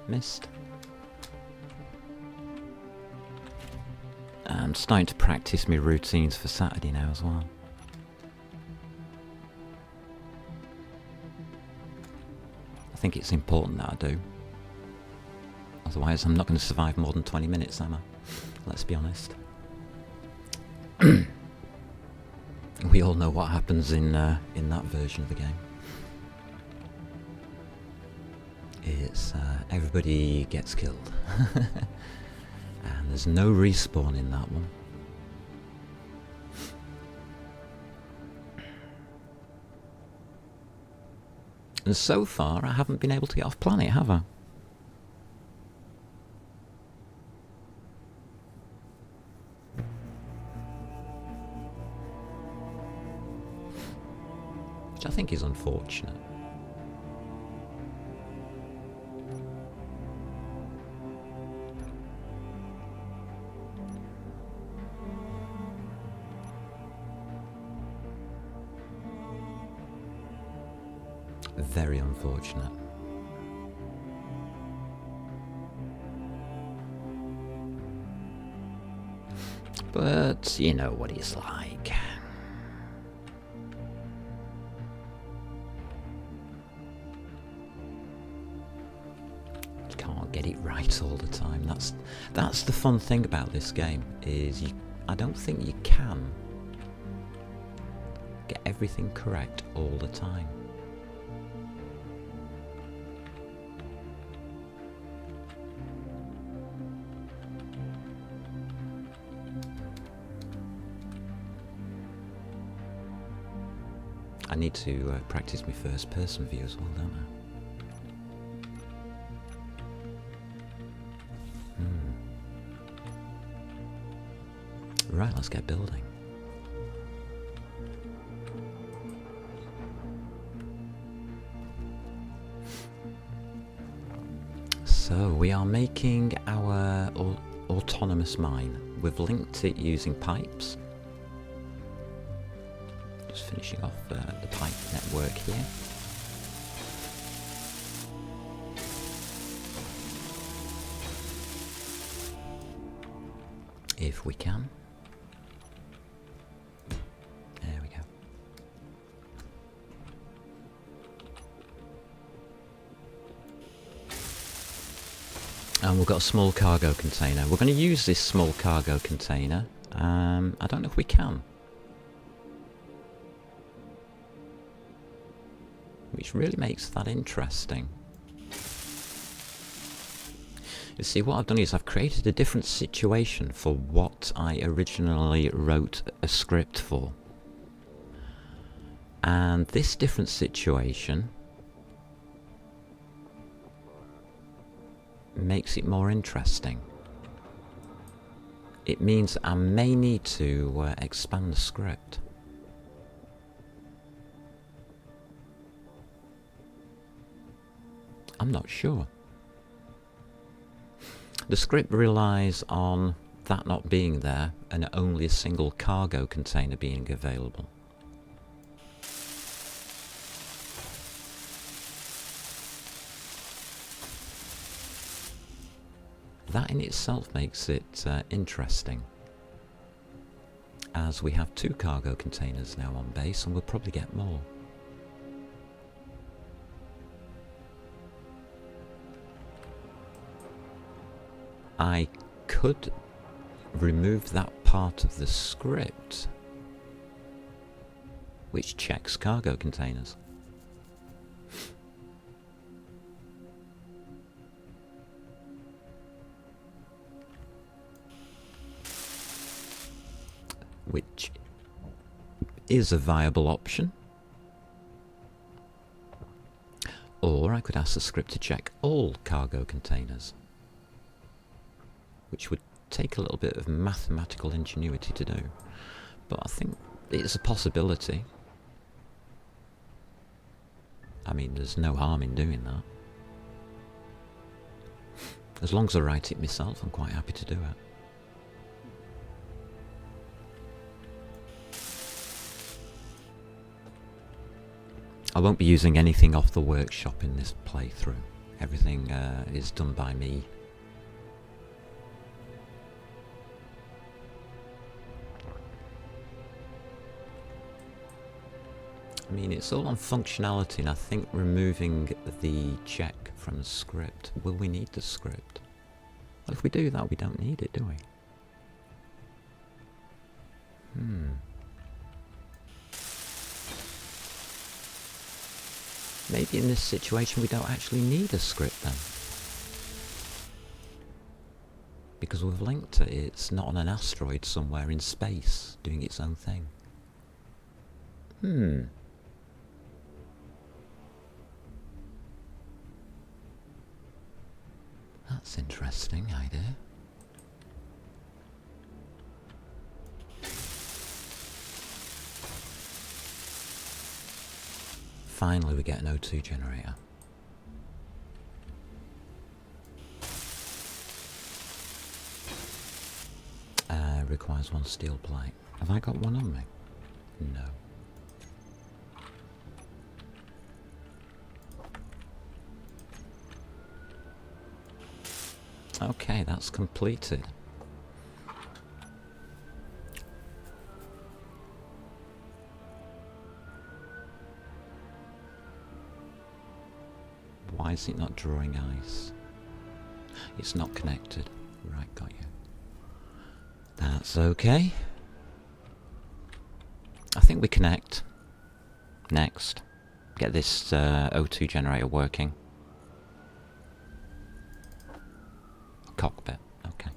Missed. I'm starting to practice my routines for Saturday now as well. I think it's important that I do. Otherwise I'm not going to survive more than 20 minutes, am I? Let's be honest. We all know what happens in that version of the game. It's everybody gets killed. And there's no respawn in that one. And so far I haven't been able to get off planet, have I? Which I think is unfortunate. Very unfortunate. But you know what it's like. You can't get it right all the time. That's the fun thing about this game, is I don't think you can get everything correct all the time. I need to practice my first person view as well, don't I? Right, let's get building. So we are making our autonomous mine. We've linked it using pipes. Just finishing off the pipe network here. If we can. There we go. And we've got a small cargo container. We're going to use this small cargo container. I don't know if we can. Which really makes that interesting. You see, what I've done is I've created a different situation for what I originally wrote a script for. And this different situation makes it more interesting. It means I may need to expand the script. I'm not sure. The script relies on that not being there and only a single cargo container being available. that in itself makes it interesting, as we have 2 cargo containers now on base, and we'll probably get more. I could remove that part of the script which checks cargo containers. Which is a viable option. Or I could ask the script to check all cargo containers, which would take a little bit of mathematical ingenuity to do. But I think it's a possibility. I mean, there's no harm in doing that. As long as I write it myself, I'm quite happy to do it. I won't be using anything off the workshop in this playthrough. Everything is done by me. I mean, it's all on functionality, and I think removing the check from the script, will we need the script? Well, if we do that, we don't need it, do we? Maybe in this situation we don't actually need a script then. Because we've linked it, it's not on an asteroid somewhere in space, doing its own thing. That's interesting idea. Finally we get an O2 generator. Requires 1 steel plate. Have I got one on me? No. Okay, that's completed. Why is it not drawing ice? It's not connected. Right, got you. That's okay. I think we connect. Next. Get this O2 generator working. Cockpit, okay.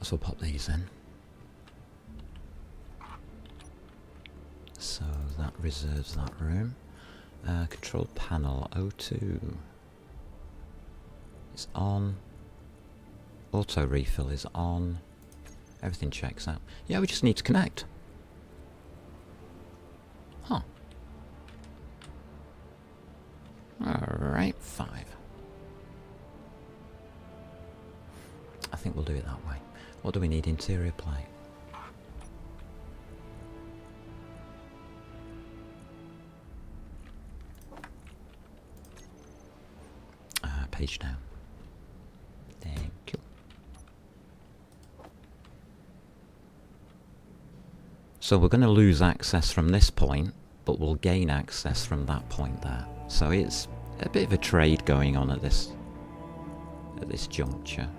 So we'll pop these in. So that reserves that room. Control panel O2 is on. Auto refill is on. Everything checks out. Yeah, we just need to connect. Huh. Alright, 5. I think we'll do it that way. What do we need? Interior plate. Page down. Thank you. So we're going to lose access from this point, but we'll gain access from that point there. So it's a bit of a trade going on at this juncture,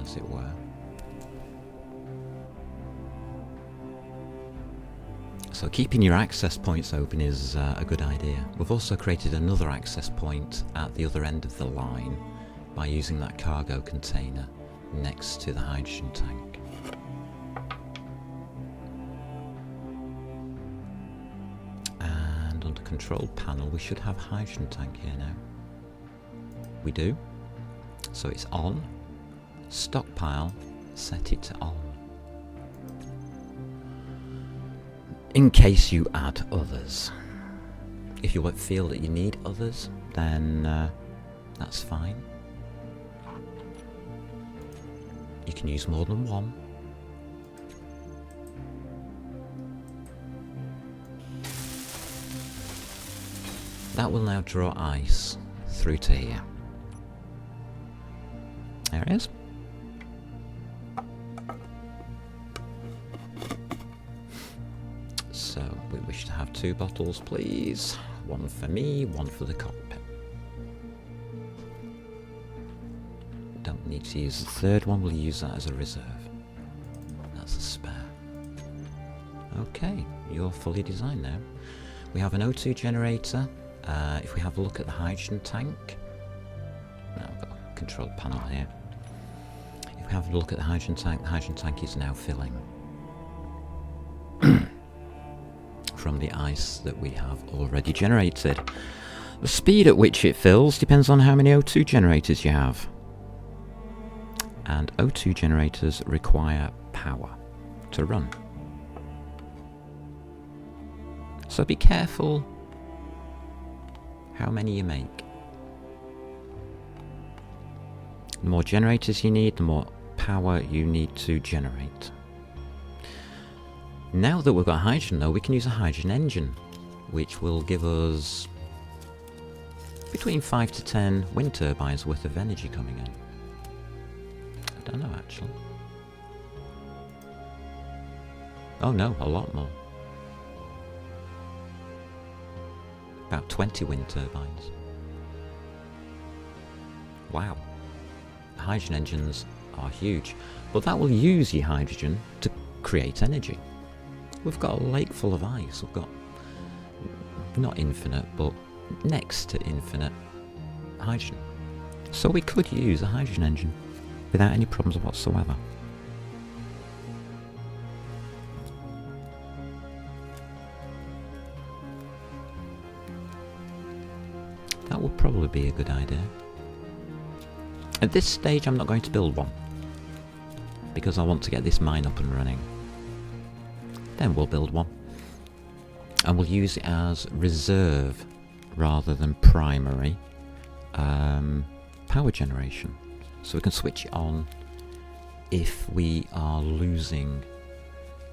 as it were. So keeping your access points open is a good idea. We've also created another access point at the other end of the line by using that cargo container next to the hydrogen tank. And under control panel we should have hydrogen tank here now. We do. So it's on. Stockpile, set it to on. In case you add others. If you feel that you need others, then that's fine. You can use more than one. That will now draw ice through to here. There it is. So we wish to have 2 bottles, please. One for me, one for the cockpit. Don't need to use the 3rd one, we'll use that as a reserve. That's a spare. Okay, you're fully designed now. We have an O2 generator. If we have a look at the hydrogen tank, now I've got a control panel here. If we have a look at the hydrogen tank is now filling from the ice that we have already generated. The speed at which it fills depends on how many O2 generators you have. And O2 generators require power to run. So be careful how many you make. The more generators you need, the more power you need to generate. Now that we've got hydrogen though, we can use a hydrogen engine, which will give us between 5 to 10 wind turbines worth of energy coming in. I don't know actually. Oh no, a lot more. About 20 wind turbines. Wow. Hydrogen engines are huge, but that will use your hydrogen to create energy. We've got a lake full of ice. We've got not infinite, but next to infinite hydrogen. So we could use a hydrogen engine without any problems whatsoever. That would probably be a good idea. At this stage I'm not going to build one, because I want to get this mine up and running. Then we'll build one. And we'll use it as reserve rather than primary power generation. So we can switch it on if we are losing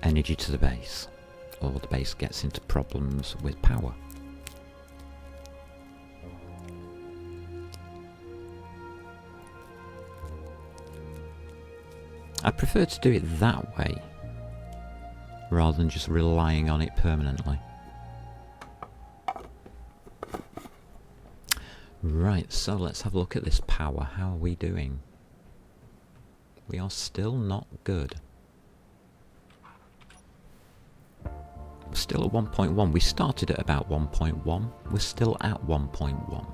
energy to the base, or the base gets into problems with power. I prefer to do it that way rather than just relying on it permanently. Right, so let's have a look at this power. How are we doing? We are still not good. We're still at 1.1. We started at about 1.1. We're still at 1.1.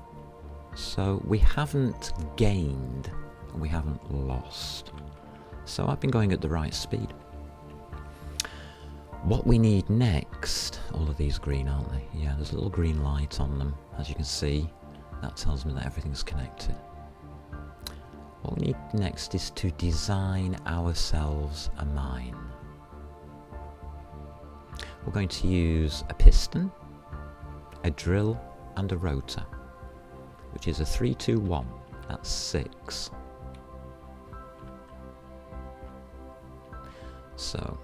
So we haven't gained and we haven't lost. So I've been going at the right speed. What we need next, all of these green, aren't they? Yeah, there's a little green light on them, as you can see. That tells me that everything's connected. What we need next is to design ourselves a mine. We're going to use a piston, a drill and a rotor, which is a 3-2-1. That's 6. So,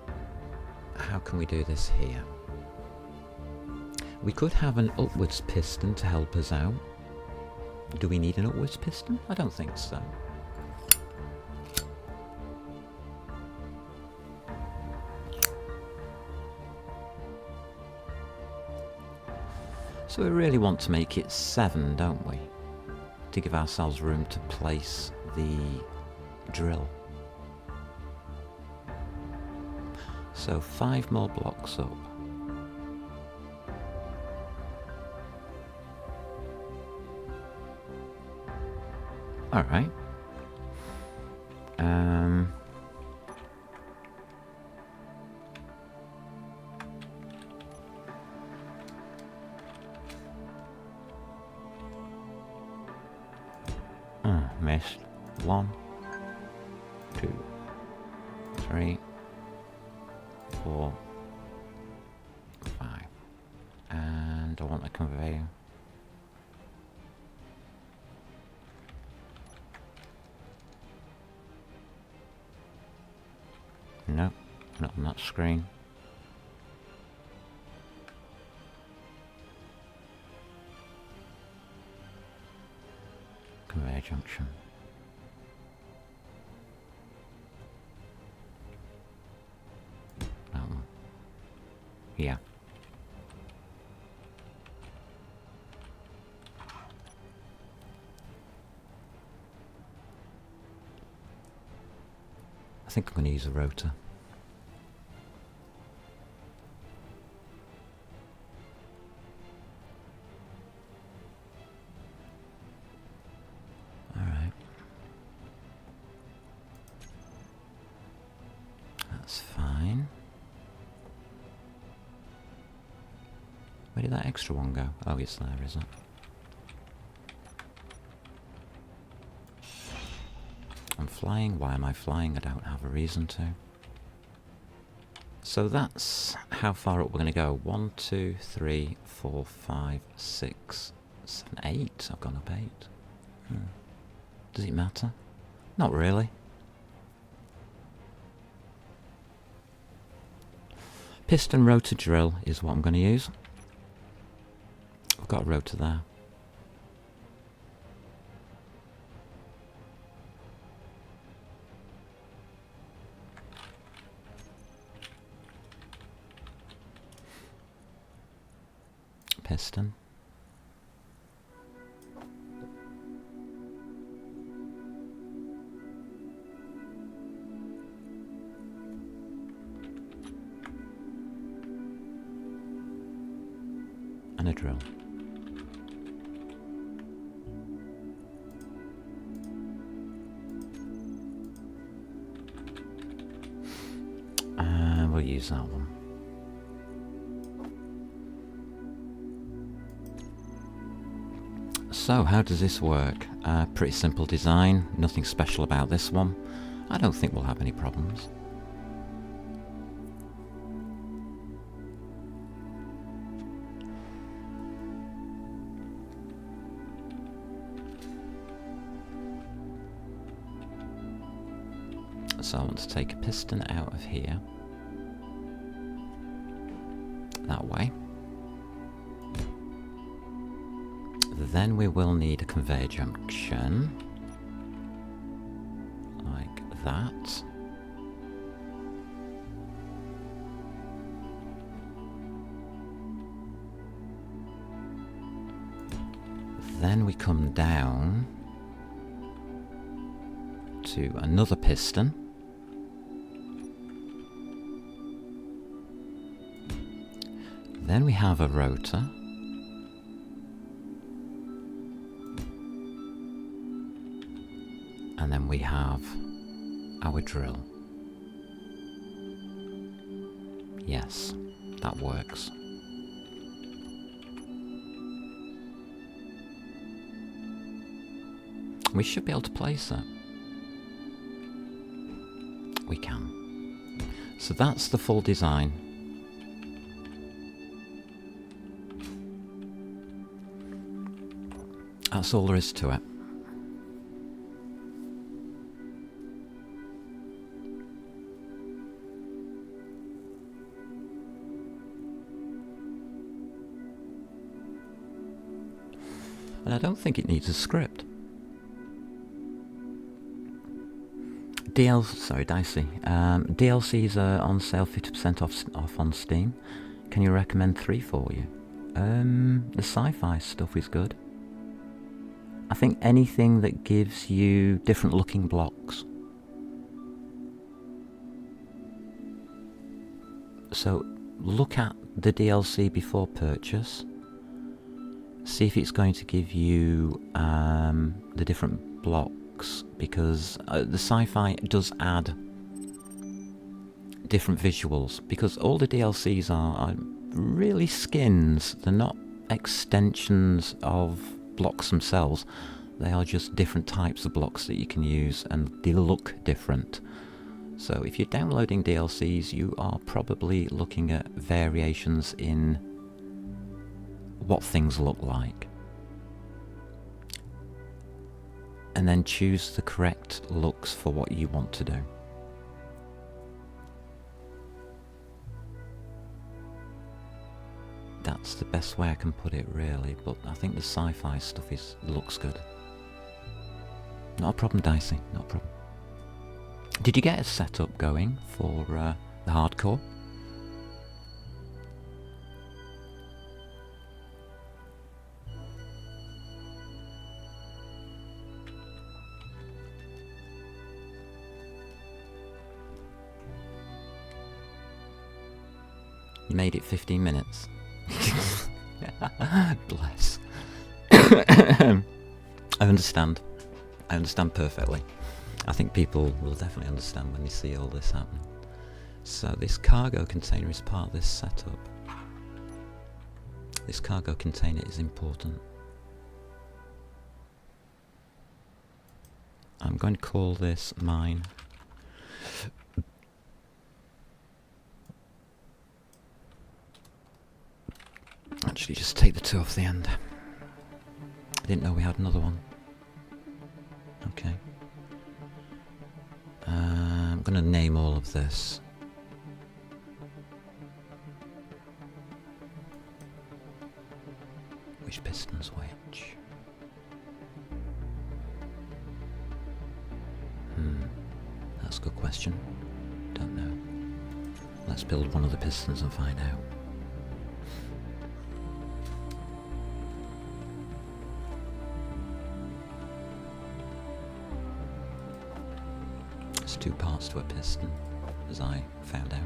how can we do this here? We could have an upwards piston to help us out. Do we need an upwards piston? I don't think so. So we really want to make it 7, don't we? To give ourselves room to place the drill. So 5 more blocks up. Alright. Missed. 1, 2, 3, 4, 5. And I want a conveyor. No, not on that screen. conveyor junction. That one. Yeah. I think I'm going to use a rotor. Alright. That's fine. Where did that extra one go? Oh, it's there, is it? I'm flying. Why am I flying? I don't have a reason to. So that's how far up we're going to go. 1, 2, 3, 4, 5, 6, 7, 8. I've gone up 8. Does it matter? Not really. Piston rotor drill is what I'm going to use. I've got a rotor there. Piston. And a drill. We'll use that one. So, how does this work? Pretty simple design, nothing special about this one. I don't think we'll have any problems. So I want to take a piston out of here. That way. Then we will need a conveyor junction. Like that. Then we come down to another piston. Then we have a rotor. And then we have our drill. Yes, that works. We should be able to place it. We can. So that's the full design. That's all there is to it. And I don't think it needs a script. Dicey. DLCs are on sale 50% off on Steam. Can you recommend 3 for you? The sci-fi stuff is good. I think anything that gives you different looking blocks. So look at the DLC before purchase. See if it's going to give you the different blocks, because the sci-fi does add different visuals, because all the DLCs are really skins. They're not extensions of blocks themselves. They are just different types of blocks that you can use, and they look different. So if you're downloading DLCs, you are probably looking at variations in what things look like. And then choose the correct looks for what you want to do. That's the best way I can put it, really, but I think the sci-fi stuff looks good. Not a problem, Dicey. Not a problem. Did you get a setup going for the hardcore? You made it 15 minutes. Bless. I understand. I understand perfectly. I think people will definitely understand when they see all this happen. So this cargo container is part of this setup. This cargo container is important. I'm going to call this mine. Actually, just take the 2 off the end. I didn't know we had another one. Okay. I'm going to name all of this. Which piston's which? That's a good question. Don't know. Let's build one of the pistons and find out. There's 2 parts to a piston, as I found out.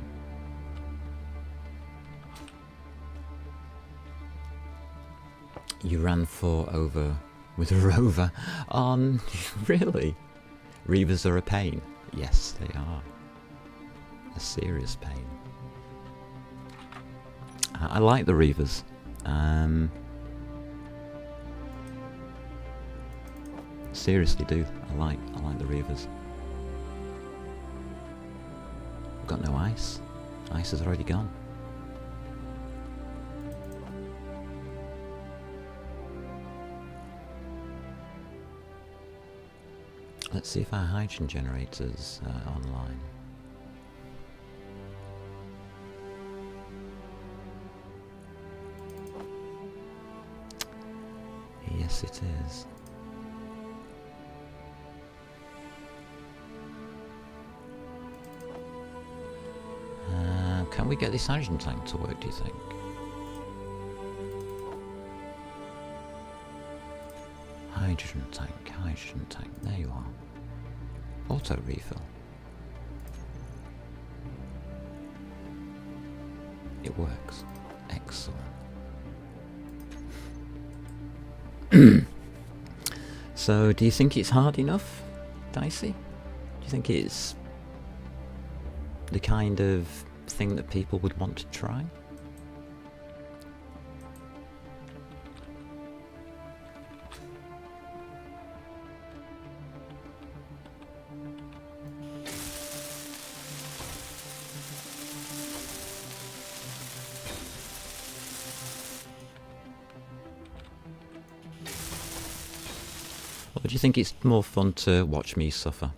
You ran 4 over with a rover. Really? Reavers are a pain. Yes, they are. A serious pain. I like the Reavers. Seriously do. I like the Reavers. Got no ice. Ice is already gone. Let's see if our hydrogen generator's online. Yes, it is. Can we get this hydrogen tank to work, do you think? Hydrogen tank, there you are. Auto refill. It works. Excellent. So, do you think it's hard enough, Dicey? Do you think it's the kind of thing that people would want to try? Or do you think it's more fun to watch me suffer?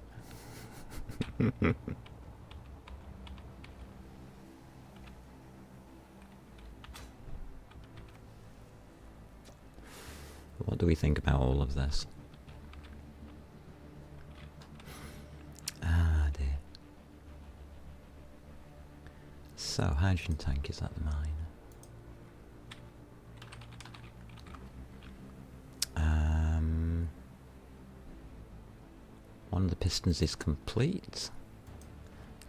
What do we think about all of this? Ah dear. So, hydrogen tank is at the mine. One of the pistons is complete.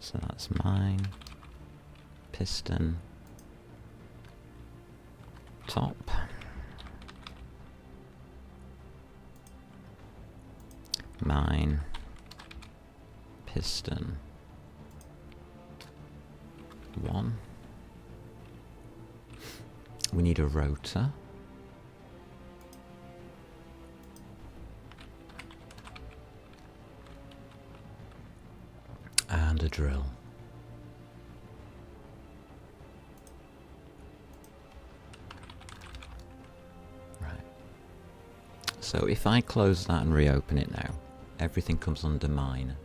So that's mine. Piston. Top. Mine. Piston. 1. We need a rotor. And a drill. Right. So if I close that and reopen it now, everything comes under mine.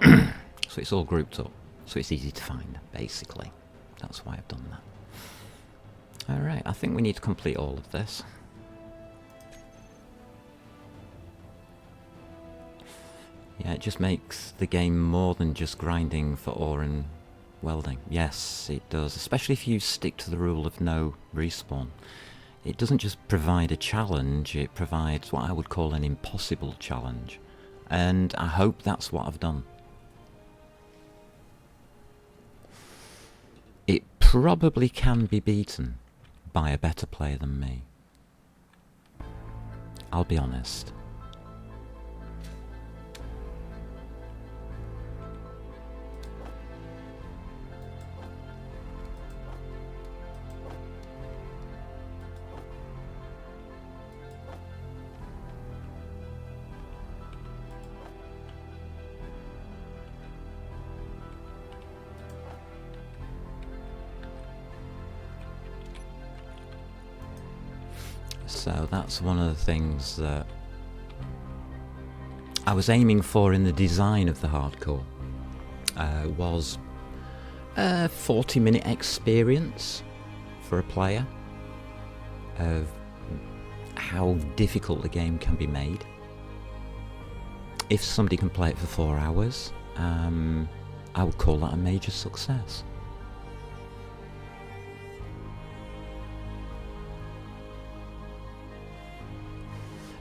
So it's all grouped up, so it's easy to find, basically. That's why I've done that. Alright, I think we need to complete all of this. Yeah, it just makes the game more than just grinding for ore and welding. Yes, it does, especially if you stick to the rule of no respawn. It doesn't just provide a challenge, it provides what I would call an impossible challenge. And I hope that's what I've done. It probably can be beaten by a better player than me. I'll be honest. So that's one of the things that I was aiming for in the design of the hardcore, was a 40-minute experience for a player of how difficult the game can be made. If somebody can play it for 4 hours, I would call that a major success.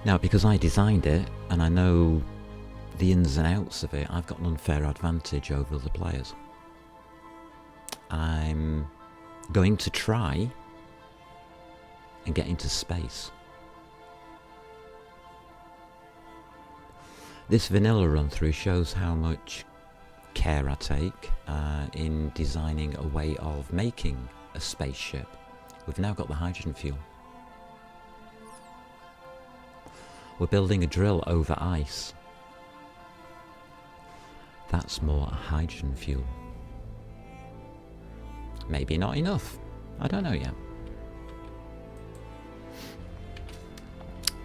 Now, because I designed it, and I know the ins and outs of it, I've got an unfair advantage over other players. I'm going to try and get into space. This vanilla run-through shows how much care I take in designing a way of making a spaceship. We've now got the hydrogen fuel. We're building a drill over ice. That's more hydrogen fuel. Maybe not enough. I don't know yet.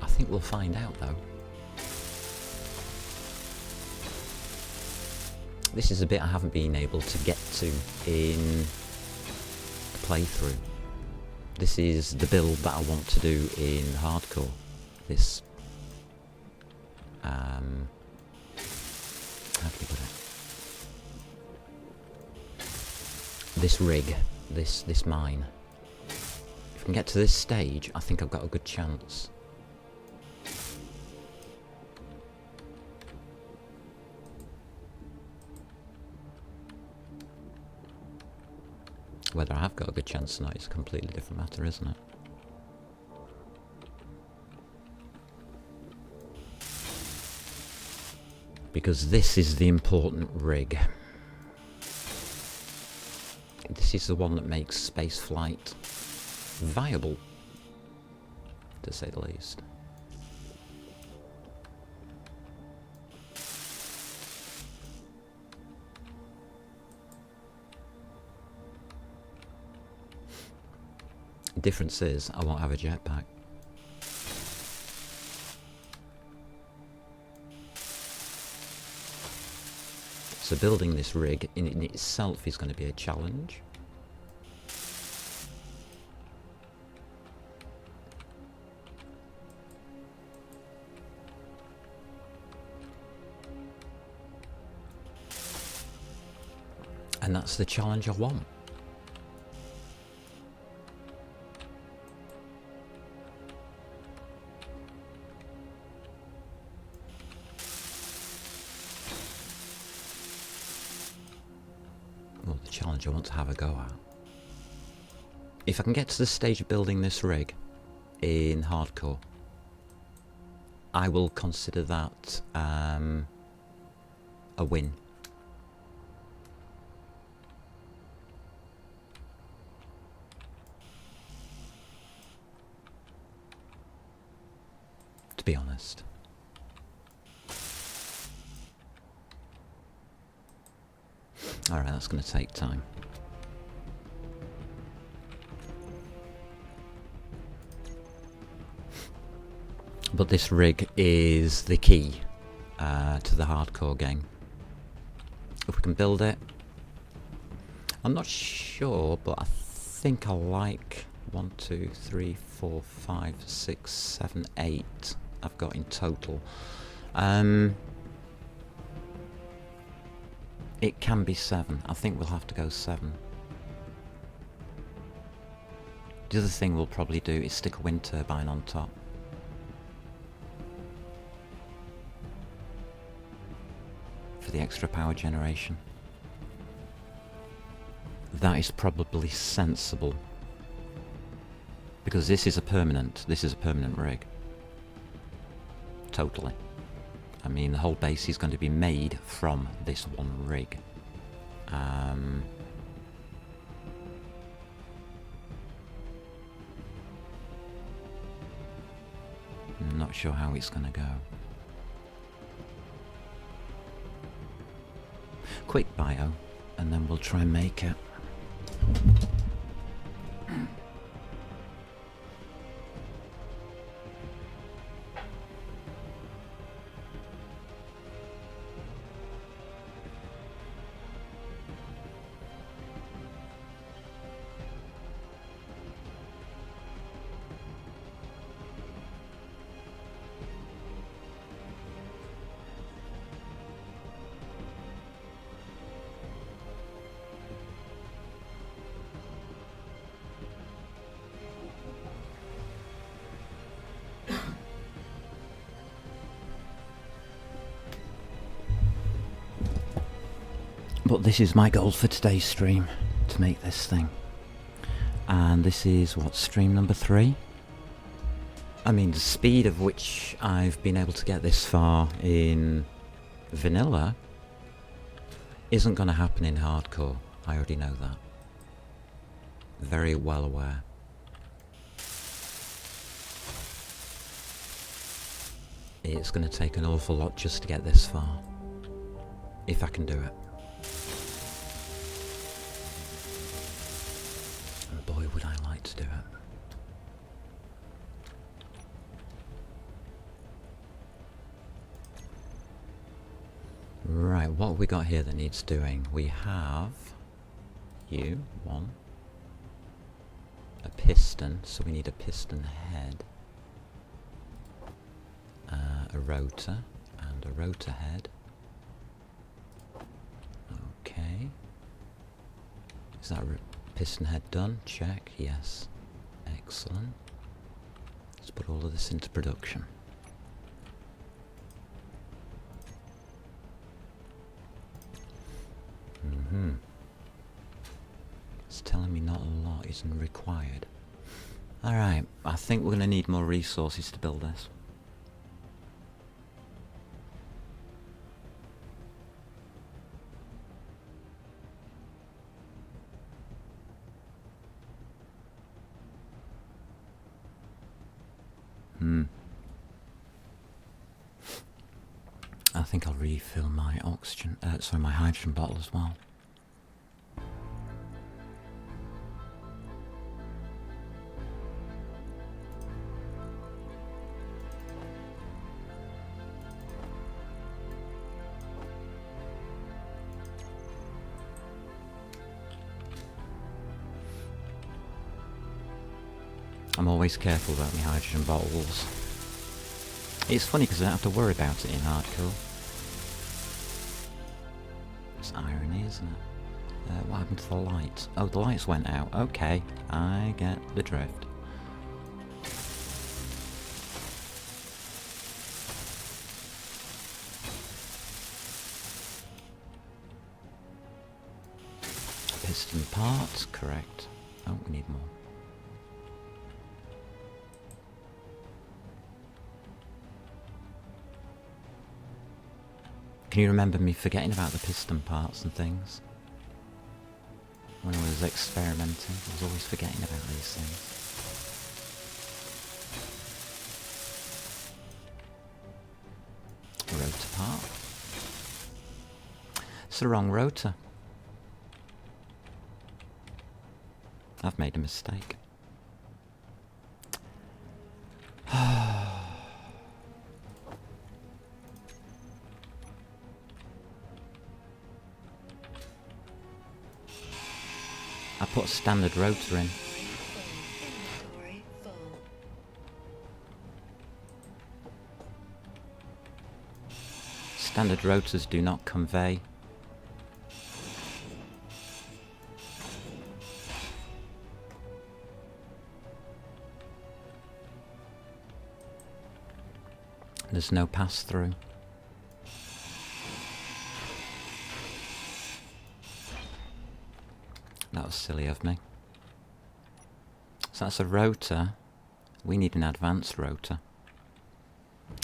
I think we'll find out though. This is a bit I haven't been able to get to in the playthrough. This is the build that I want to do in hardcore. This how can you put it? This rig, this mine. If I can get to this stage, I think I've got a good chance. Whether I have got a good chance or not is a completely different matter, isn't it? Because this is the important rig. This is the one that makes space flight viable, to say the least. The difference is I won't have a jetpack. So building this rig in itself is going to be a challenge. And that's the challenge I want. Well, the challenge I want to have a go at. If I can get to the stage of building this rig in hardcore, I will consider that a win. To be honest. Alright, that's going to take time. But this rig is the key to the hardcore game. If we can build it, I'm not sure, but I think I like 1, 2, 3, 4, 5, 6, 7, 8 I've got in total. It can be 7. I think we'll have to go 7. The other thing we'll probably do is stick a wind turbine on top. For the extra power generation. That is probably sensible. Because this is a permanent rig. Totally. I mean, the whole base is going to be made from this one rig. I'm not sure how it's going to go. Quick bio, and then we'll try and make it. But this is my goal for today's stream, to make this thing. And this is, what, stream number 3? I mean, the speed of which I've been able to get this far in vanilla isn't going to happen in hardcore. I already know that. Very well aware. It's going to take an awful lot just to get this far. If I can do it. And boy, would I like to do it. Right, what have we got here that needs doing? We have one, a piston, so we need a piston head, a rotor, and a rotor head. Okay. Is that piston head done? Check, yes. Excellent. Let's put all of this into production. It's telling me not a lot isn't required. Alright, I think we're going to need more resources to build this. I think I'll refill my oxygen, my hydrogen bottle as well. I'm always careful about my hydrogen bottles. It's funny because I don't have to worry about it in hardcore. It's irony, isn't it? What happened to the lights? Oh, the lights went out. Okay, I get the drift. Piston parts, correct. Oh, we need more. Can you remember me forgetting about the piston parts and things? When I was experimenting, I was always forgetting about these things. Rotor part. It's the wrong rotor. I've made a mistake. I put a standard rotor in. Inventory full. Standard rotors do not convey. There's no pass-through. That was silly of me. So that's a rotor. We need an advanced rotor.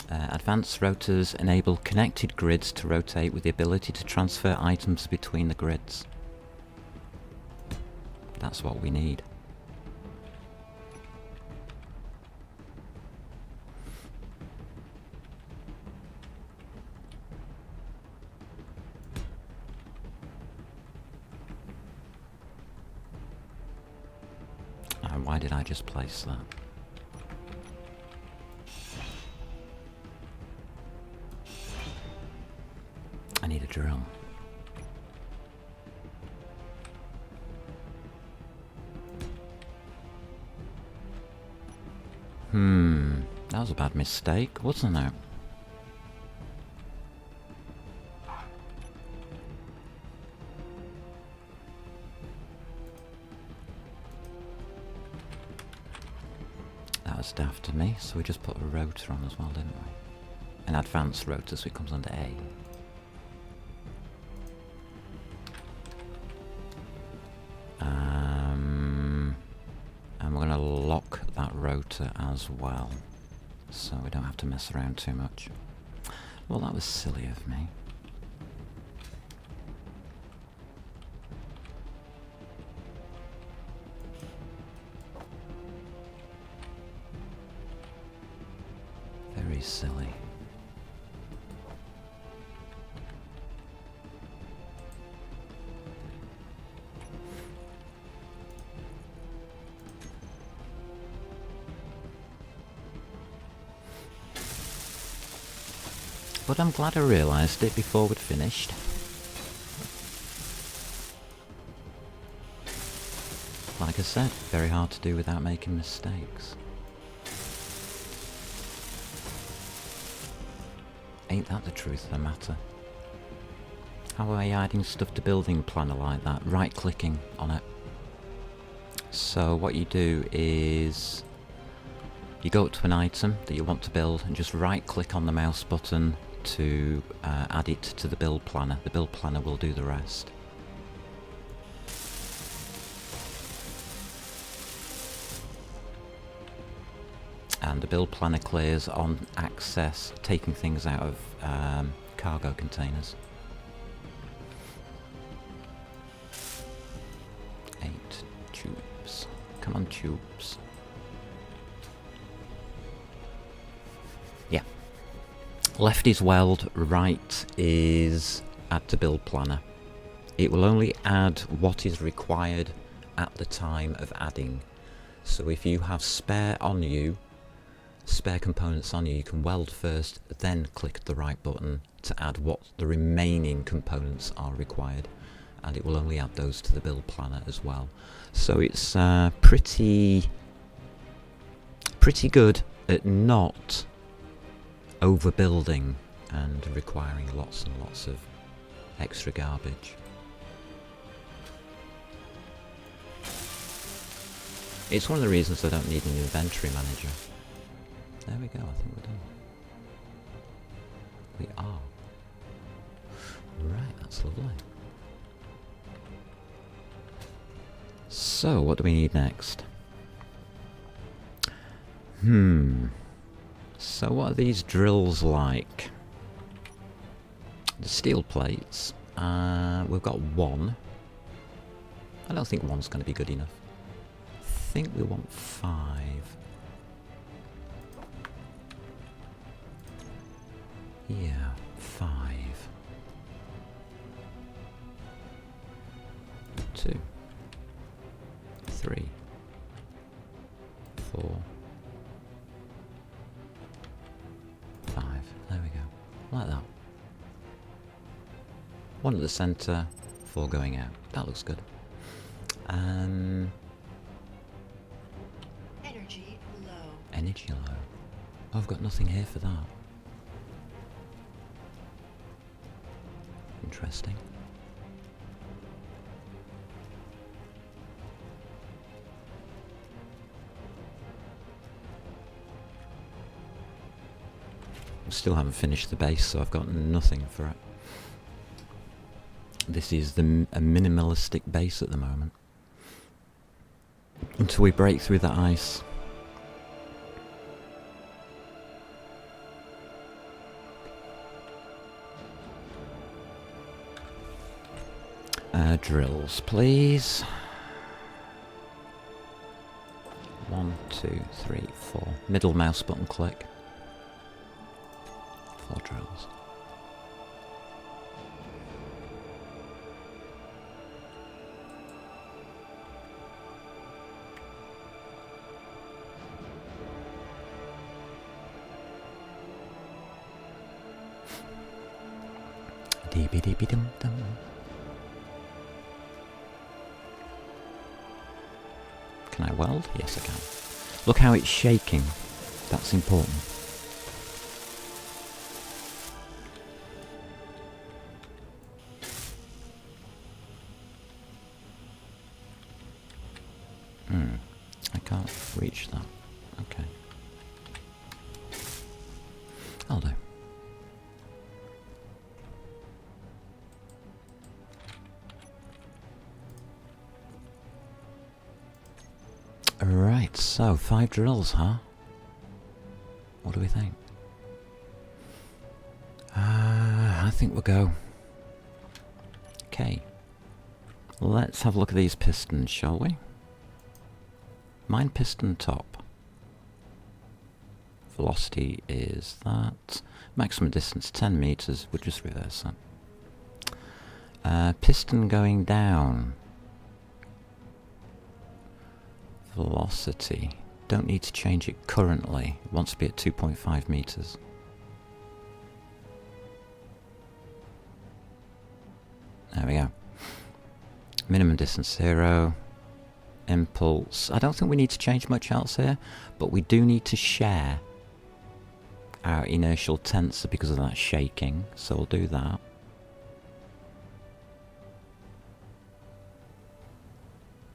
Advanced rotors enable connected grids to rotate with the ability to transfer items between the grids. That's what we need. Why did I just place that? I need a drill. That was a bad mistake, wasn't it? That was daft of me, so we just put a rotor on as well, didn't we? An advanced rotor, so it comes under A. And we're going to lock that rotor as well, so we don't have to mess around too much. Well, that was silly of me. Very silly. But I'm glad I realised it before we'd finished. Like I said, very hard to do without making mistakes. Ain't that the truth of the matter? How are you adding stuff to building planner like that? Right clicking on it. So what you do is you go up to an item that you want to build and just right click on the mouse button to add it to the build planner. The build planner will do the rest. And the build planner clears on access, taking things out of cargo containers. 8 tubes. Come on, tubes. Yeah. Left is weld, right is add to build planner. It will only add what is required at the time of adding. So if you have spare components on you, you can weld first, then click the right button to add what the remaining components are required, and it will only add those to the build planner as well. So it's pretty good at not overbuilding and requiring lots and lots of extra garbage. It's one of the reasons I don't need an inventory manager. There we go, I think we're done. We are. Right, that's lovely. So, what do we need next? So what are these drills like? The steel plates. We've got one. I don't think one's going to be good enough. I think we want 5. Yeah, 5. 2, 3, 4, 5. There we go. Like that. 1 at the centre, 4 going out. That looks good. Um, Energy low. energy low. Oh, I've got nothing here for that. Interesting. Still haven't finished the base, so I've got nothing for it. This is a minimalistic base at the moment. Until we break through the ice. Drills, please. 1, 2, 3, 4. Middle mouse button click. 4 drills. Dee-bee-dee-bee-dum-dum. Can I weld? Yes, I can. Look how it's shaking. That's important. I can't reach that. Okay. I'll do. Right, so 5 drills, huh? What do we think? I think we'll go. Okay. Let's have a look at these pistons, shall we? Mine piston top. Velocity is that. Maximum distance 10 meters. We'll just reverse that. Piston going down. Velocity. Don't need to change it currently. It wants to be at 2.5 meters. There we go. Minimum distance 0. Impulse. I don't think we need to change much else here, but we do need to share our inertial tensor because of that shaking, so we'll do that.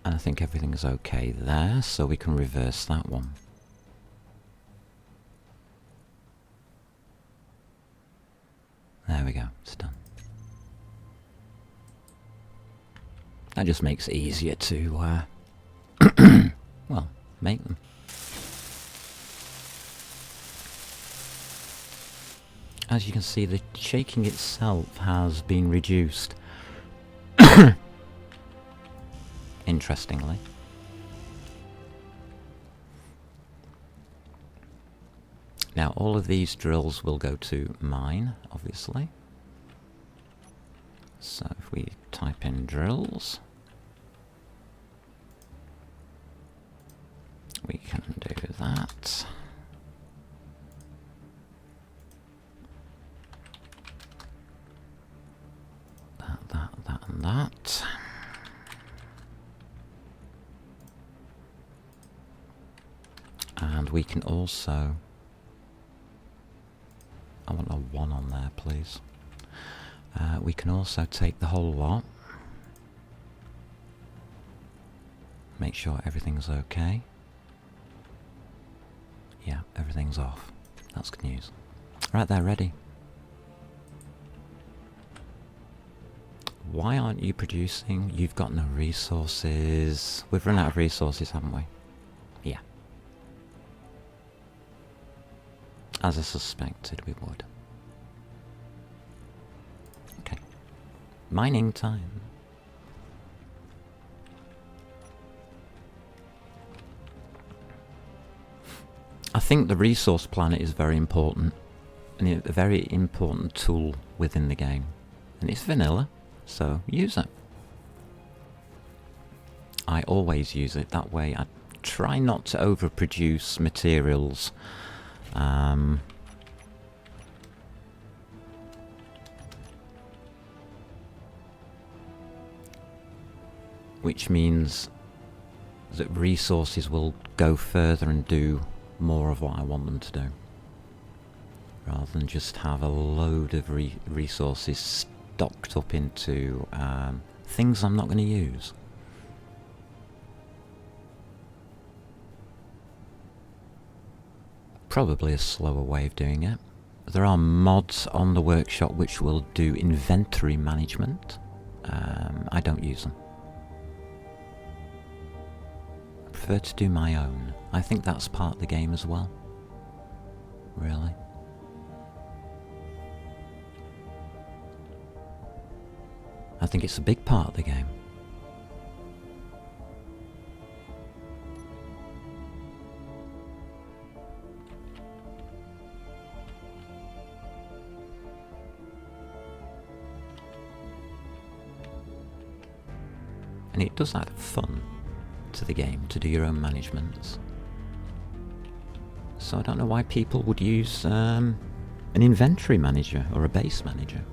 And I think everything is okay there, so we can reverse that one. There we go, it's done. That just makes it easier to, well, make them. As you can see, the shaking itself has been reduced. Interestingly. Now all of these drills will go to mine, obviously. So if we type in drills, we can do that. That and that. And we can also, I want a 1 on there, please. We can also take the whole lot. Make sure everything's okay. Yeah, everything's off. That's good news. Right, they're ready. Why aren't you producing? You've got no resources. We've run out of resources, haven't we? Yeah. As I suspected we would. Okay. Mining time. I think the resource planet is very important. And a very important tool within the game. And it's vanilla, so use it. I always use it. That way I try not to overproduce materials. which means that resources will go further and do more of what I want them to do, rather than just have a load of resources stocked up into things I'm not going to use. Probably a slower way of doing it. There are mods on the workshop which will do inventory management. I don't use them. I prefer to do my own. I think that's part of the game as well. Really. I think it's a big part of the game. And it does add fun to the game to do your own managements. So I don't know why people would use an inventory manager or a base manager.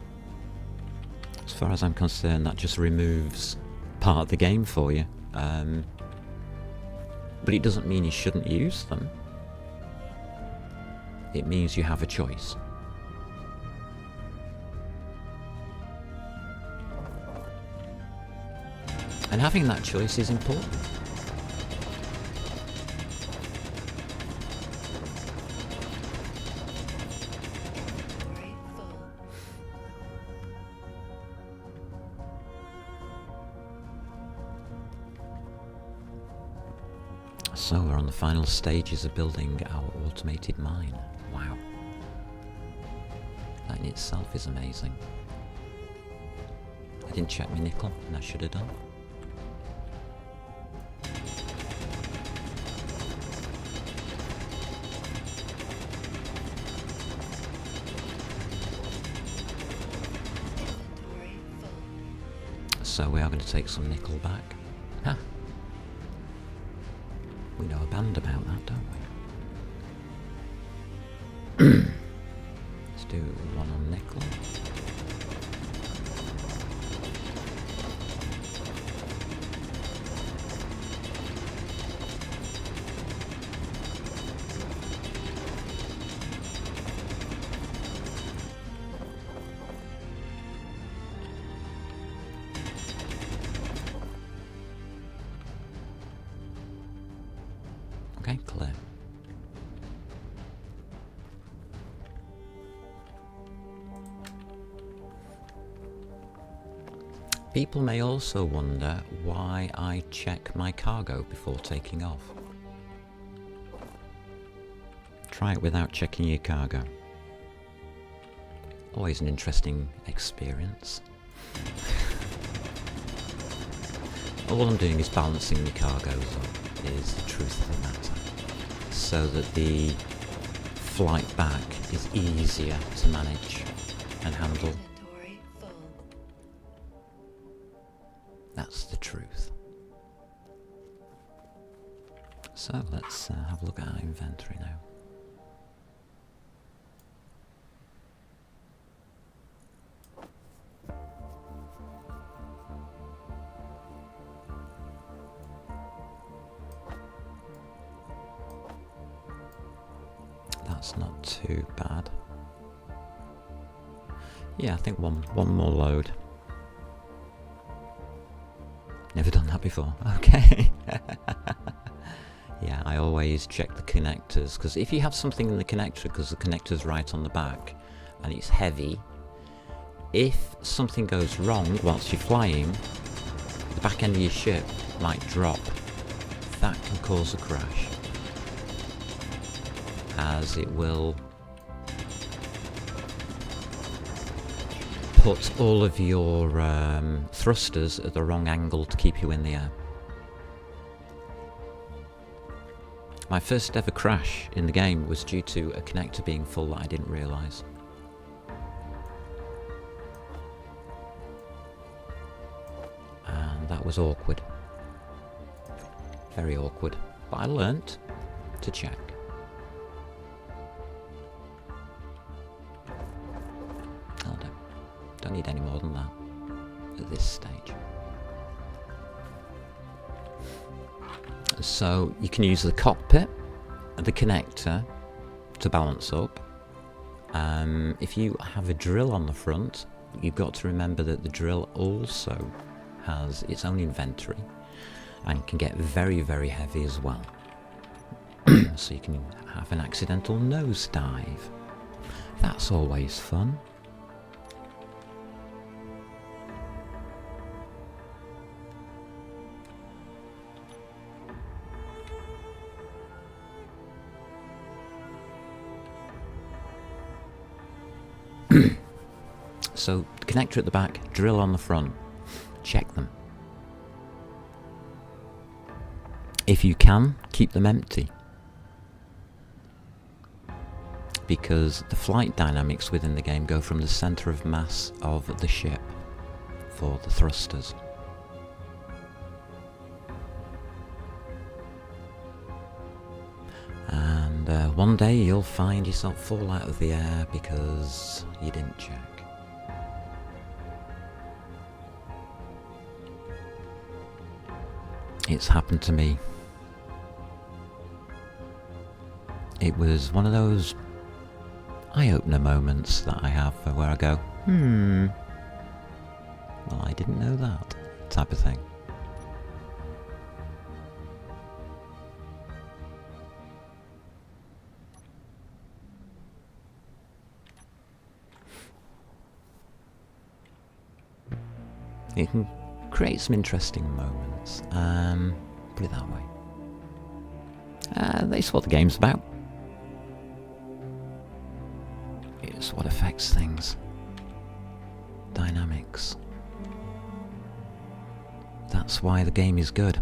As far as I'm concerned, that just removes part of the game for you. But it doesn't mean you shouldn't use them. It means you have a choice. And having that choice is important. Inventory full. So we're on the final stages of building our automated mine. Wow. That in itself is amazing. I didn't check my nickel, and I should have done. Inventory full. So we are going to take some nickel back. Ha! We know a band about that, don't we? Let's do one on nickel. Okay, clear. People may also wonder why I check my cargo before taking off. Try it without checking your cargo. Always an interesting experience. All I'm doing is balancing the cargoes up, is the truth of the matter, so that the flight back is easier to manage and handle. Inventory full. That's the truth. So let's have a look at our inventory now. That's not too bad. Yeah, I think one more load. Never done that before. Okay. Yeah, I always check the connectors, because if you have something in the connector, because the connector's right on the back and it's heavy, if something goes wrong whilst you're flying, the back end of your ship might drop. That can cause a crash, as it will put all of your thrusters at the wrong angle to keep you in the air. My first ever crash in the game was due to a connector being full that I didn't realise. And that was awkward. Very awkward. But I learnt to check. I'll do. Don't need any more than that at this stage. So you can use the cockpit, the connector to balance up. If you have a drill on the front, you've got to remember that the drill also has its own inventory and can get very, very heavy as well. So you can have an accidental nosedive. That's always fun. So, connector at the back, drill on the front. Check them. If you can, keep them empty. Because the flight dynamics within the game go from the centre of mass of the ship for the thrusters. And one day you'll find yourself fall out of the air because you didn't check. It's happened to me. It was one of those eye-opener moments that I have where I go, well, I didn't know that, type of thing. It can create some interesting moments, put it that way. That's what the game's about. It's what affects things. Dynamics. That's why the game is good.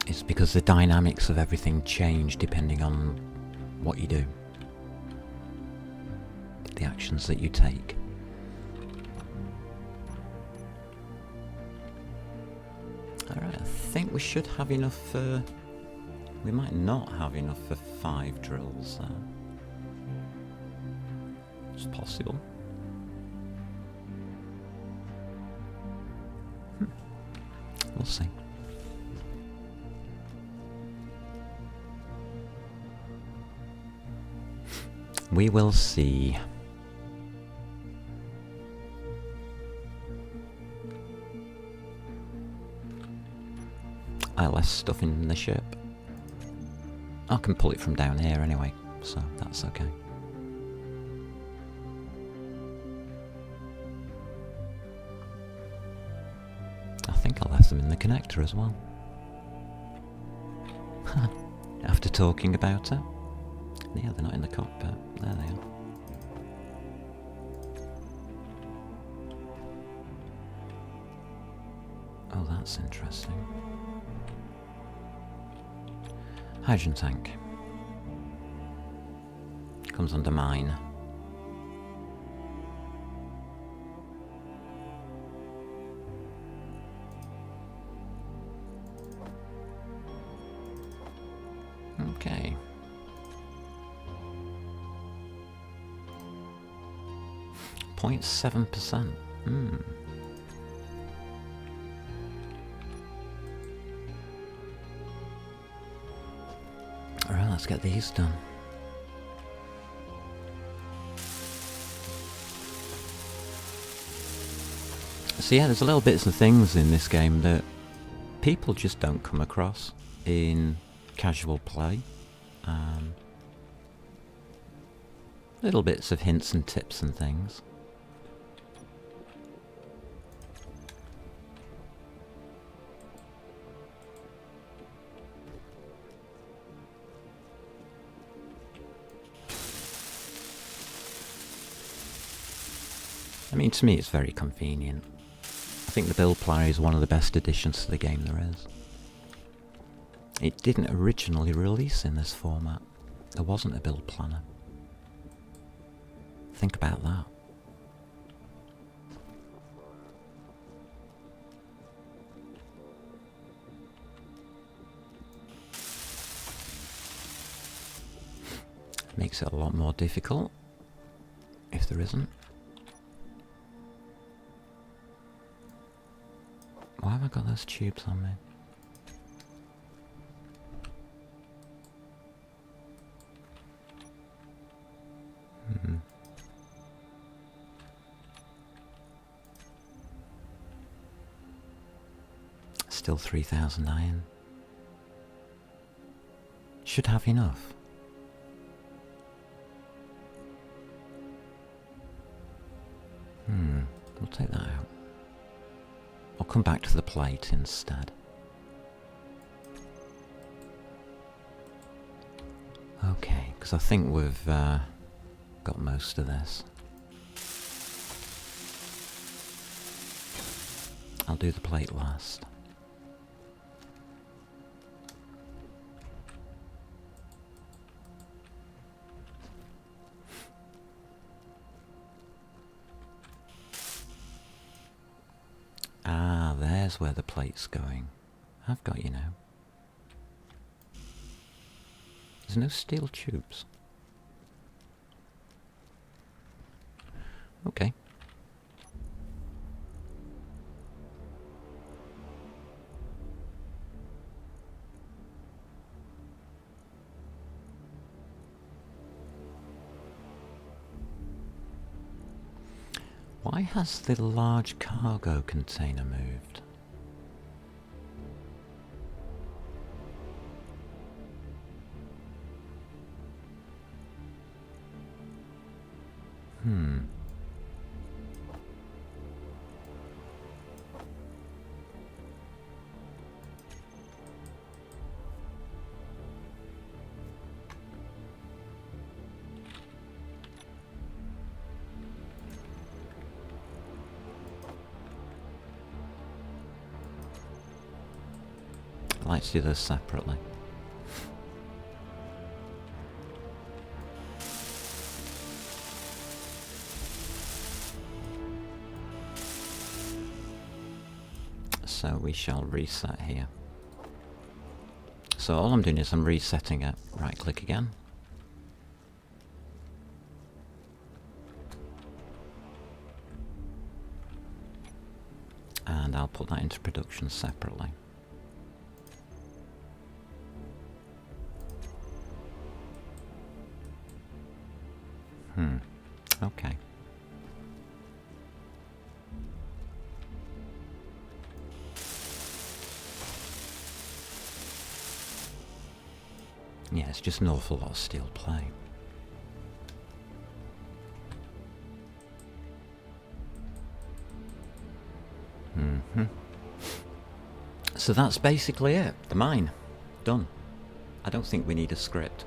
It's because the dynamics of everything change depending on what you do. The actions that you take. Alright, I think we should have enough for... we might not have enough for 5 drills there. It's possible. We'll see. We will see. Less stuff in the ship. I can pull it from down here anyway, so that's okay. I think I left them in the connector as well. After talking about it. Yeah, they're not in the cockpit. There they are. Oh, that's interesting. Hydrogen tank. Comes under mine. Okay. .7%. Alright, let's get these done. So yeah, there's a little bits and things in this game that people just don't come across in casual play. Little bits of hints and tips and things. I mean, to me it's very convenient. I think the build planner is one of the best additions to the game there is. It didn't originally release in this format. There wasn't a build planner. Think about that. Makes it a lot more difficult if there isn't. Why have I got those tubes on me? Still 3,000 iron. Should have enough. We'll take that out. I'll come back to the plate instead. Okay, because I think we've got most of this. I'll do the plate last. Ah, there's where the plate's going. I've got you now. There's no steel tubes. Okay. Why has the large cargo container moved? I like to do those separately. So we shall reset here. So all I'm doing is I'm resetting it. Right click again. And I'll put that into production separately. Okay. Yeah, it's just an awful lot of steel plate. So that's basically it. The mine. Done. I don't think we need a script.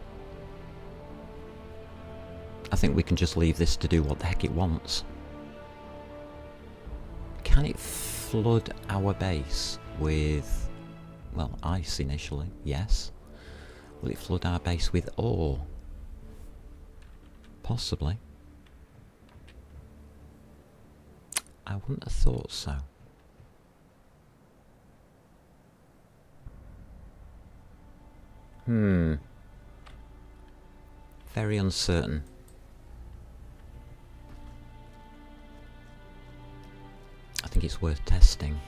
I think we can just leave this to do what the heck it wants. Can it flood our base with, well, ice initially? Yes. Will it flood our base with ore? Possibly. I wouldn't have thought so. Very uncertain. I think it's worth testing.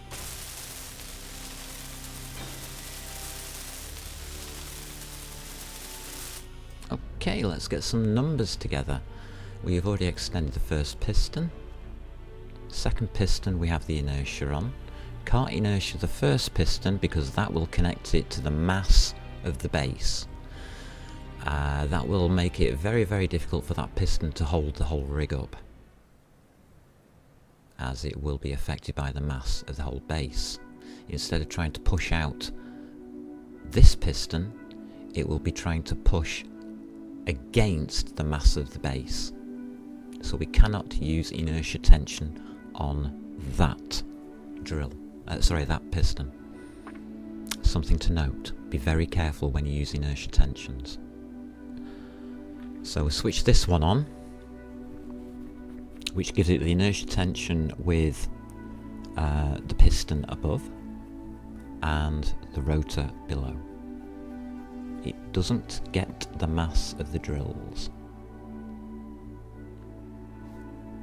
Okay, let's get some numbers together. We have already extended the first piston. Second piston we have the inertia on. Can't inertia the first piston because that will connect it to the mass of the base. That will make it very, very difficult for that piston to hold the whole rig up, as it will be affected by the mass of the whole base. Instead of trying to push out this piston, it will be trying to push against the mass of the base. So we cannot use inertia tension on that drill. That piston. Something to note. Be very careful when you use inertia tensions. So we'll switch this one on, which gives it the inertia tension with the piston above and the rotor below. it doesn't get the mass of the drills.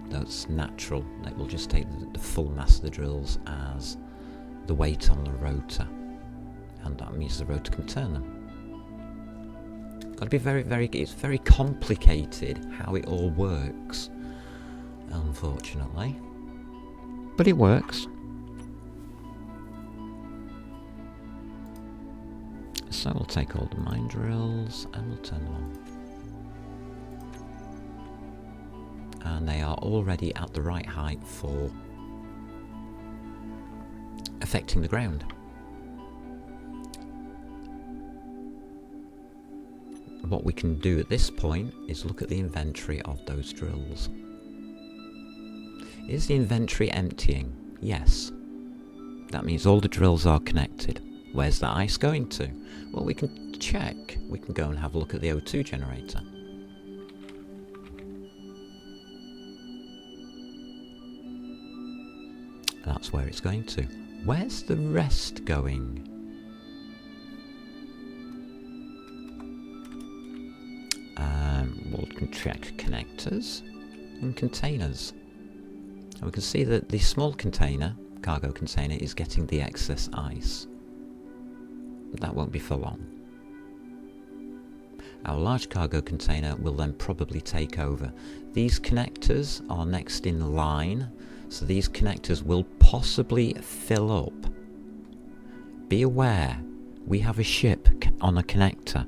That's natural. It will just take the full mass of the drills as the weight on the rotor, and that means the rotor can turn them. Got to be it's very complicated how it all works, unfortunately. But it works. So we'll take all the mine drills and we'll turn them on. And they are already at the right height for affecting the ground. What we can do at this point is look at the inventory of those drills. Is the inventory emptying? Yes. That means all the drills are connected. Where's the ice going to? Well, we can check. We can go and have a look at the O2 generator. That's where it's going to. Where's the rest going? We can check connectors and containers. And we can see that the small container, cargo container, is getting the excess ice. That won't be for long. Our large cargo container will then probably take over. These connectors are next in line, so these connectors will possibly fill up. Be aware, we have a ship on a connector.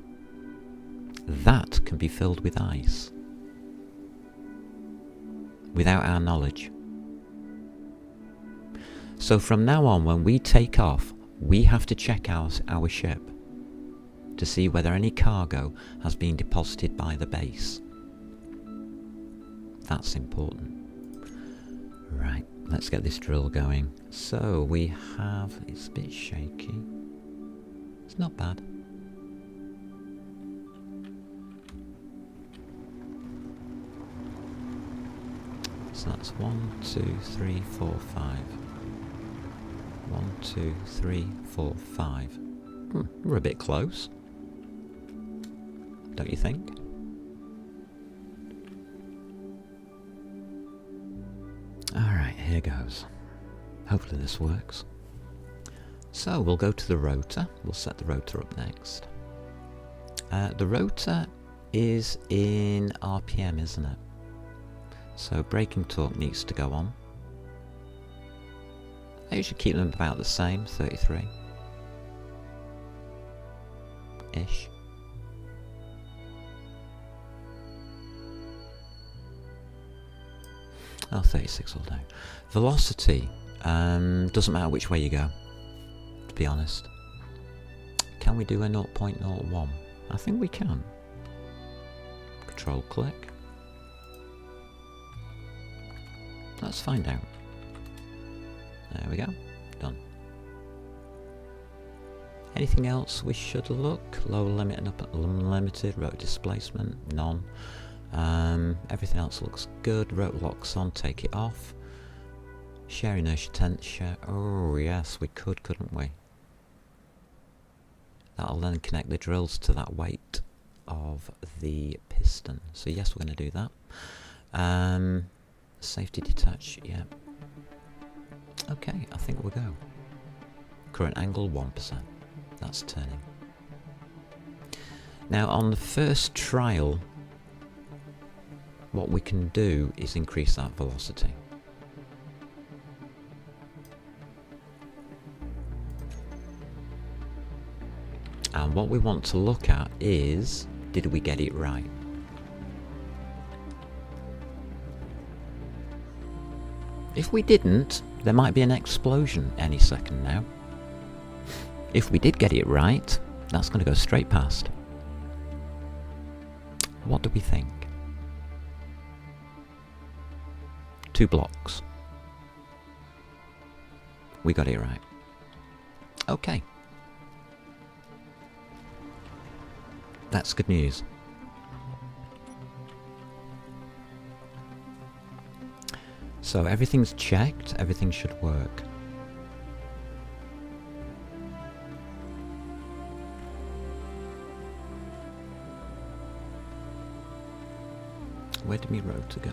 That can be filled with ice. Without our knowledge. So from now on, when we take off, we have to check out our ship to see whether any cargo has been deposited by the base. That's important. Right, let's get this drill going. So we have, it's a bit shaky. It's not bad. So that's 1, 2, 3, 4, 5. 1, 2, 3, 4, 5. We're a bit close. Don't you think? Alright, here goes. Hopefully this works. So we'll go to the rotor. We'll set the rotor up next. The rotor is in RPM, isn't it? So braking torque needs to go on. I usually keep them about the same, 33. Ish. Oh, 36 will do. Velocity. Doesn't matter which way you go, to be honest. Can we do a 0.01? I think we can. Control click. Let's find out. There we go. Done. Anything else we should look? Low limit and upper unlimited. Rotor displacement. None. Everything else looks good. Rotor locks on. Take it off. Share inertia tension. Oh yes, we could, couldn't we? That'll then connect the drills to that weight of the piston. So yes, we're going to do that. Safety detach, yeah. Okay, I think we'll go. Current angle 1%. That's turning. Now on the first trial, what we can do is increase that velocity. And what we want to look at is, did we get it right? If we didn't, there might be an explosion any second now. If we did get it right, that's going to go straight past. What do we think? 2 blocks. We got it right. Okay. That's good news. So everything's checked, everything should work. where did me rotor go?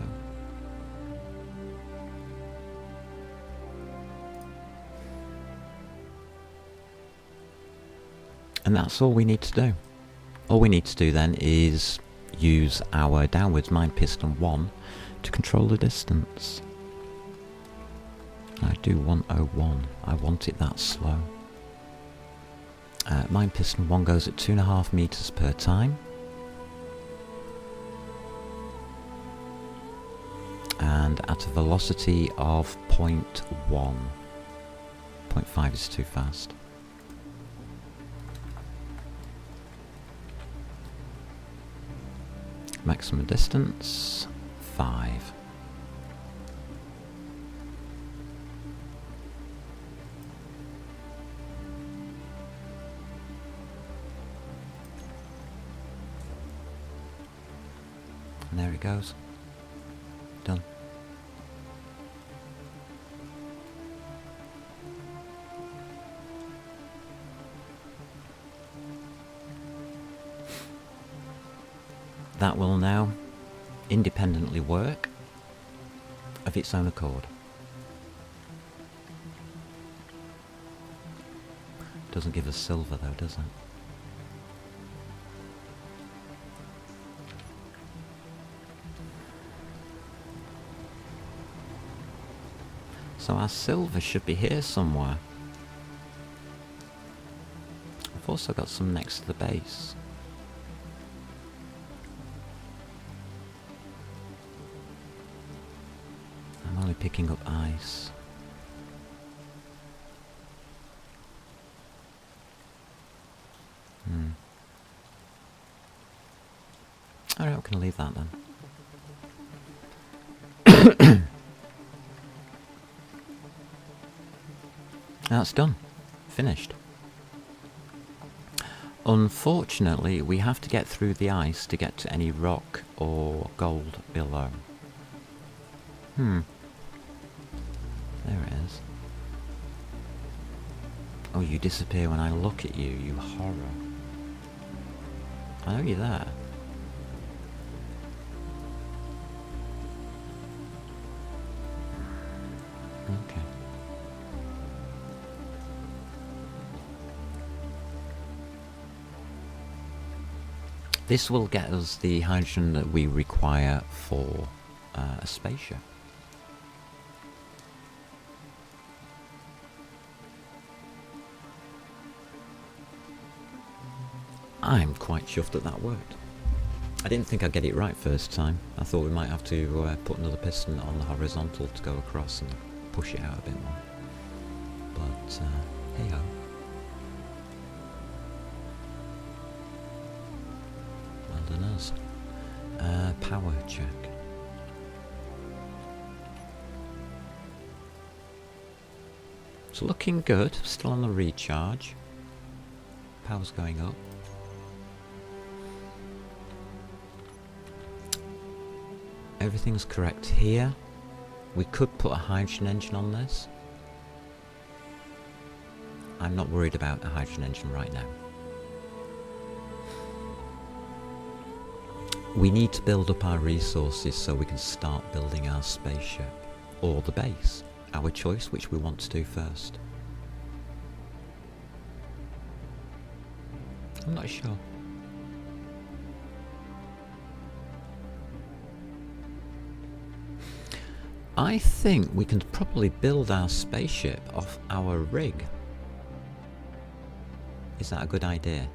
And that's all we need to do. All we need to do then is use our downwards mine piston 1 to control the distance. I do want 01. I want it that slow. Mine piston 1 goes at 2.5 meters per time. And at a velocity of 0.1. 0.5 is too fast. Maximum distance 5. And there it goes. Done. That will now independently work of its own accord. Doesn't give us silver though, does it? So our silver should be here somewhere. I've also got some next to the base. I'm only picking up ice. Alright, we can leave that then. That's done. Finished. Unfortunately, we have to get through the ice to get to any rock or gold below. There it is. Oh, you disappear when I look at you, you horror. I know you're there. Okay. This will get us the hydrogen that we require for a spaceship. I'm quite chuffed that that worked. I didn't think I'd get it right first time. I thought we might have to put another piston on the horizontal to go across and push it out a bit more. But hey ho. Well done us. Power check. It's looking good. Still on the recharge. Power's going up. Everything's correct here. We could put a hydrogen engine on this. I'm not worried about a hydrogen engine right now. We need to build up our resources so we can start building our spaceship. Or the base. Our choice, which we want to do first. I'm not sure. I think we can probably build our spaceship off our rig. Is that a good idea?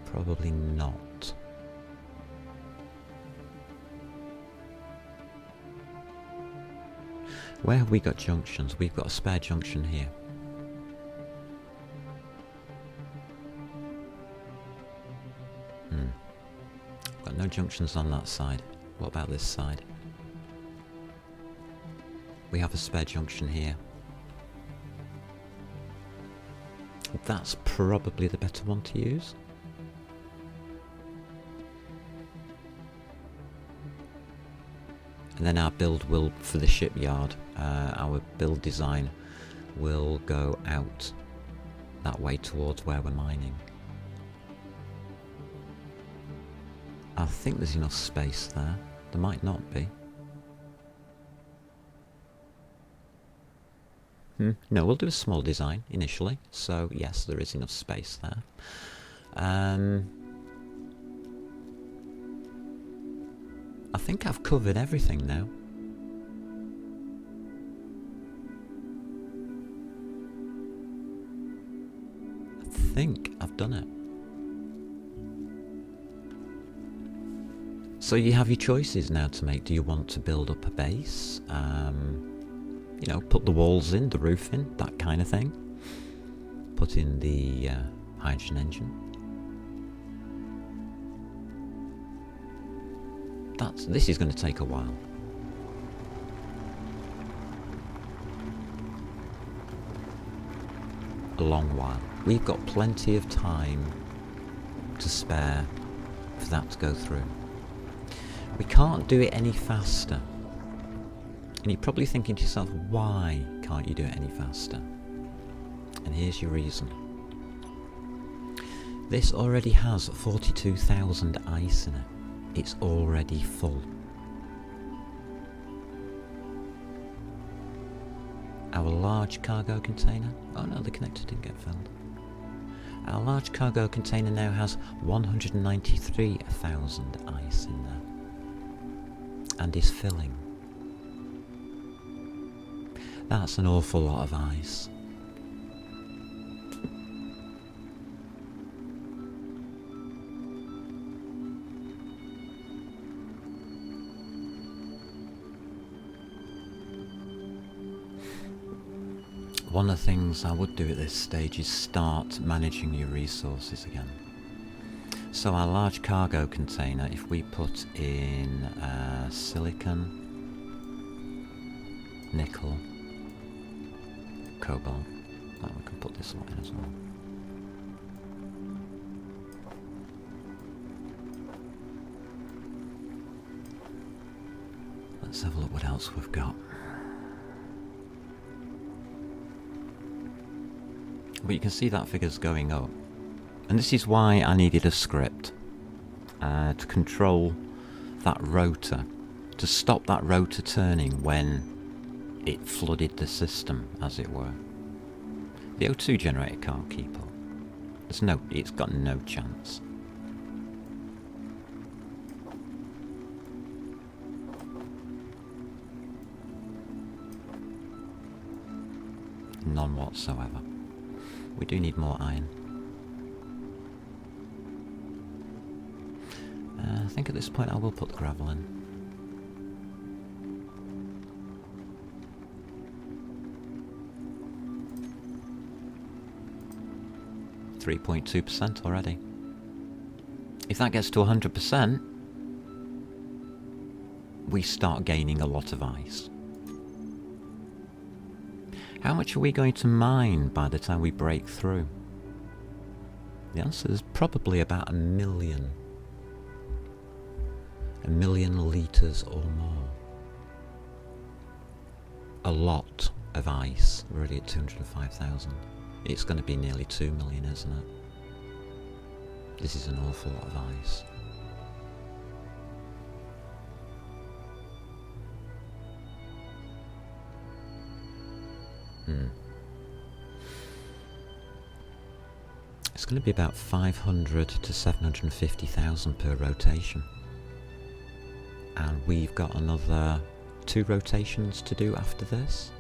Probably not. Where have we got junctions? We've got a spare junction here. Got no junctions on that side. What about this side? We have a spare junction here. That's probably the better one to use. And then our build will, for the shipyard, our build design will go out that way towards where we're mining. I think there's enough space there. There might not be. No, we'll do a small design initially. So yes, there is enough space there. I think I've covered everything now. I think I've done it. So you have your choices now to make. Do you want to build up a base? You know, put the walls in, the roof in, that kind of thing. Put in the hydrogen engine. This is going to take a while. A long while. We've got plenty of time to spare for that to go through. We can't do it any faster. And you're probably thinking to yourself, why can't you do it any faster? And here's your reason. This already has 42,000 ice in it. It's already full. Our large cargo container... Oh no, the connector didn't get filled. Our large cargo container now has 193,000 ice in there. And is filling. That's an awful lot of ice. One of the things I would do at this stage is start managing your resources again. So our large cargo container, if we put in silicon, nickel, cobalt, oh, we can put this one in as well. Let's have a look what else we've got. But you can see that figure's going up. And this is why I needed a script to control that rotor, to stop that rotor turning when it flooded the system, as it were. The O2 generator can't keep up. It's got no chance. None whatsoever. We do need more iron. I think at this point I will put the gravel in. .2% already. If that gets to 100%, we start gaining a lot of ice. How much are we going to mine by the time we break through? The answer is probably about 1 million. 1 million litres or more. A lot of ice. We're already at 205,000. It's going to be nearly 2 million, isn't it? This is an awful lot of ice. It's going to be about 500 to 750,000 per rotation. And we've got another 2 rotations to do after this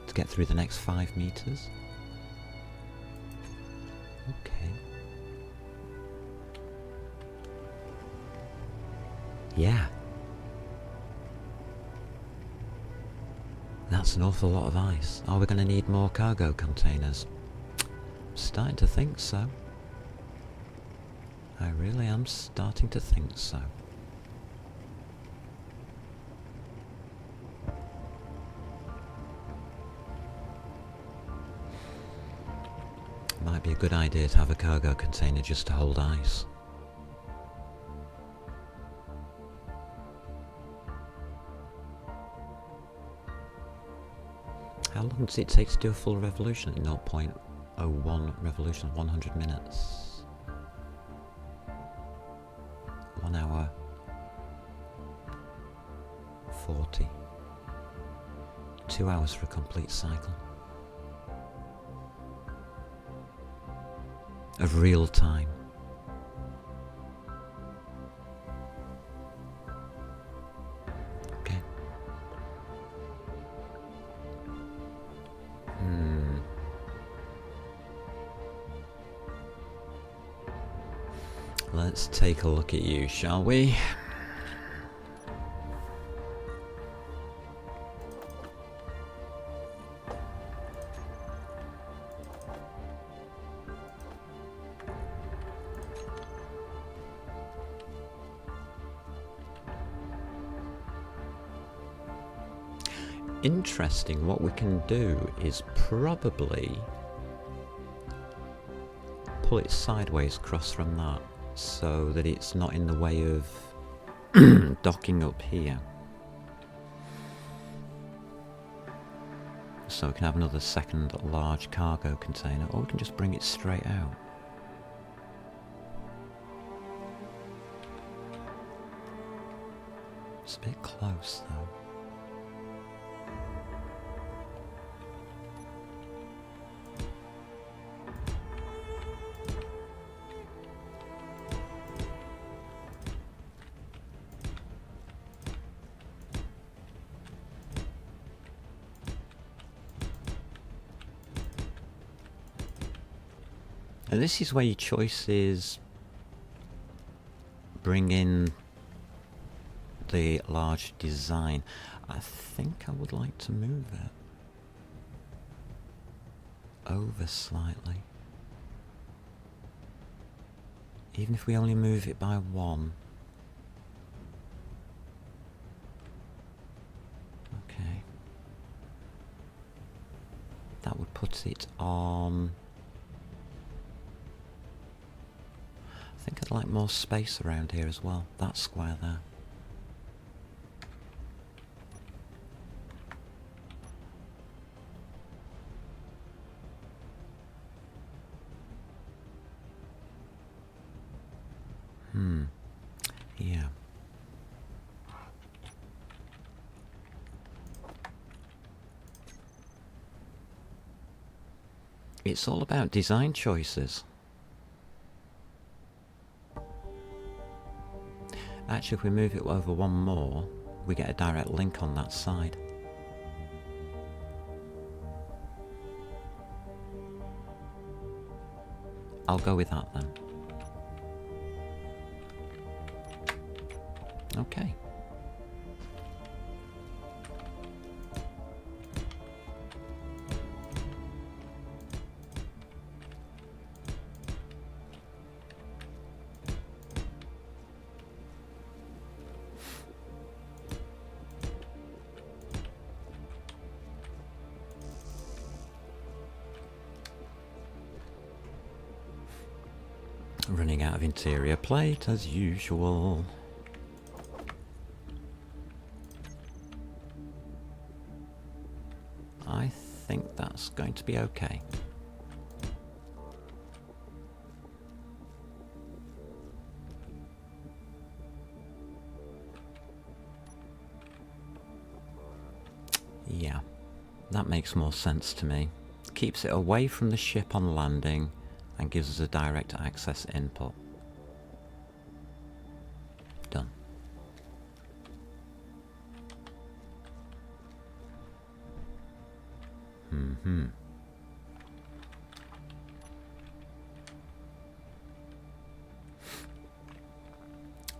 to get through the next 5 meters. Okay. Yeah. That's an awful lot of ice. Are we going to need more cargo containers? I'm starting to think so. I really am starting to think so. Might be a good idea to have a cargo container just to hold ice. How long does it take to do a full revolution at 0.01 revolution, 100 minutes? 2 hours for a complete cycle of real time. Okay. Let's take a look at you, shall we? Interesting, what we can do is probably pull it sideways across from that so that it's not in the way of docking up here. So we can have another second large cargo container, or we can just bring it straight out. It's a bit close though. And this is where your choice is: bring in the large design. I think I would like to move it over slightly. Even if we only move it by 1. Okay. That would put it on... I think I'd like more space around here as well. That square there. Yeah. It's all about design choices. Actually, if we move it over 1 more, we get a direct link on that side. I'll go with that then. Okay. Running out of interior plate as usual. I think that's going to be okay. Yeah, that makes more sense to me. Keeps it away from the ship on landing and gives us a direct access input. Done.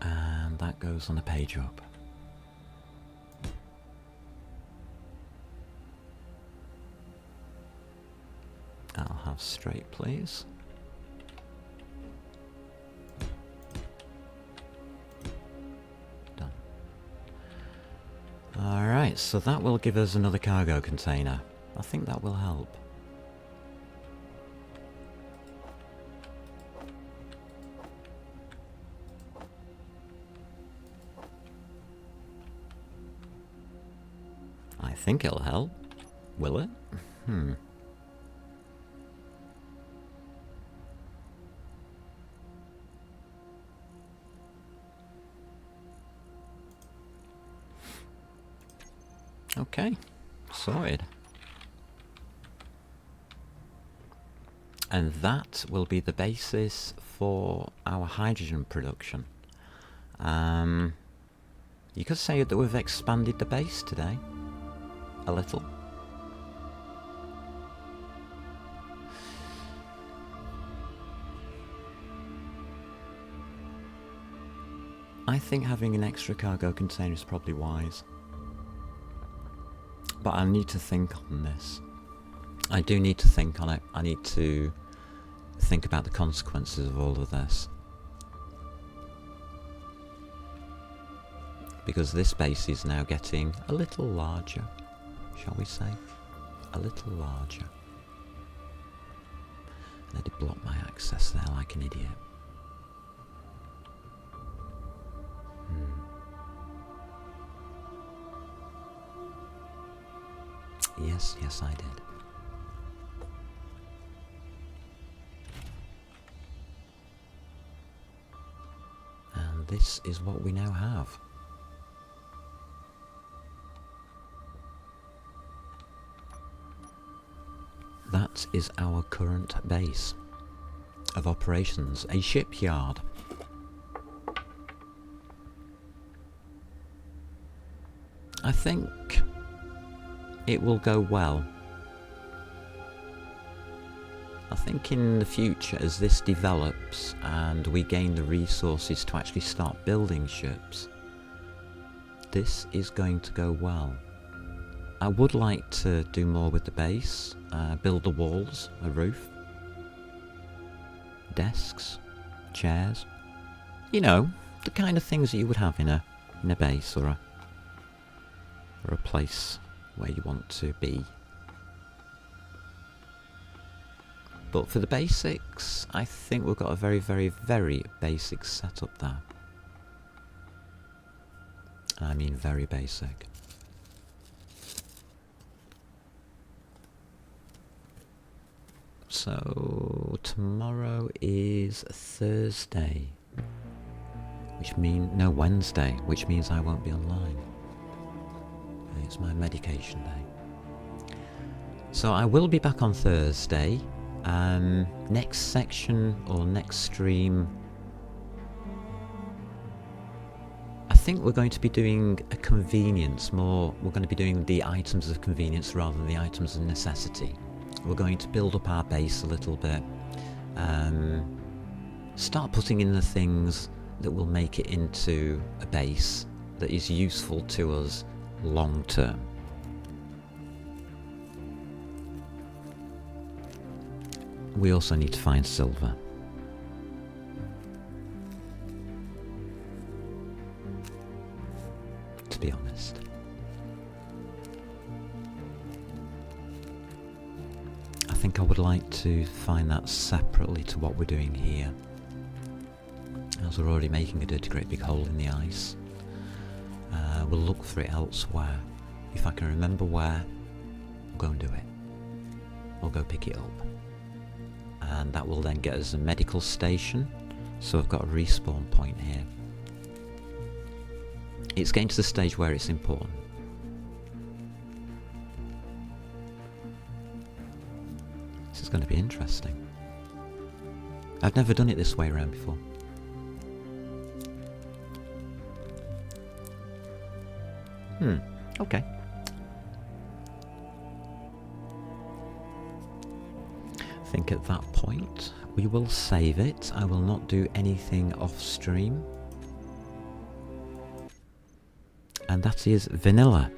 And that goes on a page up. I'll have straight, please. Done. Alright, so that will give us another cargo container. I think that will help. I think it'll help. Will it? Okay, Sorted. And that will be the basis for our hydrogen production. You could say that we've expanded the base today. A little. I think having an extra cargo container is probably wise. But I need to think on this. I do need to think on it. I need to think about the consequences of all of this. Because this base is now getting a little larger, shall we say? A little larger. And I did block my access there like an idiot. Yes, yes I did. And this is what we now have. That is our current base of operations, a shipyard. I think it will go well. I think in the future, as this develops and we gain the resources to actually start building ships, this is going to go well. I would like to do more with the base, build the walls, a roof, desks, chairs, you know, the kind of things that you would have in a base or a place where you want to be. But for the basics, I think we've got a very, very, very basic setup there. I mean very basic. So tomorrow is Thursday, which means Wednesday, which means I won't be online. It's my medication day. So I will be back on Thursday. Next section or next stream, I think we're going to be doing a convenience more. We're going to be doing the items of convenience rather than the items of necessity. We're going to build up our base a little bit. Start putting in the things that will make it into a base that is useful to us long term. We also need to find silver. To be honest. I think I would like to find that separately to what we're doing here. As we're already making a dirty great big hole in the ice. We'll look for it elsewhere. If I can remember where, we'll go and do it. We'll go pick it up. And that will then get us a medical station. So I've got a respawn point here. It's getting to the stage where it's important. This is going to be interesting. I've never done it this way around before. Okay. I think at that point we will save it. I will not do anything off stream. And that is vanilla.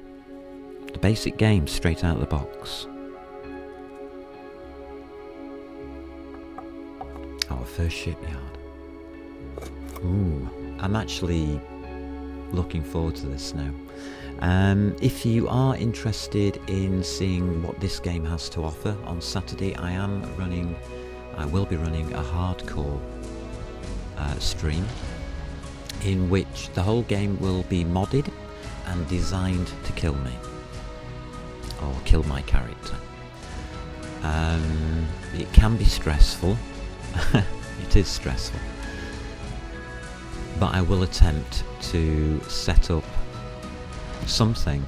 The basic game straight out of the box. Our first shipyard. Ooh, I'm actually looking forward to this now. If you are interested in seeing what this game has to offer, on Saturday I will be running a hardcore stream in which the whole game will be modded and designed to kill me. Or kill my character. It can be stressful. It is stressful. But I will attempt to set up something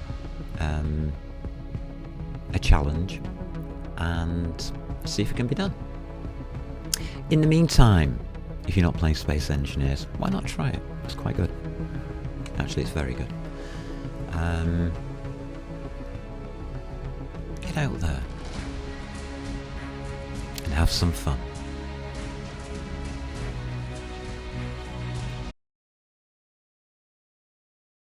a challenge and see if it can be done. In the meantime, if you're not playing Space Engineers, why not try it? It's quite good. Actually, it's very good. Get out there and have some fun.